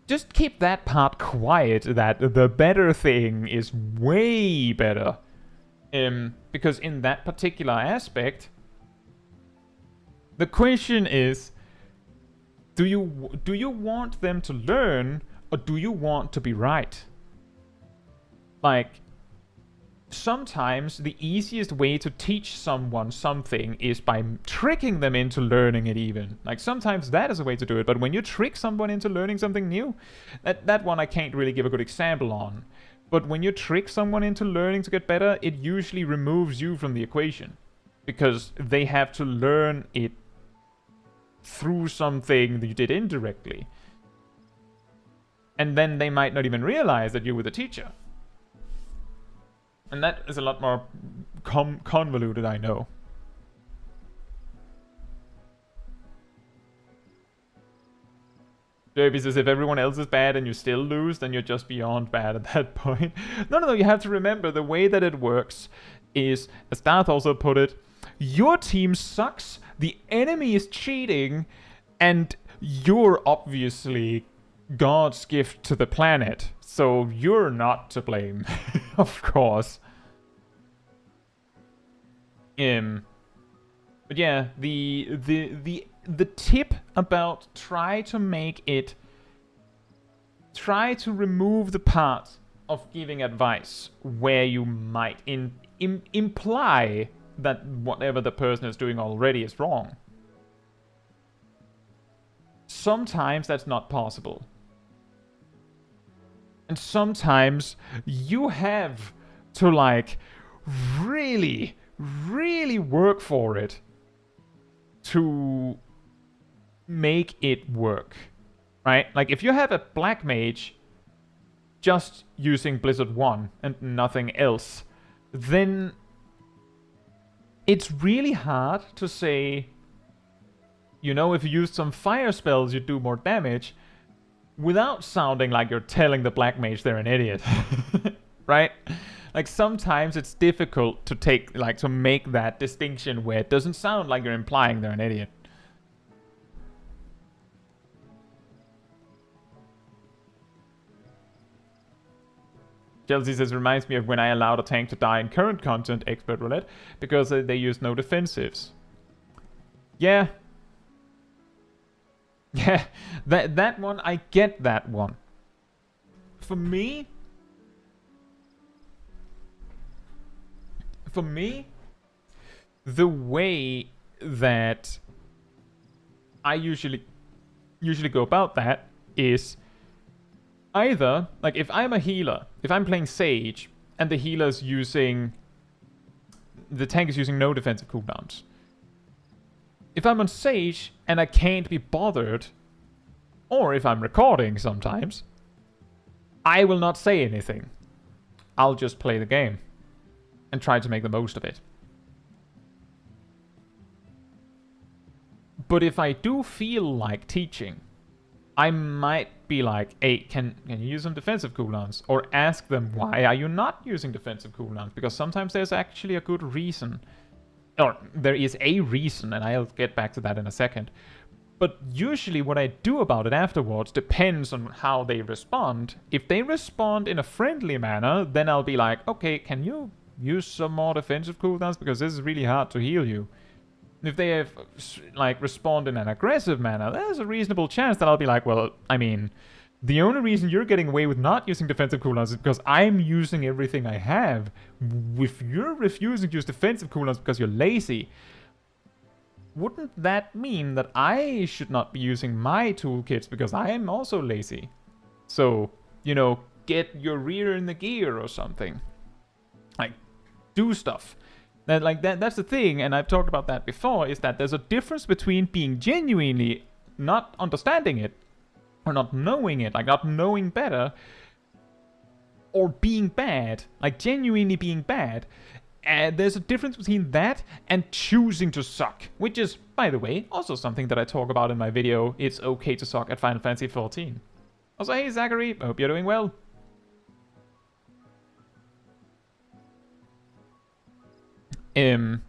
Just keep that part quiet, that the better thing is way better. Because in that particular aspect, the question is, do you want them to learn or do you want to be right? Like, sometimes the easiest way to teach someone something is by tricking them into learning it even. Like, sometimes that is a way to do it, but when you trick someone into learning something new, that one I can't really give a good example on. But when you trick someone into learning to get better, it usually removes you from the equation. Because they have to learn it through something that you did indirectly. And then they might not even realize that you were the teacher. And that is a lot more convoluted, I know. Derby says, if everyone else is bad and you still lose, then you're just beyond bad at that point. No, you have to remember the way that it works is, as Darth also put it, your team sucks, the enemy is cheating, and you're obviously God's gift to the planet. So you're not to blame, of course. But yeah, the tip about try to remove the part of giving advice where you might imply that whatever the person is doing already is wrong. Sometimes that's not possible. And sometimes you have to like really work for it to make it work, right? Like if you have a Black Mage just using Blizzard 1 and nothing else, then it's really hard to say, you know, if you use some fire spells you do more damage without sounding like you're telling the Black Mage they're an idiot. Right? Like sometimes it's difficult to make that distinction where it doesn't sound like you're implying they're an idiot. Chelsea says, reminds me of when I allowed a tank to die in current content, Expert Roulette, because they used no defensives. Yeah. Yeah, that one, I get that one. For me, the way that I usually go about that is either, like if I'm a healer, if I'm playing Sage and the tank is using no defensive cooldowns. If I'm on Sage and I can't be bothered, or if I'm recording sometimes, I will not say anything. I'll just play the game and try to make the most of it. But if I do feel like teaching, I might be like, hey, can you use some defensive cooldowns? Or ask them, why are you not using defensive cooldowns? Because sometimes there's actually a good reason. Or there is a reason, and I'll get back to that in a second. But usually what I do about it afterwards depends on how they respond. If they respond in a friendly manner, then I'll be like, okay, can you use some more defensive cooldowns? Because this is really hard to heal you. If they have, like, respond in an aggressive manner, there's a reasonable chance that I'll be like, well, I mean, the only reason you're getting away with not using defensive cooldowns is because I'm using everything I have. If you're refusing to use defensive cooldowns because you're lazy, wouldn't that mean that I should not be using my toolkits because I am also lazy? So, you know, get your rear in the gear or something. Like, do stuff. That's the thing, and I've talked about that before, is that there's a difference between being genuinely not understanding it, or not knowing it, like not knowing better, or being bad, like genuinely being bad. And there's a difference between that and choosing to suck, which is, by the way, also something that I talk about in my video, It's Okay to Suck at Final Fantasy XIV. Also, hey Zachary, I hope you're doing well. And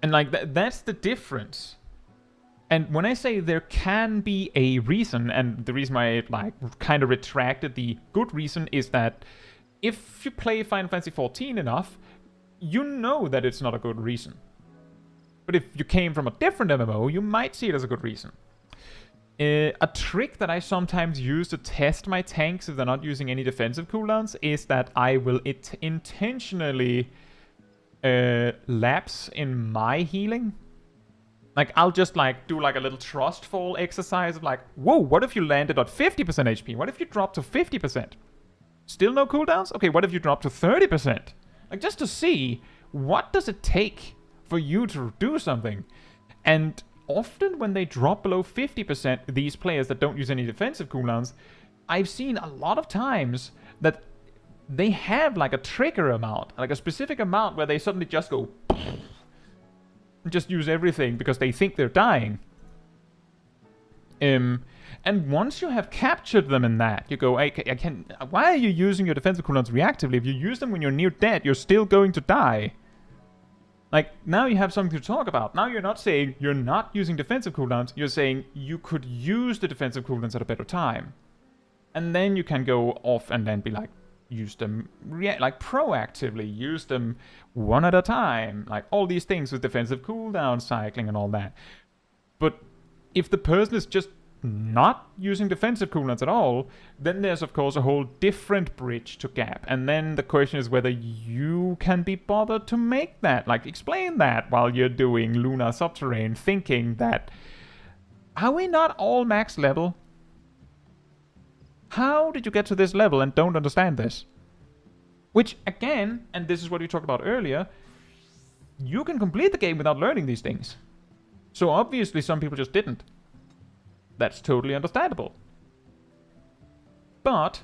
like that's the difference. And when I say there can be a reason, and the reason why I like kind of retracted the good reason is that if you play Final Fantasy XIV enough, you know that it's not a good reason. But if you came from a different MMO, you might see it as a good reason. A trick that I sometimes use to test my tanks if they're not using any defensive cooldowns is that I will intentionally lapse in my healing. Like, I'll just, like, do, like, a little trust fall exercise of, like, whoa, what if you landed at 50% HP? What if you dropped to 50%? Still no cooldowns? Okay, what if you drop to 30%? Like, just to see, what does it take for you to do something? And often when they drop below 50%, these players that don't use any defensive cooldowns, I've seen a lot of times that they have like a trigger amount, like a specific amount where they suddenly just go and just use everything because they think they're dying. And once you have captured them in that, you go, I can. Why are you using your defensive cooldowns reactively? If you use them when you're near dead, you're still going to die. Like, now you have something to talk about. Now you're not saying you're not using defensive cooldowns. You're saying you could use the defensive cooldowns at a better time. And then you can go off and then be like, use them like proactively. Use them one at a time. Like, all these things with defensive cooldown cycling and all that. But if the person is just not using defensive cooldowns at all, then there's of course a whole different bridge to gap. And then the question is whether you can be bothered to make that, like explain that while you're doing Lunar Subterrane, thinking that, are we not all max level? How did you get to this level and don't understand this? Which again, and this is what we talked about earlier, you can complete the game without learning these things. So obviously some people just didn't. That's totally understandable. But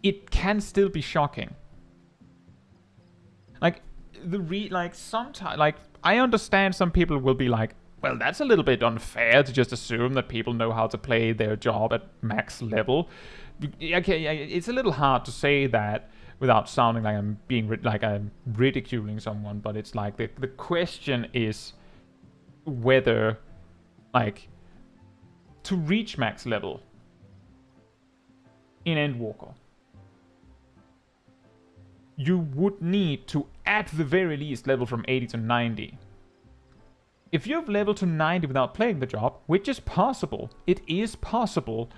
it can still be shocking. Like sometimes, like, I understand some people will be like, well, that's a little bit unfair to just assume that people know how to play their job at max level. Okay, it's a little hard to say that without sounding like I'm being I'm ridiculing someone, but it's like the question is whether, like, to reach max level in Endwalker, you would need to, at the very least, level from 80 to 90. If you've leveled to 90 without playing the job, which is possible, it is possible,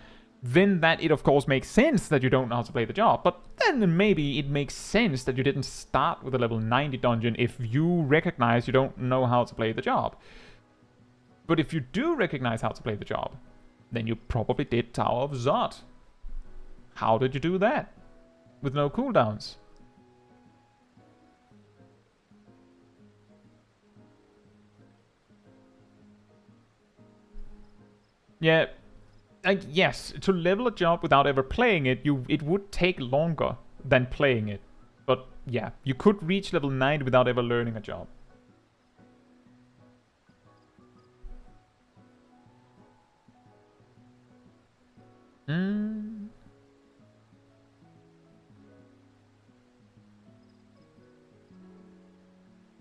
then that it of course makes sense that you don't know how to play the job. But then maybe it makes sense that you didn't start with a level 90 dungeon if you recognize you don't know how to play the job. But if you do recognize how to play the job, then you probably did Tower of Zod. How did you do that? With no cooldowns. Yeah, like, yes, to level a job without ever playing it, it would take longer than playing it. But yeah, you could reach level 90 without ever learning a job.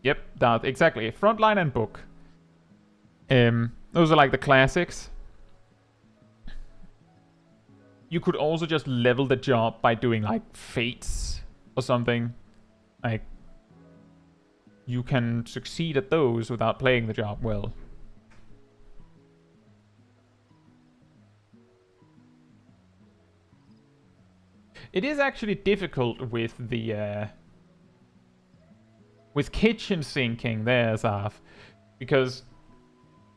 Yep, that exactly. Frontline and book. Those are like the classics. You could also just level the job by doing like fates or something. Like, you can succeed at those without playing the job well. It is actually difficult with the with kitchen sinking there, Zaf, because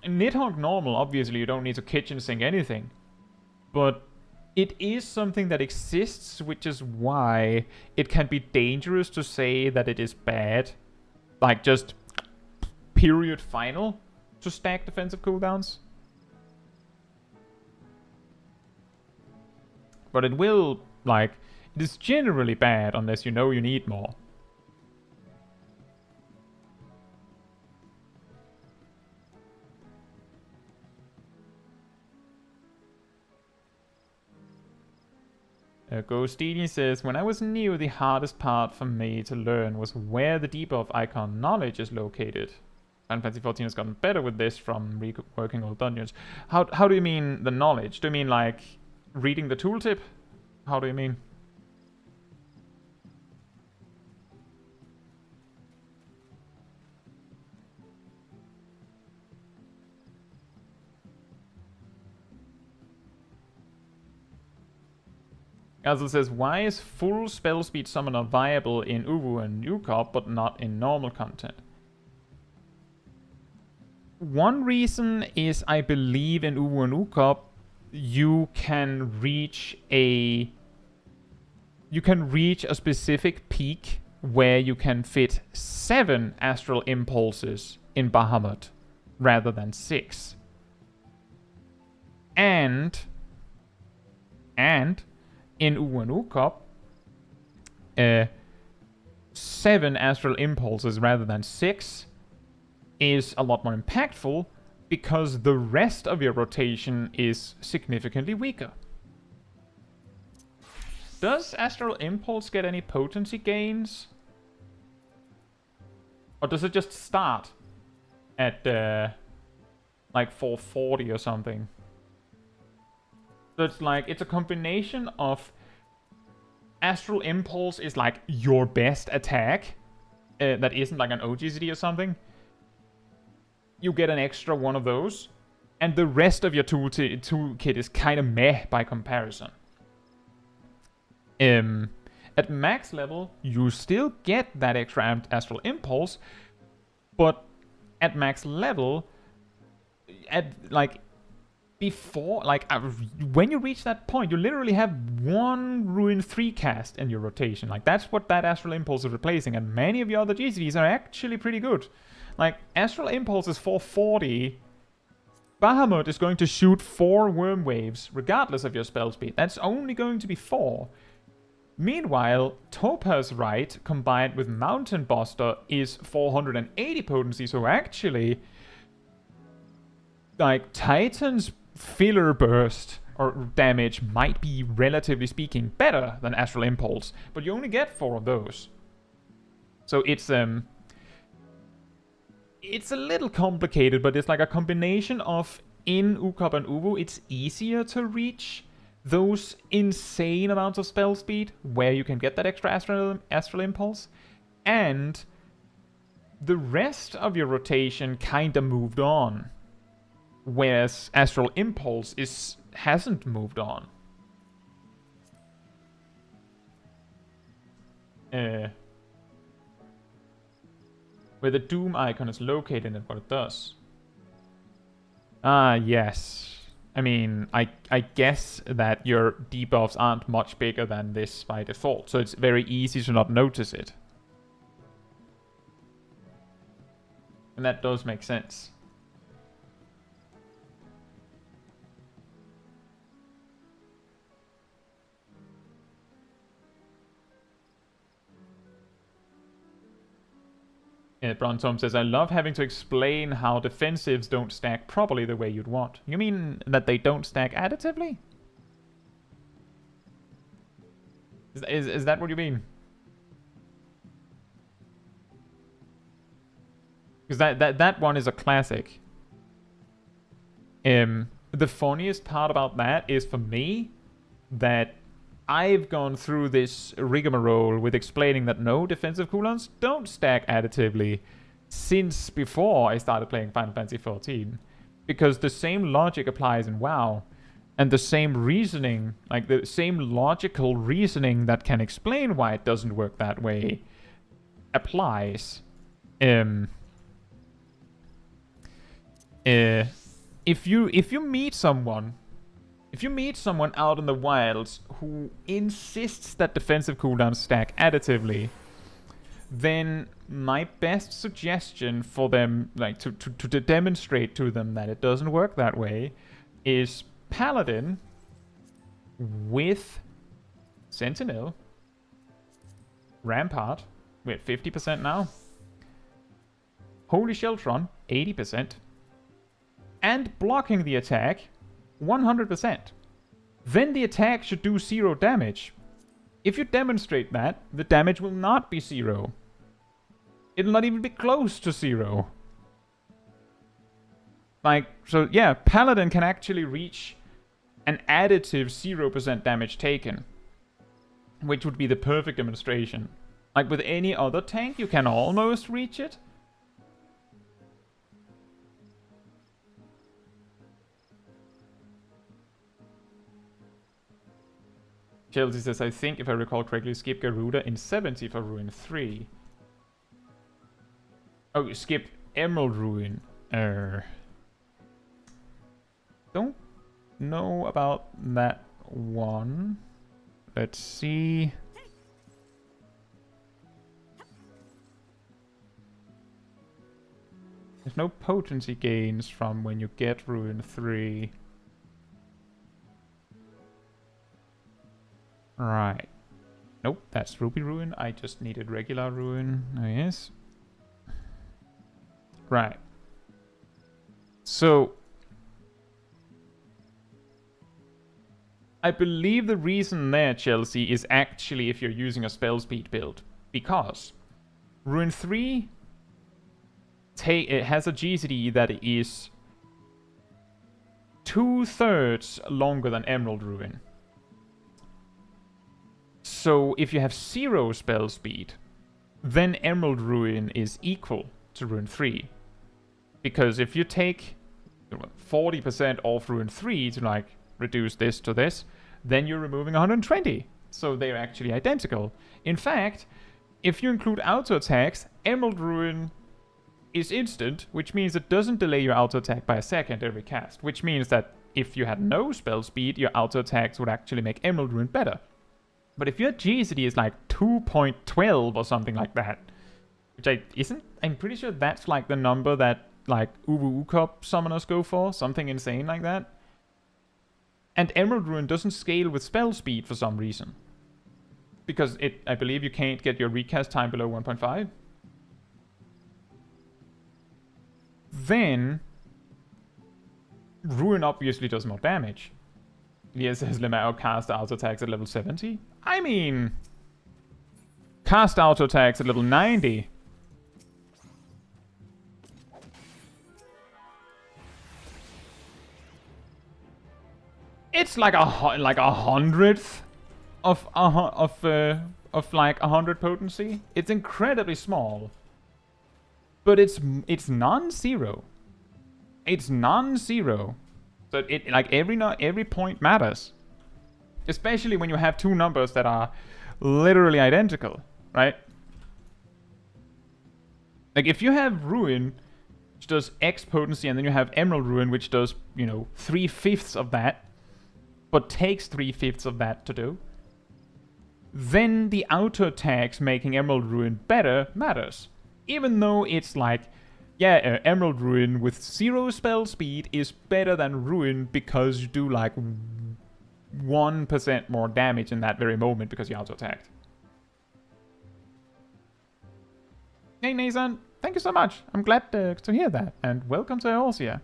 in Nidhogg normal, obviously you don't need to kitchen sink anything, but it is something that exists, which is why it can be dangerous to say that it is bad, like just period final to stack defensive cooldowns. But it will, like, it is generally bad unless you know you need more. Ghostini says, when I was new, the hardest part for me to learn was where the debuff icon knowledge is located. Final Fantasy XIV has gotten better with this from reworking old dungeons. How do you mean the knowledge? Do you mean like reading the tooltip? How do you mean? Gazel says, why is full spell speed summoner viable in Uwu and Ukop but not in normal content? One reason is, I believe in Uwu and Ukop you can reach a specific peak where you can fit 7 astral impulses in Bahamut rather than 6. And And in Uwu and Ukop, 7 Astral Impulses rather than 6 is a lot more impactful because the rest of your rotation is significantly weaker. Does Astral Impulse get any potency gains? Or does it just start at like 440 or something? So it's like, it's a combination of Astral Impulse is like your best attack that isn't like an OGCD or something. You get an extra one of those, and the rest of your toolkit is kind of meh by comparison. At max level, you still get that extra Astral Impulse, but at max level, at like before, like when you reach that point, you literally have 1 Ruin 3 cast in your rotation. Like that's what that Astral Impulse is replacing, and many of your other GCDs are actually pretty good. Like Astral Impulse is 440. Bahamut is going to shoot 4 Worm Waves, regardless of your spell speed. That's only going to be 4. Meanwhile, Topaz Rite combined with Mountain Buster is 480 potency, so actually, like, Titan's Filler Burst or damage might be, relatively speaking, better than Astral Impulse, but you only get 4 of those. So it's a little complicated, but it's like a combination of, in Ukop and Uwu, it's easier to reach those insane amounts of spell speed where you can get that extra Astral Impulse, and the rest of your rotation kinda moved on, whereas Astral Impulse hasn't moved on. Where the Doom icon is located and what it does. Ah, yes. I mean, I guess that your debuffs aren't much bigger than this by default, so it's very easy to not notice it. And that does make sense. Brontom says, I love having to explain how defensives don't stack properly the way you'd want. You mean that they don't stack additively? Is that what you mean? Because that one is a classic. The funniest part about that is, for me, that I've gone through this rigmarole with explaining that no, defensive cooldowns don't stack additively since before I started playing Final Fantasy XIV. Because the same logic applies in WoW. And the same reasoning, like the same logical reasoning that can explain why it doesn't work that way, applies. If you meet someone out in the wilds who insists that defensive cooldowns stack additively, then my best suggestion for them, like to demonstrate to them that it doesn't work that way, is Paladin with Sentinel, Rampart, we're at 50% now, Holy Sheltron, 80%, and blocking the attack, 100%. Then the attack should do 0 damage. If you demonstrate that, the damage will not be 0. It'll not even be close to 0. Like, so yeah, Paladin can actually reach an additive 0% damage taken, which would be the perfect demonstration. Like with any other tank, you can almost reach it. Chelsea says, I think, if I recall correctly, skip Garuda in 70 for Ruin 3. Oh, skip Emerald Ruin. Don't know about that one. Let's see. There's no potency gains from when you get Ruin 3. Right. Nope, that's Ruby Ruin. I just needed regular Ruin. Oh, yes. Right. So, I believe the reason there, Chelsea, is actually if you're using a spell speed build. Because Ruin 3 it has a GCD that is 2/3 longer than Emerald Ruin. So if you have 0 spell speed, then Emerald Ruin is equal to Ruin 3. Because if you take 40% off Ruin 3 to like reduce this to this, then you're removing 120. So they're actually identical. In fact, if you include auto attacks, Emerald Ruin is instant, which means it doesn't delay your auto attack by a second every cast, which means that if you had no spell speed, your auto attacks would actually make Emerald Ruin better. But if your GCD is like 2.12 or something like that, which I'm pretty sure that's like the number that like Uwu Ukop summoners go for, something insane like that. And Emerald Ruin doesn't scale with spell speed for some reason. Because I believe you can't get your recast time below 1.5. Then Ruin obviously does more damage. Yes, says Lemao cast auto attacks at level 70. I mean, cast auto attacks at level 90. It's like a hundredth of like 100 potency. It's incredibly small, but it's non-zero. It's non-zero, so it like every point matters, especially when you have two numbers that are literally identical, right? Like if you have Ruin, which does X potency, and then you have Emerald Ruin, which does 3/5 of that, but takes 3/5 of that to do, then the auto attacks making Emerald Ruin better matters. Even though it's like, yeah, Emerald Ruin with 0 spell speed is better than Ruin because you do like 1% more damage in that very moment because you auto attacked. Hey Nathan, thank you so much. I'm glad to hear that, and welcome to Eorzea.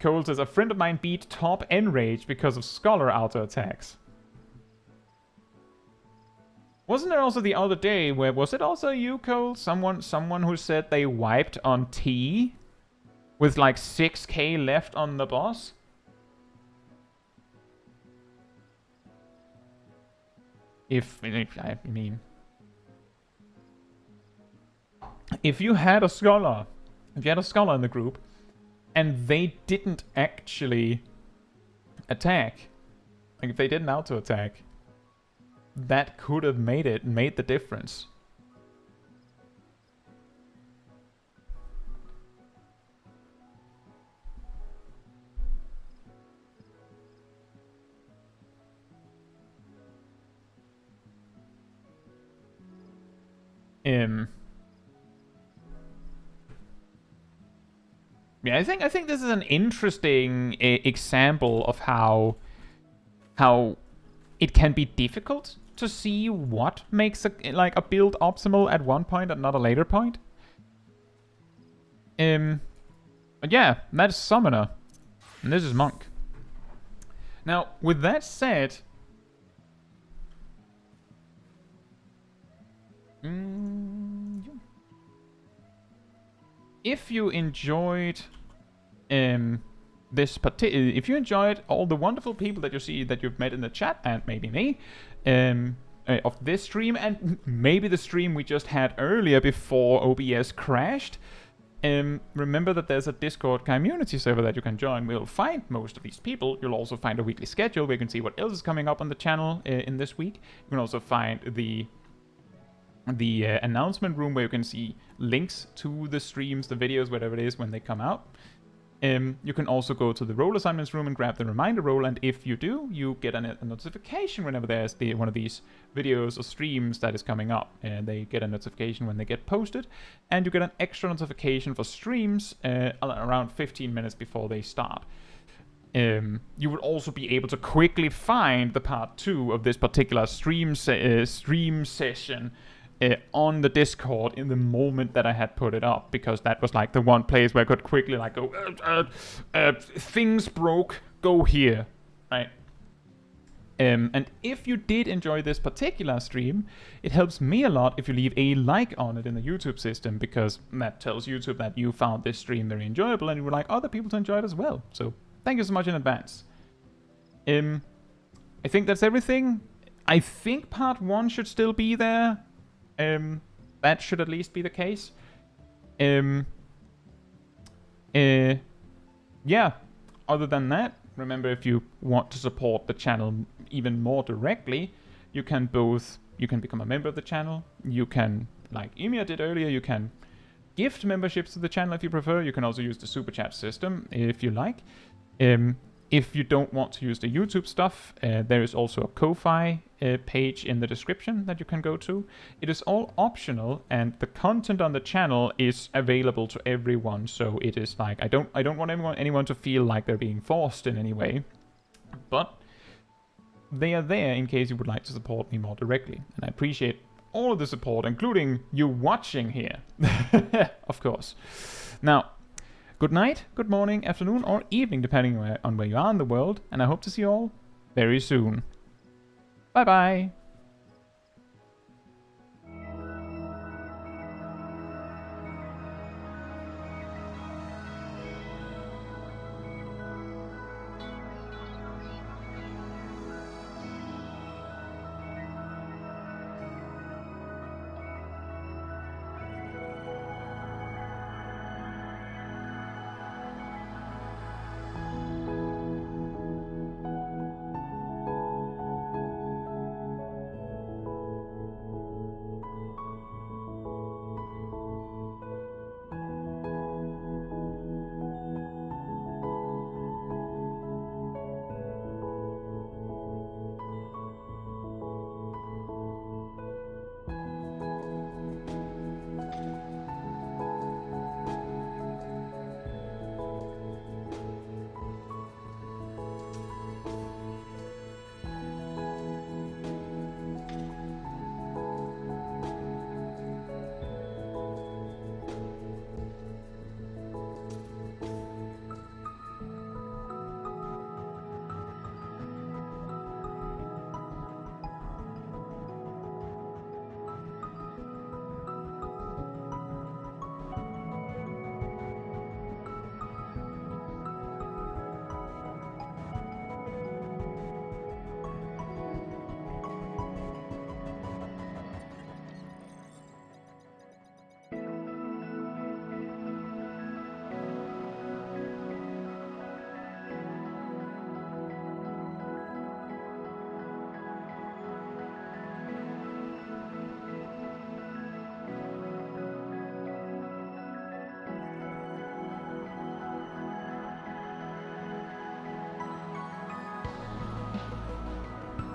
Cole says, a friend of mine beat top Enrage because of Scholar auto attacks. Wasn't there also the other day where, was it also you, Cole? Someone who said they wiped on T with like 6k left on the boss? I mean, if you had a scholar in the group and they didn't actually attack, like if they didn't auto attack, that could have made the difference. Yeah, I think this is an interesting example of how it can be difficult to see what makes a build optimal at one point and not a later point. But yeah, that's Summoner, and this is Monk. Now, with that said, if you enjoyed if you enjoyed all the wonderful people that you've met in the chat, and maybe me, of this stream, and maybe the stream we just had earlier before OBS crashed, remember that there's a Discord community server that you can join. We'll find most of these people. You'll also find a weekly schedule where you can see what else is coming up on the channel in this week. You can also find the announcement room where you can see links to the streams, the videos, whatever it is when they come out. You can also go to the role assignments room and grab the reminder role, and if you do, you get a notification whenever there's one of these videos or streams that is coming up, and they get a notification when they get posted, and you get an extra notification for streams around 15 minutes before they start. you would also be able to quickly find the part 2 of this particular stream session on the Discord in the moment that I had put it up, because that was like the one place where I could quickly like go, things broke, go here, right? And if you did enjoy this particular stream, it helps me a lot if you leave a like on it in the YouTube system, because that tells YouTube that you found this stream very enjoyable and you would like other people to enjoy it as well. So thank you so much in advance. I think that's everything. I think part 1 should still be there. That should at least be the case. Yeah, other than that, remember, if you want to support the channel even more directly, you can become a member of the channel. You can, like Emia did earlier, you can gift memberships to the channel if you prefer. You can also use the super chat system if you like. If you don't want to use the YouTube stuff, there is also a Ko-Fi page in the description that you can go to. It is all optional, and the content on the channel is available to everyone. So it is like, I don't want anyone to feel like they're being forced in any way, but they are there in case you would like to support me more directly. And I appreciate all of the support, including you watching here, of course. Now, good night, good morning, afternoon, or evening, depending on where you are in the world, and I hope to see you all very soon. Bye-bye!